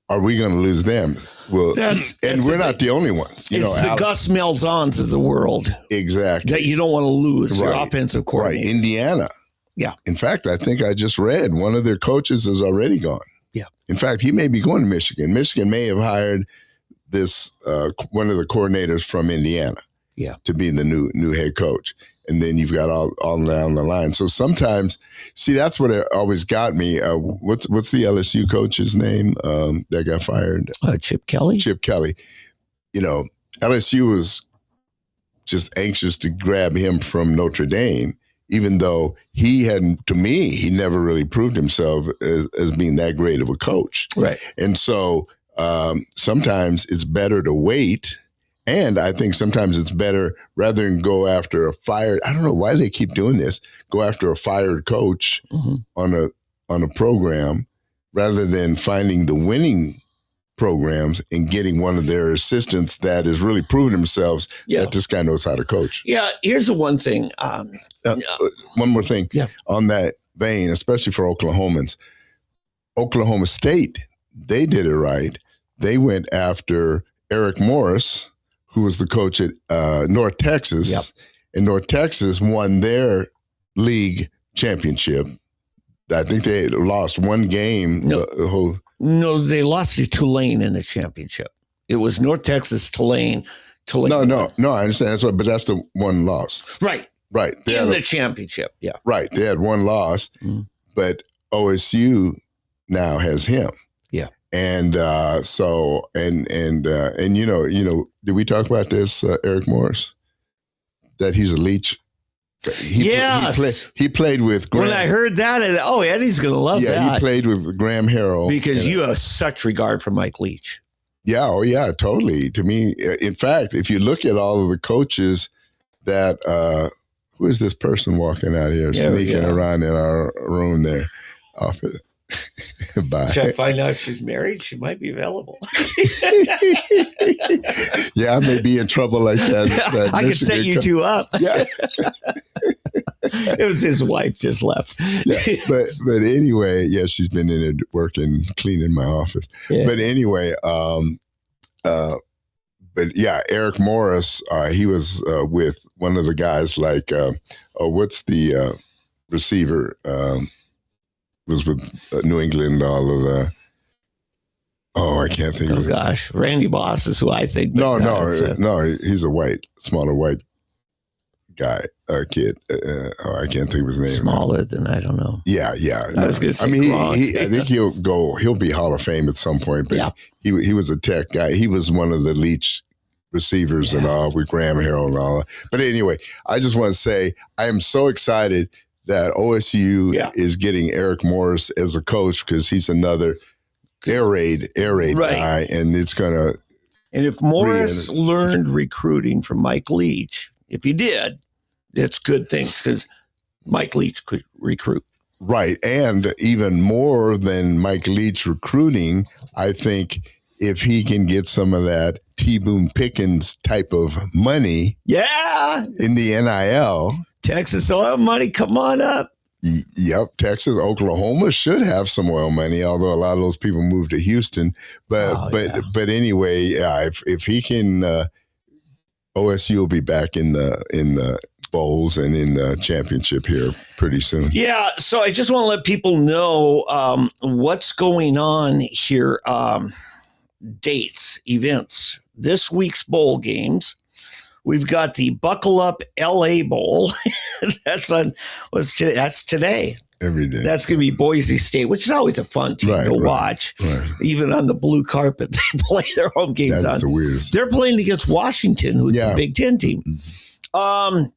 are we going to lose them? Well, and we're not the only ones. It's the Gus Malzahn's of the world. Exactly. That you don't want to lose, your offensive coordinator. Right. Indiana. Yeah. In fact, I think I just read one of their coaches is already gone. Yeah. In fact, he may be going to Michigan. Michigan may have hired this one of the coordinators from Indiana to be the new head coach. And then you've got all down the line. So sometimes, see, that's what always got me. What's the LSU coach's name that got fired? Chip Kelly. Chip Kelly. LSU was just anxious to grab him from Notre Dame, even though he never really proved himself as being that great of a coach. Right. And so sometimes it's better to wait. And I think sometimes it's better, rather than go after a fired, I don't know why they keep doing this, go after a fired coach on a program, rather than finding the winning programs and getting one of their assistants that has really proven themselves that this guy knows how to coach. Yeah, here's the one thing. One more thing on that vein, especially for Oklahomans. Oklahoma State, they did it right. They went after Eric Morris, who was the coach at North Texas, and North Texas won their league championship. I think they lost one game. No, they lost to Tulane in the championship. It was North Texas, Tulane. No, I understand. But that's the one loss. Right. They in the championship, Right. They had one loss, but OSU now has him. Yeah. And did we talk about this, Eric Morris? That he's a leech. He played with Graham. When I heard that, Eddie's going to love that. Yeah, he played with Graham Harrell. Because you have such regard for Mike Leach. Yeah, totally. To me, in fact, if you look at all of the coaches that, who is this person walking out here, sneaking around in our room there? Bye. Should I find out if she's married? She might be available. Yeah, I may be in trouble like that. I could set you two up. Yeah. It was his wife just left. Yeah, but anyway, yeah, she's been in it working, cleaning my office. Yeah. But anyway, but yeah, Eric Morris, he was with one of the guys like, what's the receiver? Was with New England, all of the. Oh, I can't think of it. Oh gosh, Randy Moss is who I think. No, he's a smaller white guy, kid. I can't think of his name. Smaller than I don't know. Yeah. I was going to say. I mean, I think he'll be Hall of Fame at some point. But yeah. he was a tech guy. He was one of the Leach receivers and all with Graham Harrell and all. But anyway, I just want to say I am so excited that OSU is getting Eric Morris as a coach because he's another air raid guy, and it's gonna. And if Morris learned recruiting from Mike Leach, if he did, it's good things because Mike Leach could recruit. Right, and even more than Mike Leach recruiting, I think if he can get some of that T. Boone Pickens type of money, in the NIL. Texas oil money, come on up. Yep, Texas, Oklahoma should have some oil money, although a lot of those people moved to Houston. But anyway, yeah, if he can, OSU will be back in the bowls and in the championship here pretty soon. Yeah, so I just want to let people know what's going on here. Dates, events, this week's bowl games. We've got the Buckle Up LA Bowl. That's today. Every day. That's going to be Boise State, which is always a fun team to watch. Right. Even on the blue carpet, they play their home games on. That's the weirdest. They're playing against Washington, who's a Big Ten team. And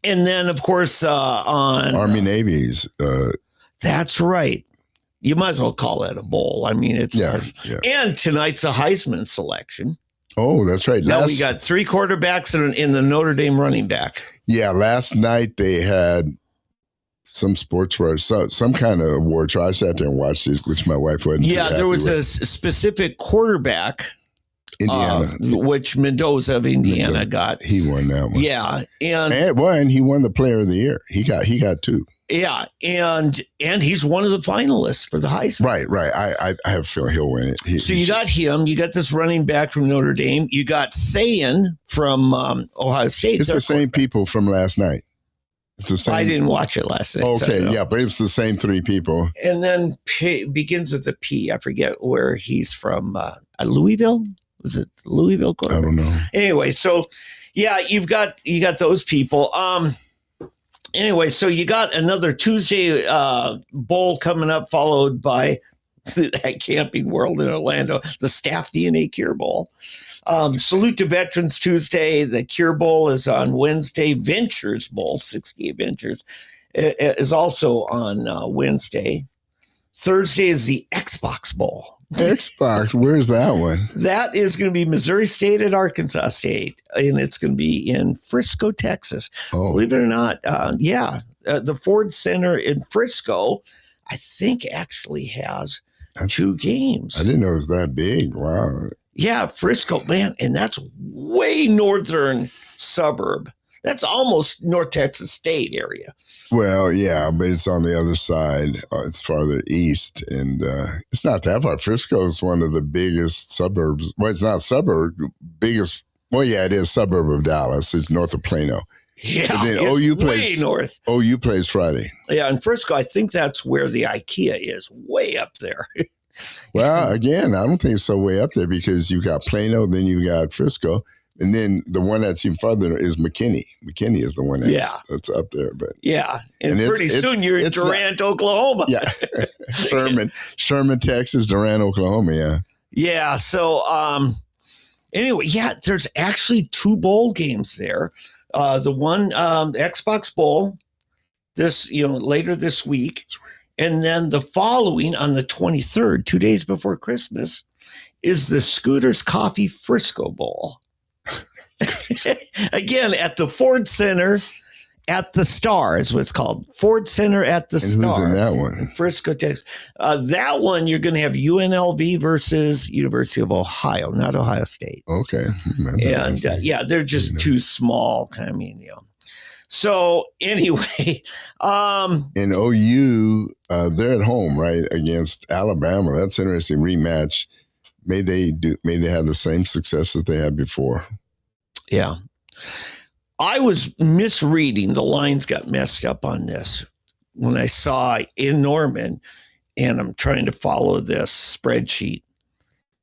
then, of course, on Army Navy's. That's right. You might as well call that a bowl. I mean, it's and tonight's a Heisman selection. Oh, that's right. Now we got 3 quarterbacks in the Notre Dame running back. Yeah, last night they had some sports where some kind of award show. I sat there and watched it, which my wife wasn't. Yeah, there was a specific quarterback, Indiana, which Mendoza of Indiana got. He won that one. Yeah, and he won the Player of the Year. He got 2. Yeah, and he's one of the finalists for the Heisman. Right. I have a feeling he'll win it. So you got him. You got this running back from Notre Dame. You got Sayin from Ohio State. It's the same people from last night. It's the same. I didn't watch it last night. Okay, yeah, but it's the same 3 people. And then begins with the P. I forget where he's from. Louisville? Was it Louisville? I don't know. Anyway, so yeah, you got those people. Anyway, so you got another Tuesday bowl coming up, followed by that Camping World in Orlando, the Staff DNA Cure Bowl. Salute to Veterans Tuesday. The Cure Bowl is on Wednesday. Ventures Bowl, 6K Ventures, is also on Wednesday. Thursday is the Xbox Bowl. Xbox, where's that one? That is going to be Missouri State at Arkansas State, and it's going to be in Frisco, Texas. Oh. Believe it or not, the Ford Center in Frisco, I think actually has 2 games. I didn't know it was that big. Wow. Yeah, Frisco, man, and that's way northern suburb. That's almost North Texas State area. Well, yeah, but it's on the other side. It's farther east, and it's not that far. Frisco is one of the biggest suburbs. Well, it's not suburb, biggest. Well, yeah, it is suburb of Dallas. It's north of Plano. Yeah, and then OU plays way north. OU plays Friday. Yeah, in Frisco, I think that's where the IKEA is, way up there. Well, again, I don't think it's so way up there because you got Plano, then you got Frisco. And then the one that's even farther is McKinney. McKinney is the one that's up there. But and pretty soon you're in Durant, Oklahoma. Yeah, Sherman, Texas, Durant, Oklahoma. Yeah. Yeah. So anyway, there's actually 2 bowl games there. The one Xbox Bowl later this week, and then the following on the 23rd, 2 days before Christmas, is the Scooters Coffee Frisco Bowl. Again, at the Ford Center at the Star is what's called. Ford Center at the Star. Who's in that one? Frisco, Texas. That one, you're going to have UNLV versus University of Ohio, not Ohio State. Okay. And they're just too small. I mean, So anyway, in OU, they're at home, right, against Alabama. That's an interesting rematch. May they have the same success that they had before. Yeah. I was misreading. The lines got messed up on this when I saw in Norman, and I'm trying to follow this spreadsheet.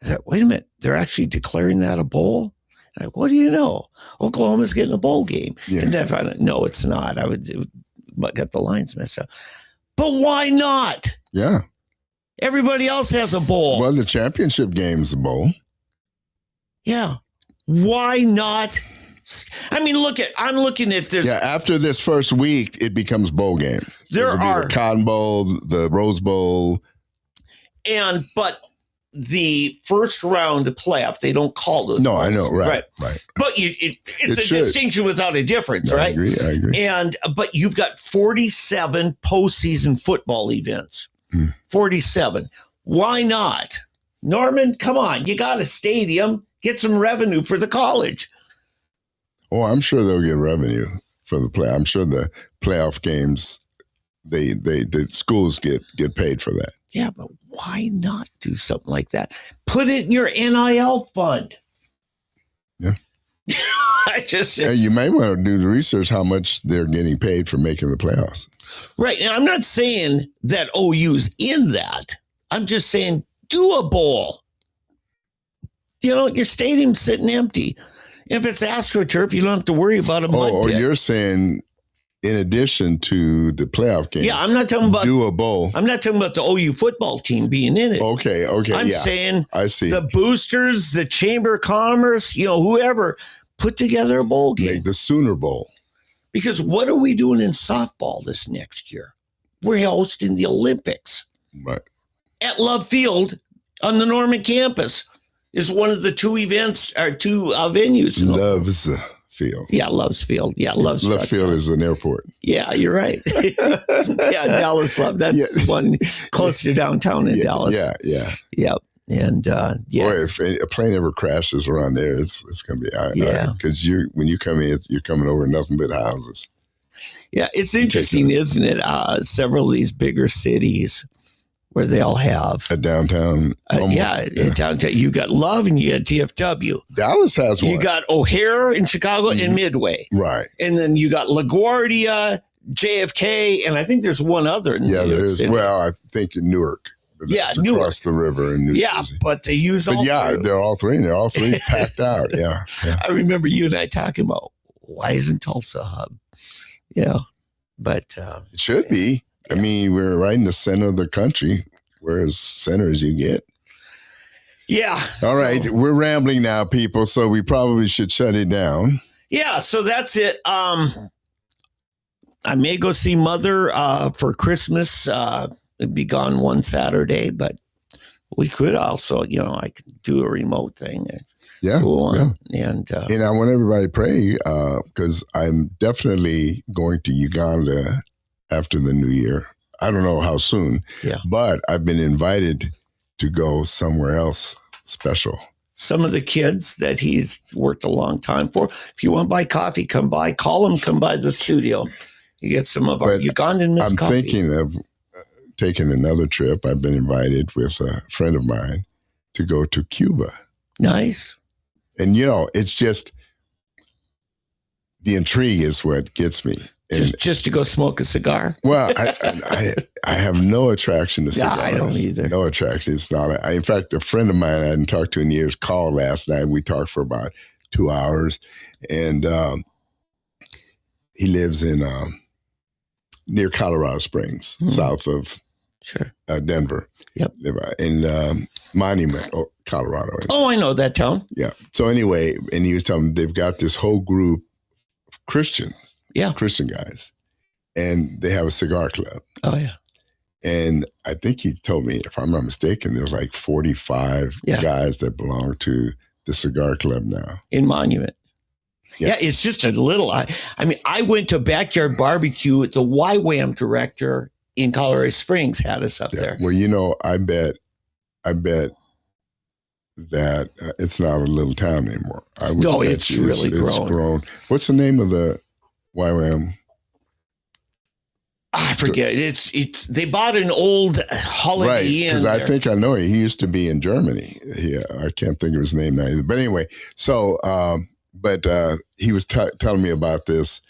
I thought, wait a minute, they're actually declaring that a bowl? Like, what do you know? Oklahoma's getting a bowl game. Yeah. And then I found out, no, it's not. I would get the lines messed up. But why not? Yeah. Everybody else has a bowl. Well, the championship game's a bowl. Yeah. Why not? I mean, I'm looking at this. Yeah, after this first week, it becomes bowl game. There are the Cotton Bowl, the Rose Bowl. But the first round of playoff, they don't call those. No, bowls. I know, right. But it's a distinction without a difference, right? I agree. But you've got 47 postseason football events. 47. Why not? Norman, come on. You got a stadium. Get some revenue for the college. Oh, I'm sure they'll get revenue for the play. I'm sure the playoff games, the schools get paid for that. Yeah, but why not do something like that? Put it in your NIL fund. Yeah. You may want to do the research how much they're getting paid for making the playoffs. Right. And I'm not saying that OU's in that. I'm just saying do a bowl. Your stadium's sitting empty. If it's AstroTurf, you don't have to worry about a mud pit. You're saying in addition to the playoff game. Yeah, I'm not talking about do a bowl. I'm not talking about the OU football team being in it. Okay. I'm saying I see. The boosters, the Chamber of Commerce, whoever, put together a bowl game. Make the Sooner Bowl. Because what are we doing in softball this next year? We're hosting the Olympics. Right. At Love Field on the Norman campus is one of the two events or two venues. Love's Field. Yeah, Love's Field. Yeah, Love Field is an airport. Yeah, you're right. Yeah, Dallas Love. That's one close to downtown in Dallas. Yeah. Yep. And Boy, if a plane ever crashes around there, it's going to be because when you come in, you're coming over nothing but houses. Yeah, it's interesting, isn't it? Several of these bigger cities where they all have a downtown. Downtown. You got Love and you got DFW. Dallas has one. You got O'Hare in Chicago and Midway. Right. And then you got LaGuardia, JFK, and I think there's one other in New York City. Well, I think in Newark. Yeah, Newark. Across the river in New Jersey. But they use all three. They're all three. They're all three packed out. Yeah. I remember you and I talking about, why isn't Tulsa a hub? Yeah. But it should be. I mean, we're right in the center of the country, where as center as you get. Yeah. All right. We're rambling now, people, so we probably should shut it down. Yeah. So that's it. I may go see Mother for Christmas. Be gone one Saturday, but we could also, I could do a remote thing. Yeah. And I want everybody to pray because I'm definitely going to Uganda after the new year. I don't know how soon, but I've been invited to go somewhere else special. Some of the kids that he's worked a long time for, if you want to buy coffee, come by, call him, come by the studio. You get some of our Ugandan Miss Coffee. I'm thinking of taking another trip. I've been invited with a friend of mine to go to Cuba. Nice. And, it's just the intrigue is what gets me. Just to go smoke a cigar? Well, I have no attraction to cigars. Yeah, I don't either. No attraction. It's not. In fact, a friend of mine I hadn't talked to in years called last night. We talked for about 2 hours. And he lives in near Colorado Springs, south of Denver. Yep. In Monument, Colorado. Oh, I know that town. Yeah. So anyway, and he was telling me they've got this whole group of Christians. Yeah. Christian guys. And they have a cigar club. Oh, yeah. And I think he told me, if I'm not mistaken, there's like 45 guys that belong to the cigar club now. In Monument. Yeah, it's just a little. I mean, I went to Backyard Barbecue. The YWAM director in Colorado Springs had us up there. Well, I bet that it's not a little town anymore. No, it's really grown. What's the name of the YWAM? I forget. It's they bought an old Holiday Inn. Because I think I know he used to be in Germany. Yeah, I can't think of his name now either. But anyway, so but he was telling me about this,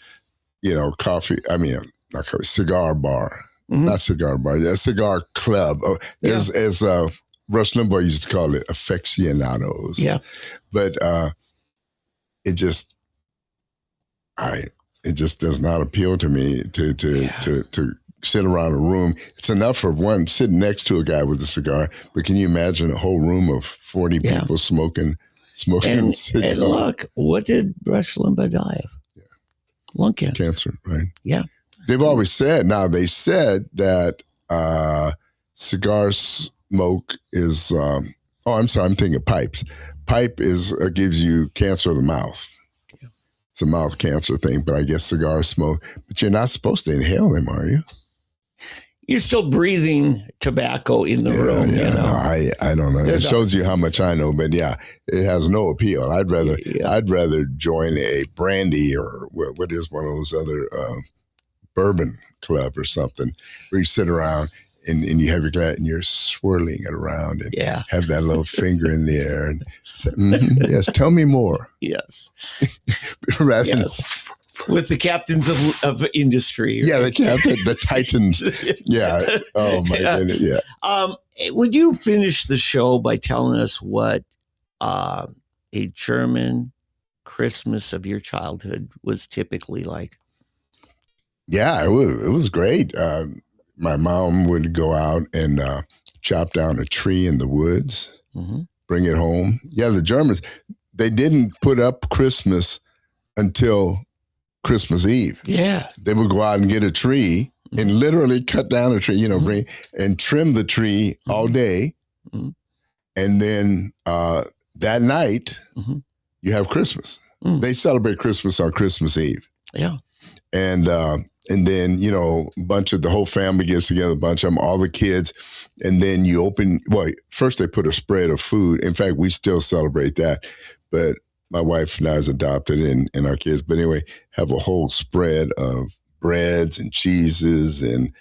coffee. I mean, not coffee, cigar bar, not cigar bar, a cigar club. As Rush Limbaugh used to call it, aficionados. Yeah, but it just does not appeal to me to sit around a room. It's enough for one sitting next to a guy with a cigar, but can you imagine a whole room of 40 people smoking cigars? And look, what did Rush Limbaugh die of? Yeah. Lung cancer. Cancer, right? Yeah. They've always said, they said that cigar smoke is, I'm sorry, I'm thinking pipes. Pipe gives you cancer of the mouth. It's a mouth cancer thing, but I guess cigar smoke. But you're not supposed to inhale them, are you? You're still breathing tobacco in the room. Yeah, I don't know. It shows you how much I know, but it has no appeal. I'd rather join a brandy or what is one of those other bourbon club or something where you sit around and you have your glass and you're swirling it around and have that little finger in the air and say, yes, tell me more. Yes. Rather with the captains of industry. Right? Yeah, the titans. Yeah. Oh my goodness. Yeah. Would you finish the show by telling us what a German Christmas of your childhood was typically like? Yeah, it was great. My mom would go out and chop down a tree in the woods, bring it home. Yeah, the Germans, they didn't put up Christmas until Christmas Eve. Yeah. They would go out and get a tree and literally cut down a tree, bring and trim the tree all day. And then that night, you have Christmas. They celebrate Christmas on Christmas Eve. Yeah. And then, the whole family gets together, a bunch of them, all the kids. And then first they put a spread of food. In fact, we still celebrate that. But my wife and I is adopted and our kids. But anyway, have a whole spread of breads and cheeses and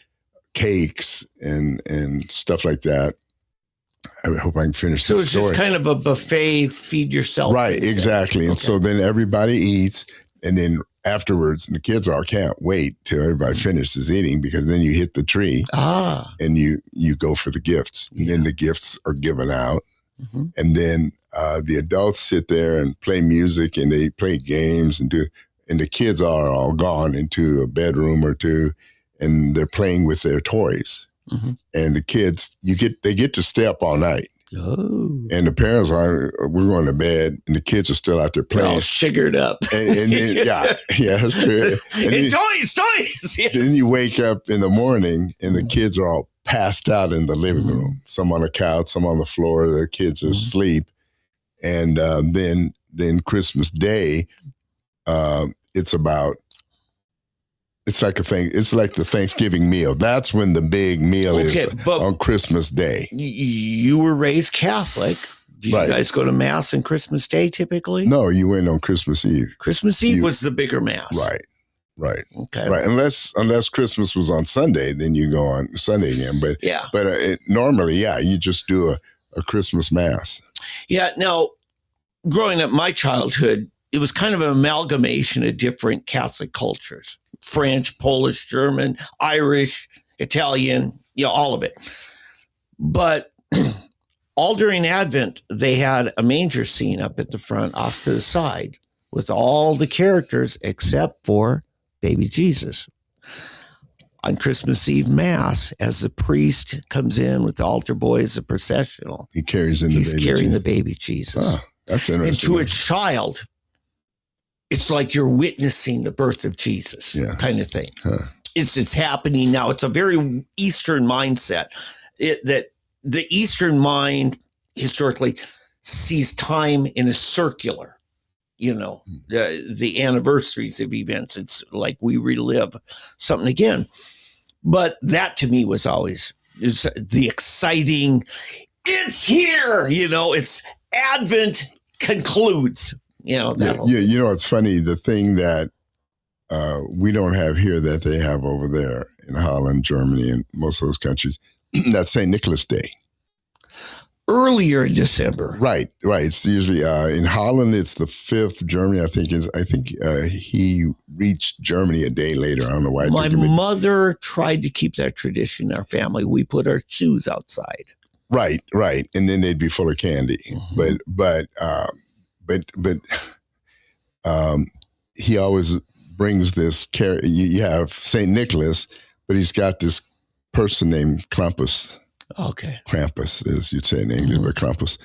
cakes and stuff like that. I hope I can finish so this it's story. Just kind of a buffet, feed yourself. Right, exactly. And so then everybody eats. And then afterwards, the kids can't wait till everybody finishes eating because then you hit the tree and you go for the gifts. And then the gifts are given out. And then the adults sit there and play music and they play games and the kids are all gone into a bedroom or two and they're playing with their toys. And the kids, they get to stay up all night. Oh. And the parents we're going to bed, and the kids are still out there playing. They're all sugared up. And then, that's true. And toys. Yes. Then you wake up in the morning, and the kids are all passed out in the living room. Some on the couch, some on the floor. The kids are asleep. And then Christmas Day, it's like the Thanksgiving meal. That's when the big meal is on Christmas Day. You were raised Catholic. Do you guys go to Mass on Christmas Day typically? No, you went on Christmas Eve. Christmas Eve was the bigger Mass. Right. Okay. Right. Unless Christmas was on Sunday, then you go on Sunday again. But normally, you just do a Christmas Mass. Yeah. Now, growing up, my childhood, it was kind of an amalgamation of different Catholic cultures. French, Polish, German, Irish, Italian, all of it. But all during Advent, they had a manger scene up at the front, off to the side, with all the characters except for baby Jesus. On Christmas Eve Mass, as the priest comes in with the altar boy as a processional, he's carrying the baby Jesus. Oh, that's interesting. And to a child, it's like you're witnessing the birth of Jesus, kind of thing. Huh. It's happening now. It's a very Eastern mindset. That the Eastern mind historically sees time in a circular the anniversaries of events. It's like we relive something again. But that to me was always the exciting, it's here, it's Advent concludes, It's funny, the thing that we don't have here that they have over there in Holland, Germany, and most of those countries, that's St. Nicholas Day. Earlier in December. Right. It's usually in Holland. It's the 5th. Germany, I think he reached Germany a day later. I don't know why. My mother tried to keep that tradition in our family. We put our shoes outside. Right, and then they'd be full of candy. Mm-hmm. But he always brings this. You have St. Nicholas, but he's got this person named Krampus. Okay. Krampus, as you'd say in English, but Krampus.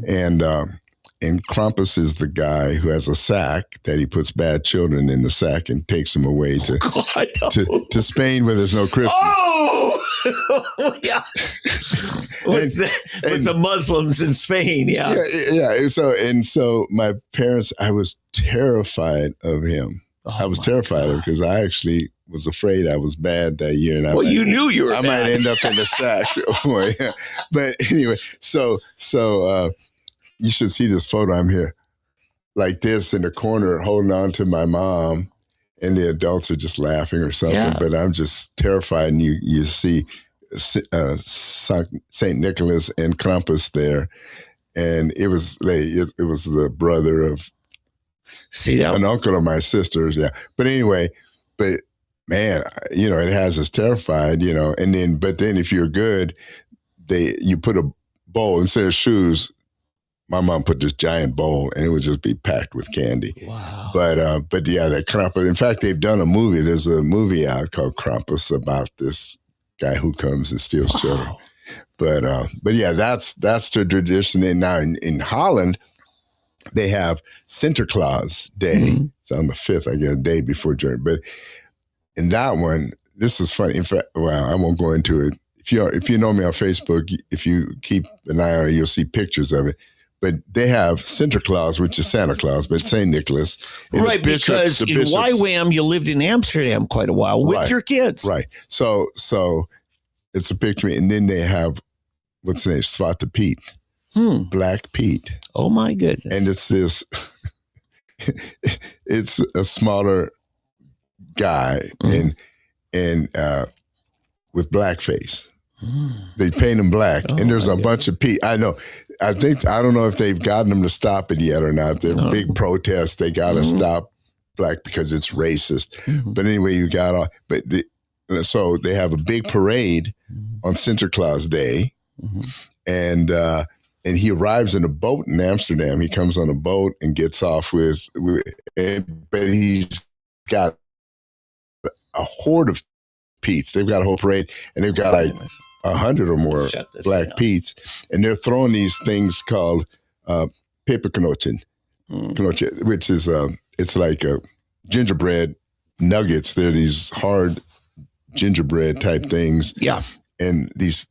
And Krampus is the guy who has a sack that he puts bad children in the sack and takes them away to Spain where there's no Christmas. Oh, yeah. With the Muslims in Spain, yeah. Yeah. So my parents, I was terrified of him. I was terrified of him because I actually was afraid I was bad that year. And you knew you were I bad. might end up in the sack. But anyway, so you should see this photo. I'm here like this in the corner holding on to my mom, and the adults are just laughing or something. Yeah. But I'm just terrified. And you see St. Nicholas and Krampus there. And it was the brother of an uncle of my sister's. Yeah. But anyway, man, it has us terrified, and then but if you're good, you put a bowl instead of shoes. My mom put this giant bowl and it would just be packed with candy. Wow. But yeah, that Krampus. In fact, they've done a movie. There's a movie out called Krampus about this guy who comes and steals children. But yeah, that's the tradition. And now in Holland, they have Sinterklaas Day. Mm-hmm. It's on the 5th, I guess, a day before Germany. But in that one, this is funny. In fact, I won't go into it. If you know me on Facebook, if you keep an eye on it, you'll see pictures of it. But they have Sinterklaas, which is Santa Claus, but St. Nicholas. Right, because in YWAM, you lived in Amsterdam quite a while with your kids. Right. So it's a picture. And then they have, what's the name? Zwarte Piet. Black Pete. Oh, my goodness. And it's this, it's a smaller guy and with blackface. They paint him black, and there's a bunch of Pete. I know. I don't know if they've gotten them to stop it yet or not. There are big protests. They got to stop black because it's racist. But anyway, you got all. So they have a big parade on Sinterklaas Day, and he arrives in a boat in Amsterdam. He comes on a boat and gets off but he's got a horde of Pete's. They've got a whole parade, and they've got like 100 or more black Pete's, and they're throwing these things called peperknoten, which is it's like gingerbread nuggets. They're these hard gingerbread type things. Yeah, and these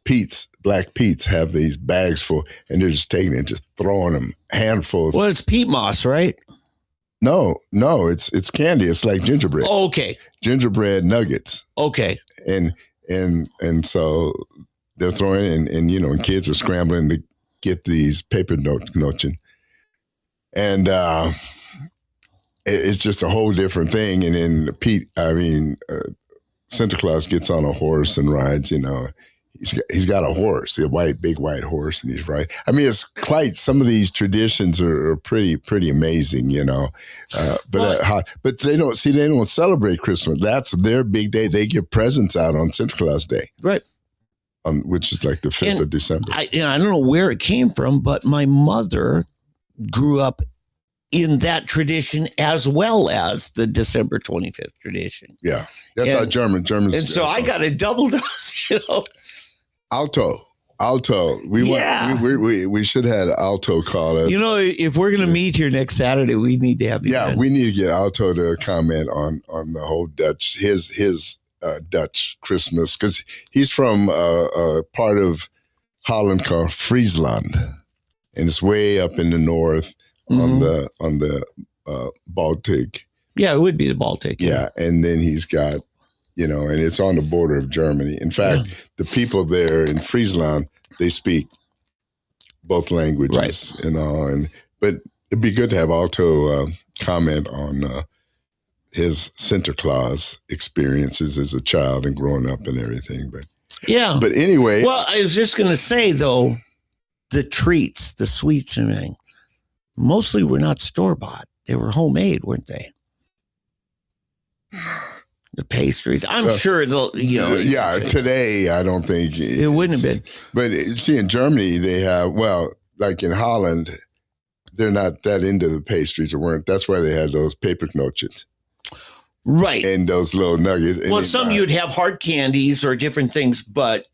Pete's, black Pete's, have these bags full, and they're just taking it and just throwing them handfuls. Well, it's peat moss, right? No, it's candy. It's like gingerbread. Oh, okay. Gingerbread nuggets. Okay. And so they're throwing in, and kids are scrambling to get these peperknoten. And it's just a whole different thing. And then Santa Claus gets on a horse and rides, He's got a horse, big white horse, and he's right. I mean, it's quite. Some of these traditions are pretty amazing, but they don't celebrate Christmas. That's their big day. They give presents out on Sinterklaas Day, right? Which is like the 5th of December. I don't know where it came from, but my mother grew up in that tradition as well as the December 25th tradition. Yeah, that's how Germans. And so I got a double dose, Alto. We should have had Alto call us. If we're going to meet here next Saturday, we need to have you. Yeah, we need to get Alto to comment on the whole Dutch, his Dutch Christmas, because he's from a part of Holland called Friesland, and it's way up in the north on the Baltic. Yeah, it would be the Baltic. Yeah, and then he's got, and it's on the border of Germany. In fact, the people there in Friesland, they speak both languages, but it'd be good to have Alto comment on his Sinterklaas experiences as a child and growing up and everything. But anyway. Well, I was just going to say, though, the treats, the sweets and everything, mostly were not store-bought. They were homemade, weren't they? The pastries. I'm sure they'll, Yeah, today I don't think. It wouldn't have been. But see, in Germany, they have, like in Holland, they're not that into the pastries or weren't. That's why they had those peperknotjes. Right. And those little nuggets. Well, some you'd have hard candies or different things, but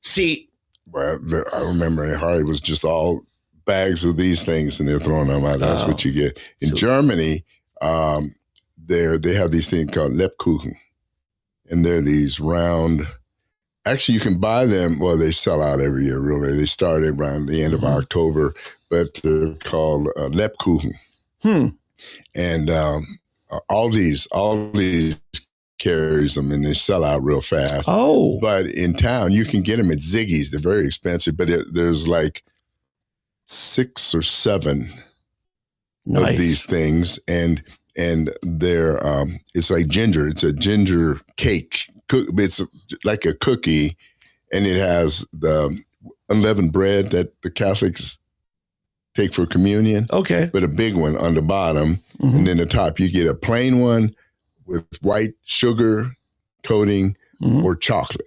see. Well, I remember Harry was just all bags of these things and they're throwing them out. That's what you get. In Germany, they have these things called Lebkuchen. And they're these round, actually you can buy them, well, they sell out every year, really. They start around the end of October, but they're called Lebkuchen. And Aldi's carries them and they sell out real fast. Oh. But in town, you can get them at Ziggy's. They're very expensive, but there's like 6 or 7 of these things. And they're, it's like ginger. It's a ginger cake. It's like a cookie, and it has the unleavened bread that the Catholics take for communion. Okay. But a big one on the bottom. And then the top, you get a plain one with white sugar coating or chocolate.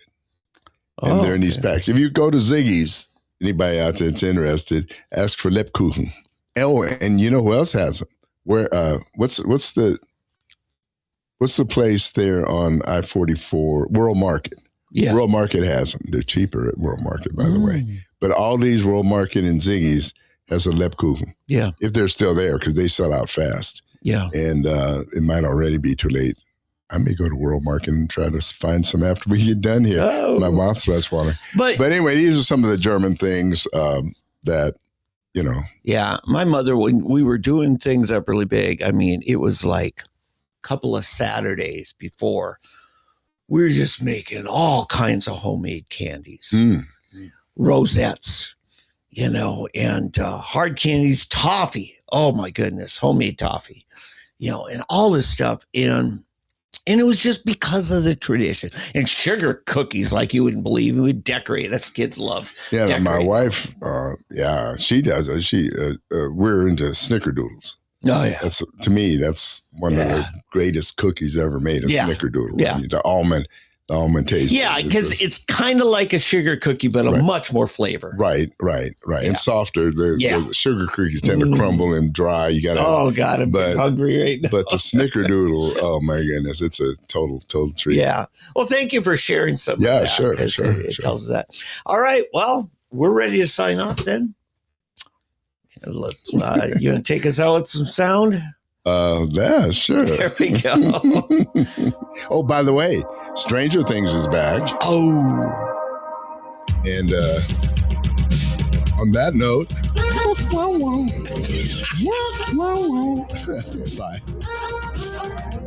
And they're in these packs. If you go to Ziggy's, anybody out there that's interested, ask for Lebkuchen. Oh, and you know who else has them? Where what's the place there on I-44? World Market. Yeah. World Market has them. They're cheaper at World Market, by the way. But all these World Market and Ziggy's has a Lebkuchen. Yeah. If they're still there, because they sell out fast. Yeah. And it might already be too late. I may go to World Market and try to find some after we get done here. Oh. My mouth starts watering. But anyway, these are some of the German things that, Yeah, my mother, when we were doing things up really big, I mean, it was like a couple of Saturdays before, we were just making all kinds of homemade candies, rosettes, and hard candies, toffee. Oh my goodness, homemade toffee, and all this stuff. And it was just because of the tradition. And sugar cookies, like you wouldn't believe. We would decorate. That's kids love. Yeah, decorate. My wife, she does. We're into snickerdoodles. Oh, yeah. To me, that's one of the greatest cookies ever made, a snickerdoodle. Yeah. I mean, the almond taste. Yeah, because it's kind of like a sugar cookie, but a much more flavor. Right. Yeah. And softer. The sugar cookies tend to crumble and dry. You got to. Oh, God, I'm hungry right now. But the snickerdoodle, oh, my goodness, it's a total treat. Yeah. Well, thank you for sharing some of that. Sure. It tells us that. All right. Well, we're ready to sign off then. You going to take us out with some sound? Yeah, sure. There we go. Oh, by the way, Stranger Things is back. Oh. And on that note, bye.